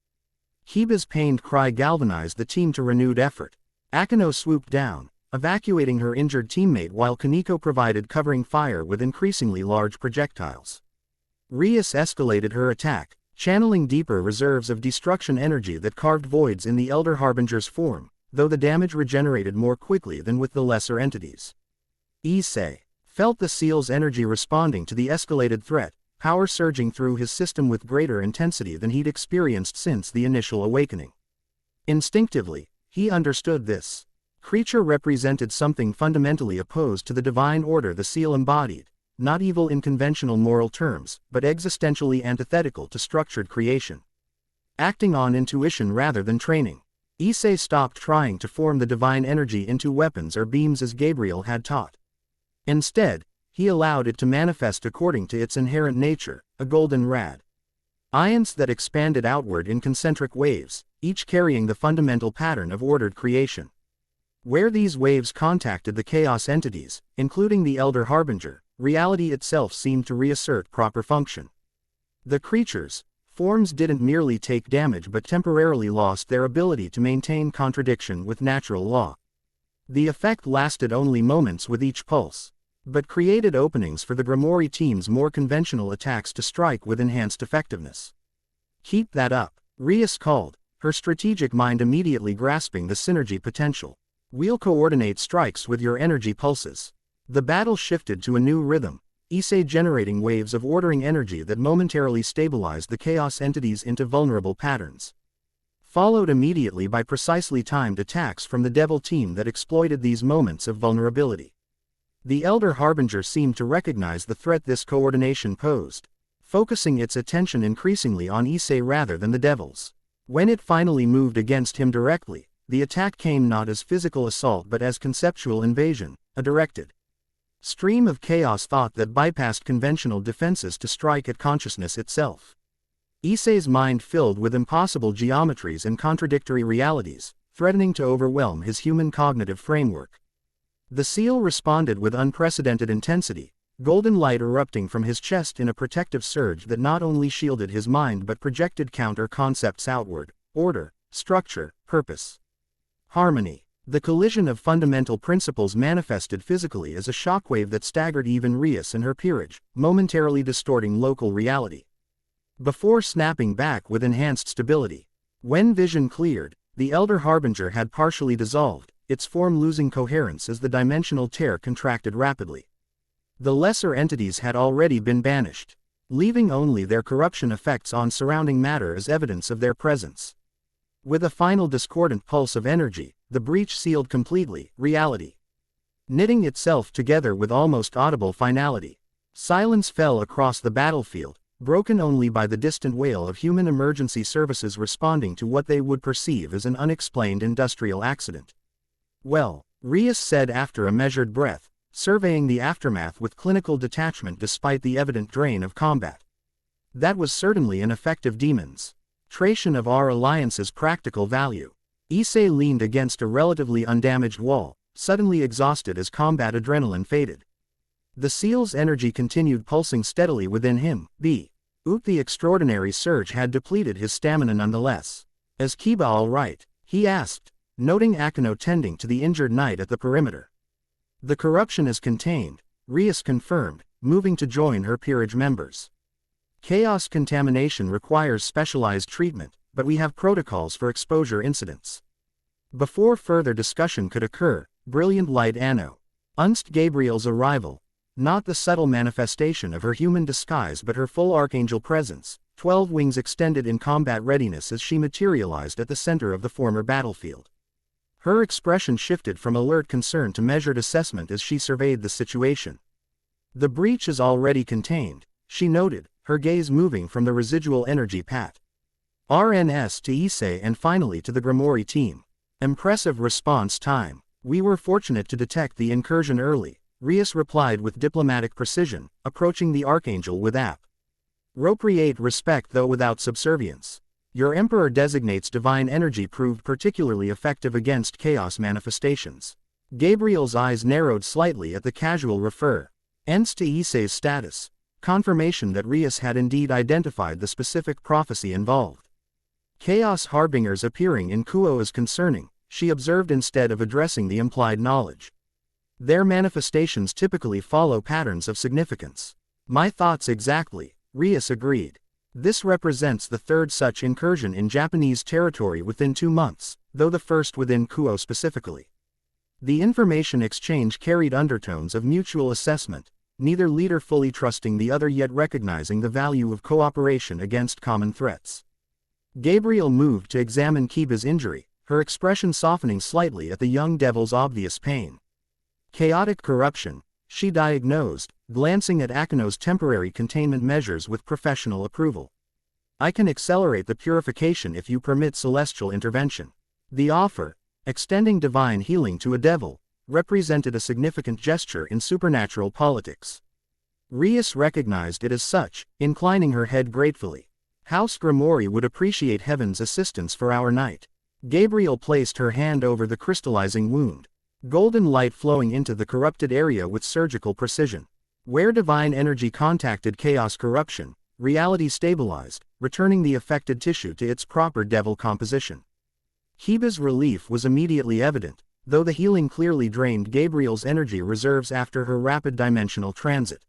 Kiba's pained cry galvanized the team to renewed effort. Akeno swooped down, evacuating her injured teammate while Kaneko provided covering fire with increasingly large projectiles. Rias escalated her attack, channeling deeper reserves of destruction energy that carved voids in the Elder Harbinger's form, though the damage regenerated more quickly than with the lesser entities. Issei felt the seal's energy responding to the escalated threat, power surging through his system with greater intensity than he'd experienced since the initial awakening. Instinctively, he understood this creature represented something fundamentally opposed to the divine order the seal embodied, not evil in conventional moral terms, but existentially antithetical to structured creation. Acting on intuition rather than training, Issei stopped trying to form the divine energy into weapons or beams as Gabriel had taught. Instead, he allowed it to manifest according to its inherent nature, a golden rad. Ions that expanded outward in concentric waves, each carrying the fundamental pattern of ordered creation. Where these waves contacted the chaos entities, including the Elder Harbinger, reality itself seemed to reassert proper function. The creatures' forms didn't merely take damage but temporarily lost their ability to maintain contradiction with natural law. The effect lasted only moments with each pulse, but created openings for the Gremory team's more conventional attacks to strike with enhanced effectiveness. "Keep that up," Rias called, her strategic mind immediately grasping the synergy potential. "We'll coordinate strikes with your energy pulses." The battle shifted to a new rhythm, Issei generating waves of ordering energy that momentarily stabilized the chaos entities into vulnerable patterns. Followed immediately by precisely timed attacks from the Devil team that exploited these moments of vulnerability. The Elder Harbinger seemed to recognize the threat this coordination posed, focusing its attention increasingly on Issei rather than the Devils. When it finally moved against him directly, the attack came not as physical assault but as conceptual invasion, a directed stream of chaos thought that bypassed conventional defenses to strike at consciousness itself. Issei's mind filled with impossible geometries and contradictory realities, threatening to overwhelm his human cognitive framework. The seal responded with unprecedented intensity, golden light erupting from his chest in a protective surge that not only shielded his mind but projected counter-concepts outward: order, structure, purpose. Harmony. The collision of fundamental principles manifested physically as a shockwave that staggered even Rias and her peerage, momentarily distorting local reality. Before snapping back with enhanced stability. When vision cleared, the Elder Harbinger had partially dissolved, its form losing coherence as the dimensional tear contracted rapidly. The lesser entities had already been banished, leaving only their corruption effects on surrounding matter as evidence of their presence. With a final discordant pulse of energy, the breach sealed completely, reality knitting itself together with almost audible finality. Silence fell across the battlefield, broken only by the distant wail of human emergency services responding to what they would perceive as an unexplained industrial accident. Well, Rias said after a measured breath, surveying the aftermath with clinical detachment despite the evident drain of combat. That was certainly an effective demonstration of our alliance's practical value. Issei leaned against a relatively undamaged wall, suddenly exhausted as combat adrenaline faded. The seal's energy continued pulsing steadily within him. The extraordinary surge had depleted his stamina nonetheless. Is Kiba all right? He asked, noting Akeno tending to the injured knight at the perimeter. The corruption is contained, Rias confirmed, moving to join her peerage members. Chaos contamination requires specialized treatment, but we have protocols for exposure incidents. Before further discussion could occur, brilliant light announced Gabriel's arrival, not the subtle manifestation of her human disguise but her full Archangel presence, 12 wings extended in combat readiness as she materialized at the center of the former battlefield. Her expression shifted from alert concern to measured assessment as she surveyed the situation. The breach is already contained, she noted, her gaze moving from the residual energy RNS to Issei and finally to the Gremory team. Impressive response time. We were fortunate to detect the incursion early, Rias replied with diplomatic precision, approaching the Archangel with appropriate respect though without subservience. Your Emperor designates divine energy proved particularly effective against chaos manifestations. Gabriel's eyes narrowed slightly at the casual reference to Issei's status, confirmation that Rias had indeed identified the specific prophecy involved. Chaos harbingers appearing in Kuo is concerning, she observed instead of addressing the implied knowledge. Their manifestations typically follow patterns of significance. My thoughts exactly, Rias agreed. This represents the third such incursion in Japanese territory within 2 months, though the first within Kuo specifically. The information exchange carried undertones of mutual assessment, neither leader fully trusting the other yet recognizing the value of cooperation against common threats. Gabriel moved to examine Kiba's injury, her expression softening slightly at the young devil's obvious pain. Chaotic corruption, she diagnosed, glancing at Akeno's temporary containment measures with professional approval. I can accelerate the purification if you permit celestial intervention. The offer, extending divine healing to a devil, represented a significant gesture in supernatural politics. Rias recognized it as such, inclining her head gratefully. House Gremory would appreciate heaven's assistance for our knight. Gabriel placed her hand over the crystallizing wound. Golden light flowing into the corrupted area with surgical precision. Where divine energy contacted chaos corruption, reality stabilized, returning the affected tissue to its proper devil composition. Kiba's relief was immediately evident, though the healing clearly drained Gabriel's energy reserves after her rapid dimensional transit.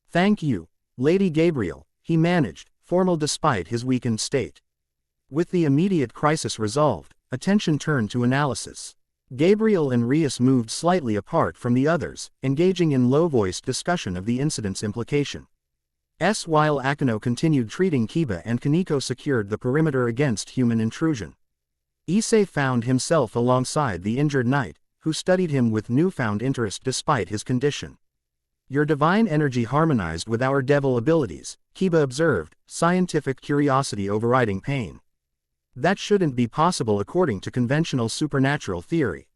Thank you, Lady Gabriel, he managed, formal despite his weakened state. With the immediate crisis resolved, attention turned to analysis. Gabriel and Rias moved slightly apart from the others, engaging in low-voiced discussion of the incident's implication. While Akeno continued treating Kiba and Kaneko secured the perimeter against human intrusion. Issei found himself alongside the injured knight, who studied him with newfound interest despite his condition. Your divine energy harmonized with our devil abilities, Kiba observed, scientific curiosity overriding pain. That shouldn't be possible according to conventional supernatural theory.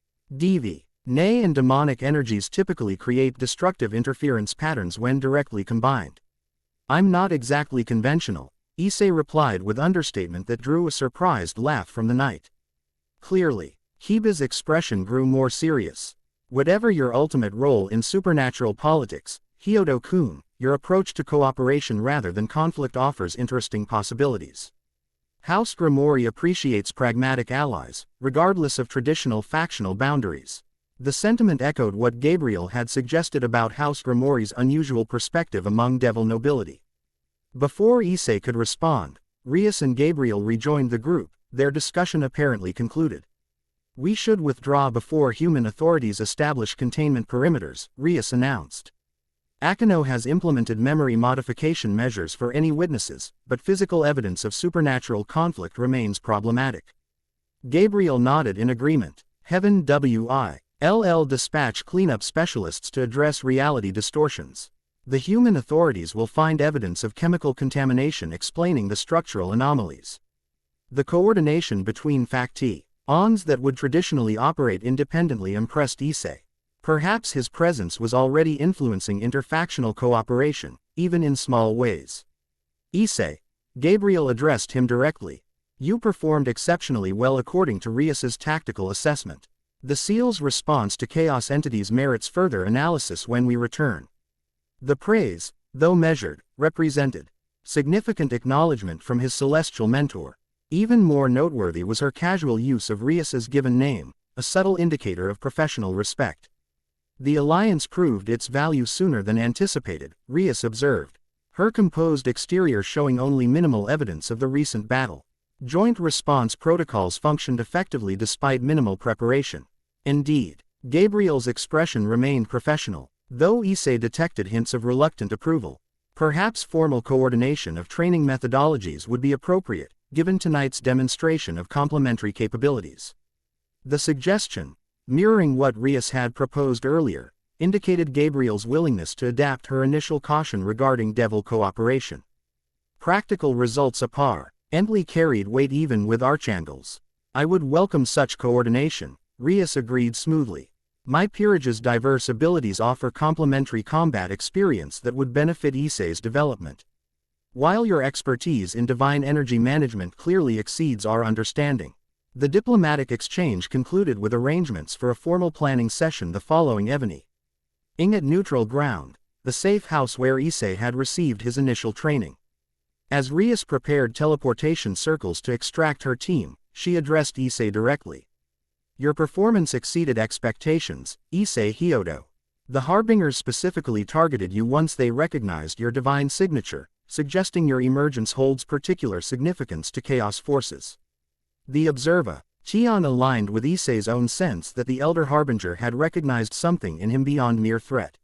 Nay and demonic energies typically create destructive interference patterns when directly combined. I'm not exactly conventional, Issei replied with understatement that drew a surprised laugh from the knight. Clearly, Kiba's expression grew more serious. Whatever your ultimate role in supernatural politics, Hyodo-kun, your approach to cooperation rather than conflict offers interesting possibilities. House Gremory appreciates pragmatic allies, regardless of traditional factional boundaries. The sentiment echoed what Gabriel had suggested about House Gremory's unusual perspective among devil nobility. Before Issei could respond, Rias and Gabriel rejoined the group, their discussion apparently concluded. "We should withdraw before human authorities establish containment perimeters," Rias announced. "Akano has implemented memory modification measures for any witnesses, but physical evidence of supernatural conflict remains problematic." Gabriel nodded in agreement. Heaven will dispatch cleanup specialists to address reality distortions. The human authorities will find evidence of chemical contamination explaining the structural anomalies. The coordination between factions that would traditionally operate independently impressed Issei. Perhaps his presence was already influencing interfactional cooperation, even in small ways. "Issei," Gabriel addressed him directly, "you performed exceptionally well according to Rias's tactical assessment. The SEAL's response to chaos entities merits further analysis when we return." The praise, though measured, represented significant acknowledgement from his celestial mentor. Even more noteworthy was her casual use of Rias's given name, a subtle indicator of professional respect. "The alliance proved its value sooner than anticipated," Rias observed, her composed exterior showing only minimal evidence of the recent battle. Joint response protocols functioned effectively despite minimal preparation. Indeed, Gabriel's expression remained professional, though Issei detected hints of reluctant approval. Perhaps formal coordination of training methodologies would be appropriate, given tonight's demonstration of complementary capabilities. The suggestion, mirroring what Rias had proposed earlier, indicated Gabriel's willingness to adapt her initial caution regarding devil cooperation. Practical results apparently carried weight even with Archangels. "I would welcome such coordination," Rias agreed smoothly. "My peerage's diverse abilities offer complementary combat experience that would benefit Issei's development. While your expertise in divine energy management clearly exceeds our understanding." The diplomatic exchange concluded with arrangements for a formal planning session the following evening. At neutral ground, the safe house where Issei had received his initial training. As Rias prepared teleportation circles to extract her team, she addressed Issei directly. "Your performance exceeded expectations, Issei Hyodo. The Harbingers specifically targeted you once they recognized your divine signature, suggesting your emergence holds particular significance to chaos forces." The observer, Qian, aligned with Issei's own sense that the Elder Harbinger had recognized something in him beyond mere threat.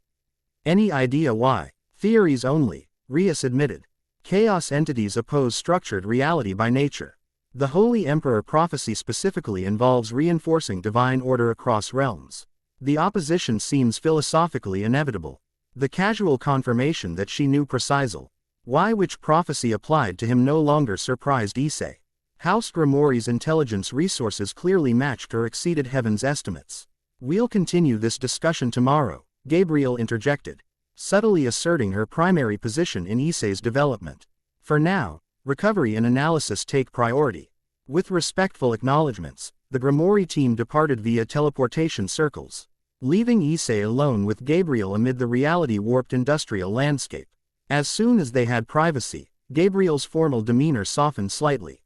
"Any idea why?" "Theories only," Rias admitted. "Chaos entities oppose structured reality by nature. The Holy Emperor prophecy specifically involves reinforcing divine order across realms. The opposition seems philosophically inevitable." The casual confirmation that she knew precisely why which prophecy applied to him no longer surprised Issei. House Gremory's intelligence resources clearly matched or exceeded Heaven's estimates. "We'll continue this discussion tomorrow," Gabriel interjected, subtly asserting her primary position in Issei's development. "For now, recovery and analysis take priority." With respectful acknowledgments, the Gremory team departed via teleportation circles, leaving Issei alone with Gabriel amid the reality-warped industrial landscape. As soon as they had privacy, Gabriel's formal demeanor softened slightly.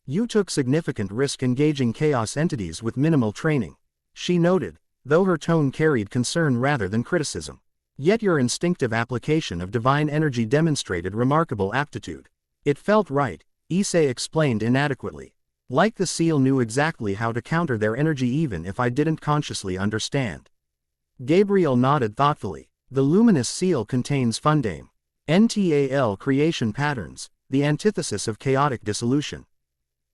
"You took significant risk engaging chaos entities with minimal training," she noted, though her tone carried concern rather than criticism. "Yet your instinctive application of divine energy demonstrated remarkable aptitude." "It felt right," Issei explained inadequately. "Like the seal knew exactly how to counter their energy even if I didn't consciously understand." Gabriel nodded thoughtfully. "The luminous seal contains fundame. NTAL creation patterns, the antithesis of chaotic dissolution.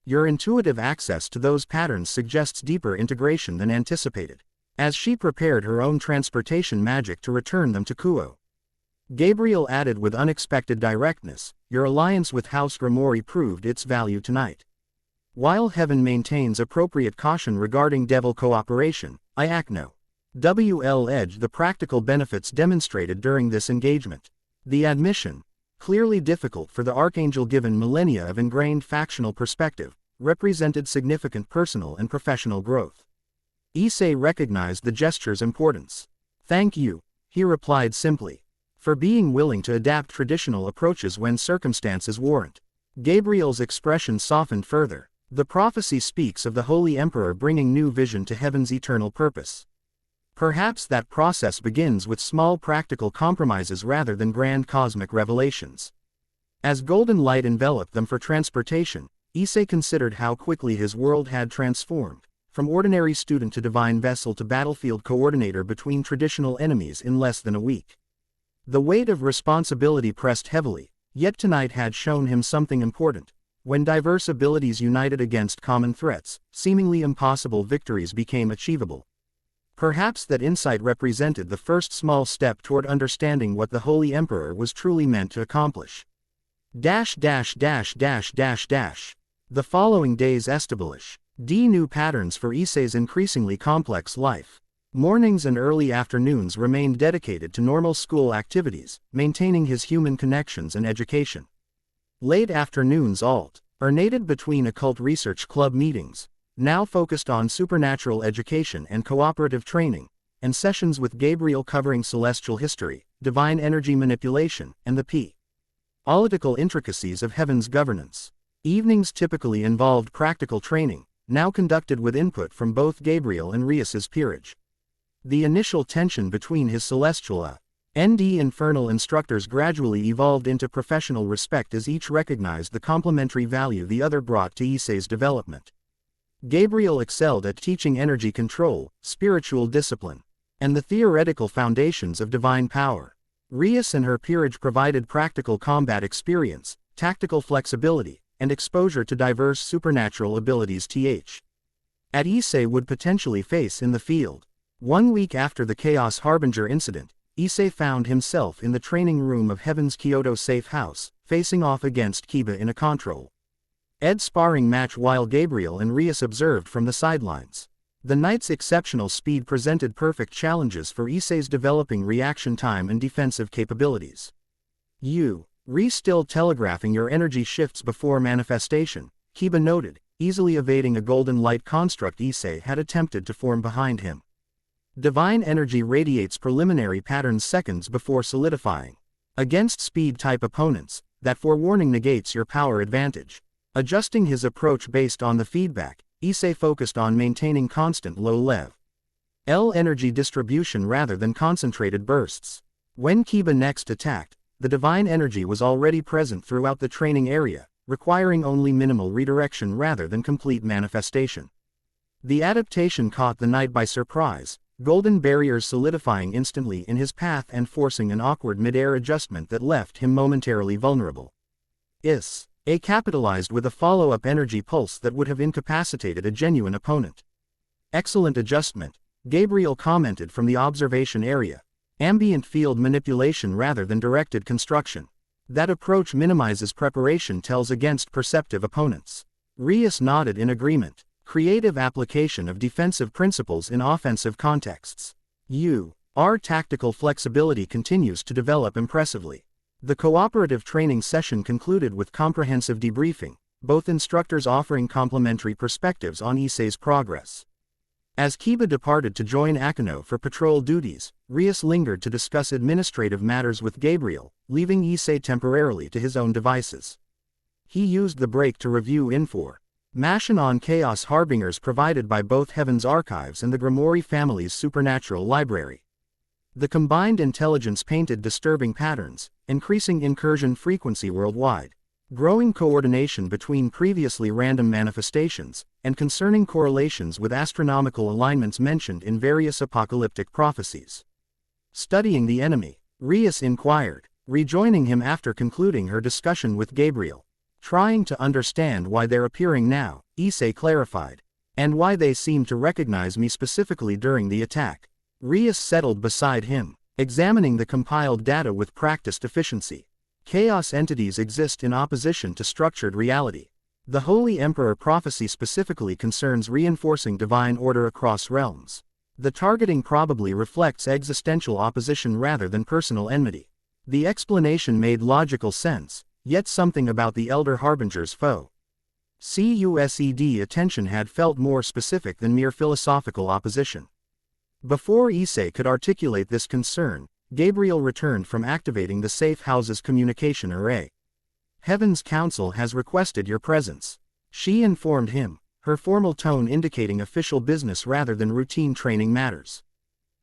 Your intuitive access to those patterns suggests deeper integration than anticipated." As she prepared her own transportation magic to return them to Kuo, Gabriel added with unexpected directness, "Your alliance with House Gremory proved its value tonight. While Heaven maintains appropriate caution regarding devil cooperation, I acknowledge the practical benefits demonstrated during this engagement." The admission, clearly difficult for the Archangel given millennia of ingrained factional perspective, represented significant personal and professional growth. Issei recognized the gesture's importance. "Thank you," he replied simply, "for being willing to adapt traditional approaches when circumstances warrant." Gabriel's expression softened further. The prophecy speaks of the Holy Emperor bringing new vision to heaven's eternal purpose. Perhaps that process begins with small practical compromises rather than grand cosmic revelations. As golden light enveloped them for transportation, Issei considered how quickly his world had transformed, from ordinary student to divine vessel to battlefield coordinator between traditional enemies in less than a week. The weight of responsibility pressed heavily, yet tonight had shown him something important. When diverse abilities united against common threats, seemingly impossible victories became achievable. Perhaps that insight represented the first small step toward understanding what the Holy Emperor was truly meant to accomplish. The following days established new patterns for Issei's increasingly complex life. Mornings and early afternoons remained dedicated to normal school activities, maintaining his human connections and education. Late afternoons alternated between occult research club meetings, now focused on supernatural education and cooperative training, and sessions with Gabriel covering celestial history, divine energy manipulation, and the political intricacies of heaven's governance. Evenings typically involved practical training, now conducted with input from both Gabriel and Rias's peerage. The initial tension between his celestial and infernal instructors gradually evolved into professional respect as each recognized the complementary value the other brought to Issei's development. Gabriel excelled at teaching energy control, spiritual discipline, and the theoretical foundations of divine power. Rias and her peerage provided practical combat experience, tactical flexibility, and exposure to diverse supernatural abilities at Issei would potentially face in the field. 1 week after the Chaos Harbinger incident, Issei found himself in the training room of Heaven's Kyoto safe house, facing off against Kiba in a control-ed sparring match while Gabriel and Rias observed from the sidelines. The night's exceptional speed presented perfect challenges for Issei's developing reaction time and defensive capabilities. Rias still telegraphing your energy shifts before manifestation, Kiba noted, easily evading a golden light construct Issei had attempted to form behind him. Divine energy radiates preliminary patterns seconds before solidifying. Against speed-type opponents, that forewarning negates your power advantage. Adjusting his approach based on the feedback, Issei focused on maintaining constant low-level energy distribution rather than concentrated bursts. When Kiba next attacked, the divine energy was already present throughout the training area, requiring only minimal redirection rather than complete manifestation. The adaptation caught the knight by surprise, golden barriers solidifying instantly in his path and forcing an awkward mid-air adjustment that left him momentarily vulnerable. Issei capitalized with a follow-up energy pulse that would have incapacitated a genuine opponent. Excellent adjustment, Gabriel commented from the observation area. Ambient field manipulation rather than directed construction. That approach minimizes preparation tells against perceptive opponents. Rias nodded in agreement. Creative application of defensive principles in offensive contexts. Our tactical flexibility continues to develop impressively. The cooperative training session concluded with comprehensive debriefing, both instructors offering complementary perspectives on Issei's progress. As Kiba departed to join Akano for patrol duties, Rias lingered to discuss administrative matters with Gabriel, leaving Issei temporarily to his own devices. He used the break to review information on Chaos Harbingers provided by both Heaven's Archives and the Gremory family's supernatural library. The combined intelligence painted disturbing patterns, increasing incursion frequency worldwide, growing coordination between previously random manifestations, and concerning correlations with astronomical alignments mentioned in various apocalyptic prophecies. Studying the enemy, Rias inquired, rejoining him after concluding her discussion with Gabriel. Trying to understand why they're appearing now, Issei clarified. And why they seem to recognize me specifically during the attack. Rias settled beside him, examining the compiled data with practiced efficiency. Chaos entities exist in opposition to structured reality. The Holy Emperor prophecy specifically concerns reinforcing divine order across realms. The targeting probably reflects existential opposition rather than personal enmity. The explanation made logical sense, yet something about the Elder Harbinger's foe. CUSED attention had felt more specific than mere philosophical opposition. Before Issei could articulate this concern, Gabriel returned from activating the safe house's communication array. Heaven's Council has requested your presence. She informed him, her formal tone indicating official business rather than routine training matters.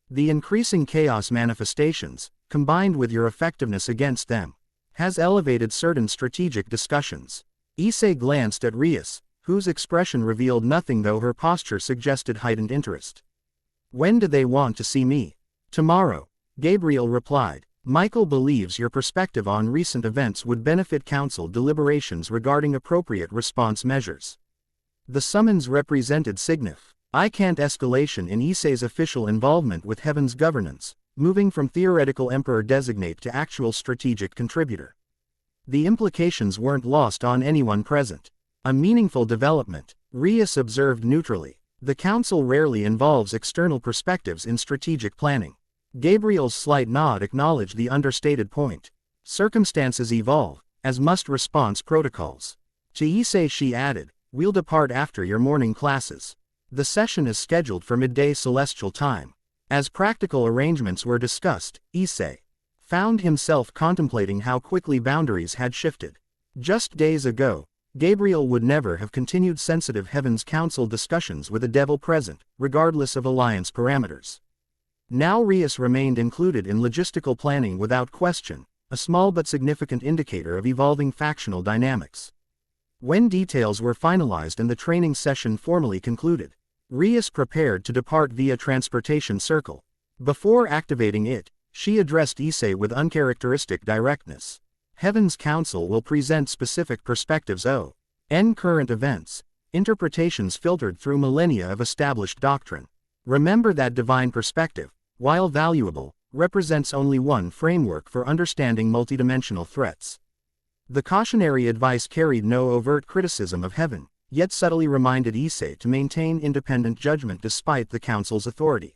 The increasing chaos manifestations, combined with your effectiveness against them, has elevated certain strategic discussions. Issei glanced at Rias, whose expression revealed nothing though her posture suggested heightened interest. When do they want to see me? Tomorrow, Gabriel replied. Michael believes your perspective on recent events would benefit council deliberations regarding appropriate response measures. The summons represented significant escalation in Issei's official involvement with Heaven's governance, moving from theoretical emperor-designate to actual strategic contributor. The implications weren't lost on anyone present. A meaningful development, Rias observed neutrally. The council rarely involves external perspectives in strategic planning. Gabriel's slight nod acknowledged the understated point. Circumstances evolve, as must response protocols. To Issei she added, we'll depart after your morning classes. The session is scheduled for midday celestial time. As practical arrangements were discussed, Issei found himself contemplating how quickly boundaries had shifted. Just days ago, Gabriel would never have continued sensitive Heaven's Council discussions with a devil present, regardless of alliance parameters. Now Rias remained included in logistical planning without question, a small but significant indicator of evolving factional dynamics. When details were finalized and the training session formally concluded, Rias prepared to depart via transportation circle. Before activating it, she addressed Issei with uncharacteristic directness. Heaven's Council will present specific perspectives on current events, interpretations filtered through millennia of established doctrine. Remember that divine perspective, while valuable, represents only one framework for understanding multidimensional threats. The cautionary advice carried no overt criticism of Heaven, yet subtly reminded Issei to maintain independent judgment despite the Council's authority.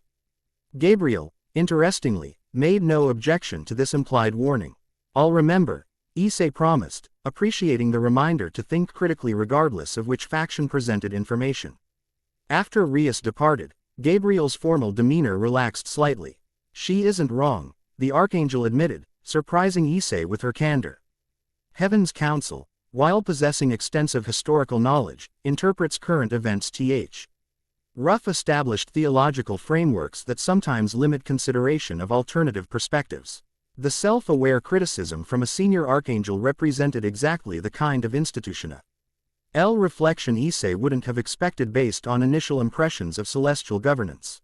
Gabriel, interestingly, made no objection to this implied warning. I'll remember, Issei promised, appreciating the reminder to think critically regardless of which faction presented information. After Rias departed, Gabriel's formal demeanor relaxed slightly. She isn't wrong, the Archangel admitted, surprising Issei with her candor. Heaven's Council, while possessing extensive historical knowledge, interprets current events rough established theological frameworks that sometimes limit consideration of alternative perspectives. The self-aware criticism from a senior Archangel represented exactly the kind of institutional reflection Issei wouldn't have expected based on initial impressions of celestial governance.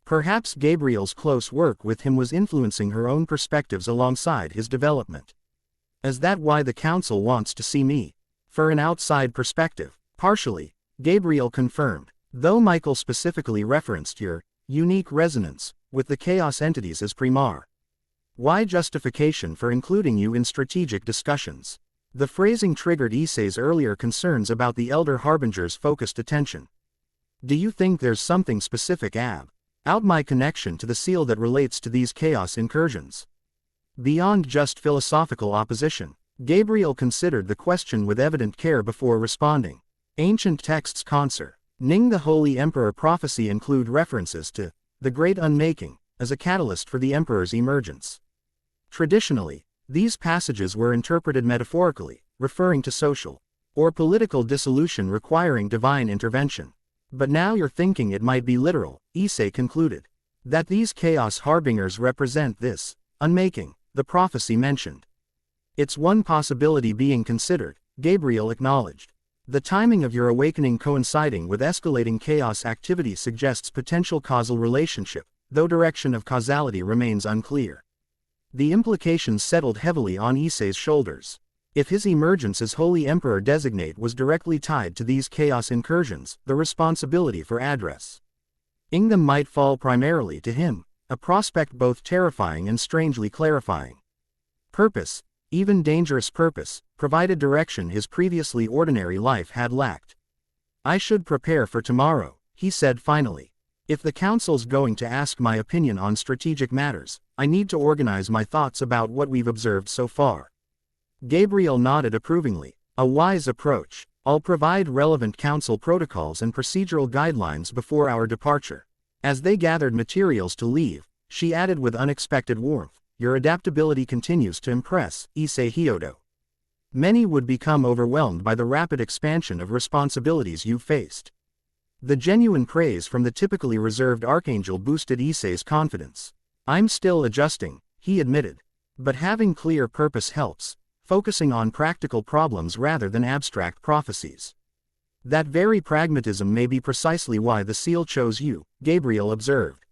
Perhaps Gabriel's close work with him was influencing her own perspectives alongside his development. Is that why the Council wants to see me? For an outside perspective, partially, Gabriel confirmed, though Michael specifically referenced your unique resonance with the chaos entities as primar. Why justification for including you in strategic discussions? The phrasing triggered Issei's earlier concerns about the Elder Harbinger's focused attention. Do you think there's something specific about my connection to the seal that relates to these chaos incursions? Beyond just philosophical opposition, Gabriel considered the question with evident care before responding. Ancient texts concerning the Holy Emperor prophecy include references to the Great Unmaking as a catalyst for the Emperor's emergence. Traditionally, these passages were interpreted metaphorically, referring to social or political dissolution requiring divine intervention. But now you're thinking it might be literal, Issei concluded. That these chaos harbingers represent this unmaking the prophecy mentioned. It's one possibility being considered, Gabriel acknowledged. The timing of your awakening coinciding with escalating chaos activity suggests potential causal relationship, though direction of causality remains unclear. The implications settled heavily on Issei's shoulders. If his emergence as Holy Emperor designate was directly tied to these chaos incursions, the responsibility for addressing them might fall primarily to him, a prospect both terrifying and strangely clarifying. Purpose, even dangerous purpose, provided direction his previously ordinary life had lacked. I should prepare for tomorrow, he said finally. If the Council's going to ask my opinion on strategic matters, I need to organize my thoughts about what we've observed so far. Gabriel nodded approvingly. A wise approach. I'll provide relevant Council protocols and procedural guidelines before our departure. As they gathered materials to leave, she added with unexpected warmth, your adaptability continues to impress, Issei Hyodo. Many would become overwhelmed by the rapid expansion of responsibilities you faced. The genuine praise from the typically reserved Archangel boosted Issei's confidence. "I'm still adjusting," he admitted. "But having clear purpose helps, focusing on practical problems rather than abstract prophecies." "That very pragmatism may be precisely why the seal chose you," Gabriel observed.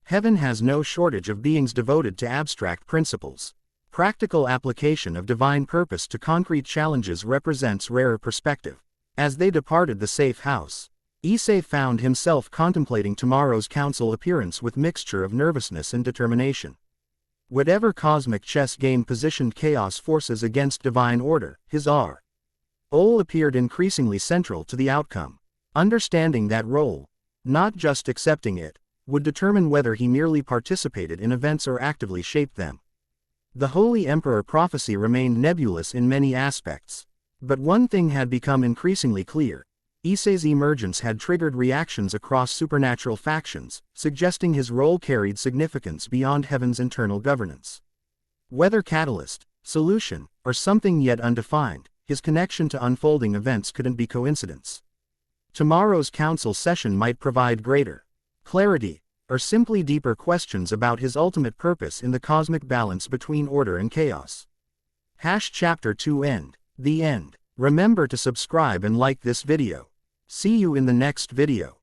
"Heaven has no shortage of beings devoted to abstract principles. Practical application of divine purpose to concrete challenges represents rarer perspective." As they departed the safe house, Issei found himself contemplating tomorrow's council appearance with mixture of nervousness and determination. Whatever cosmic chess game positioned chaos forces against divine order, his role appeared increasingly central to the outcome. Understanding that role, not just accepting it, would determine whether he merely participated in events or actively shaped them. The Holy Emperor prophecy remained nebulous in many aspects. But one thing had become increasingly clear: Issei's emergence had triggered reactions across supernatural factions, suggesting his role carried significance beyond heaven's internal governance. Whether catalyst, solution, or something yet undefined, his connection to unfolding events couldn't be coincidence. Tomorrow's council session might provide greater clarity, or simply deeper questions about his ultimate purpose in the cosmic balance between order and chaos. Chapter 2 End. The end. Remember to subscribe and like this video. See you in the next video.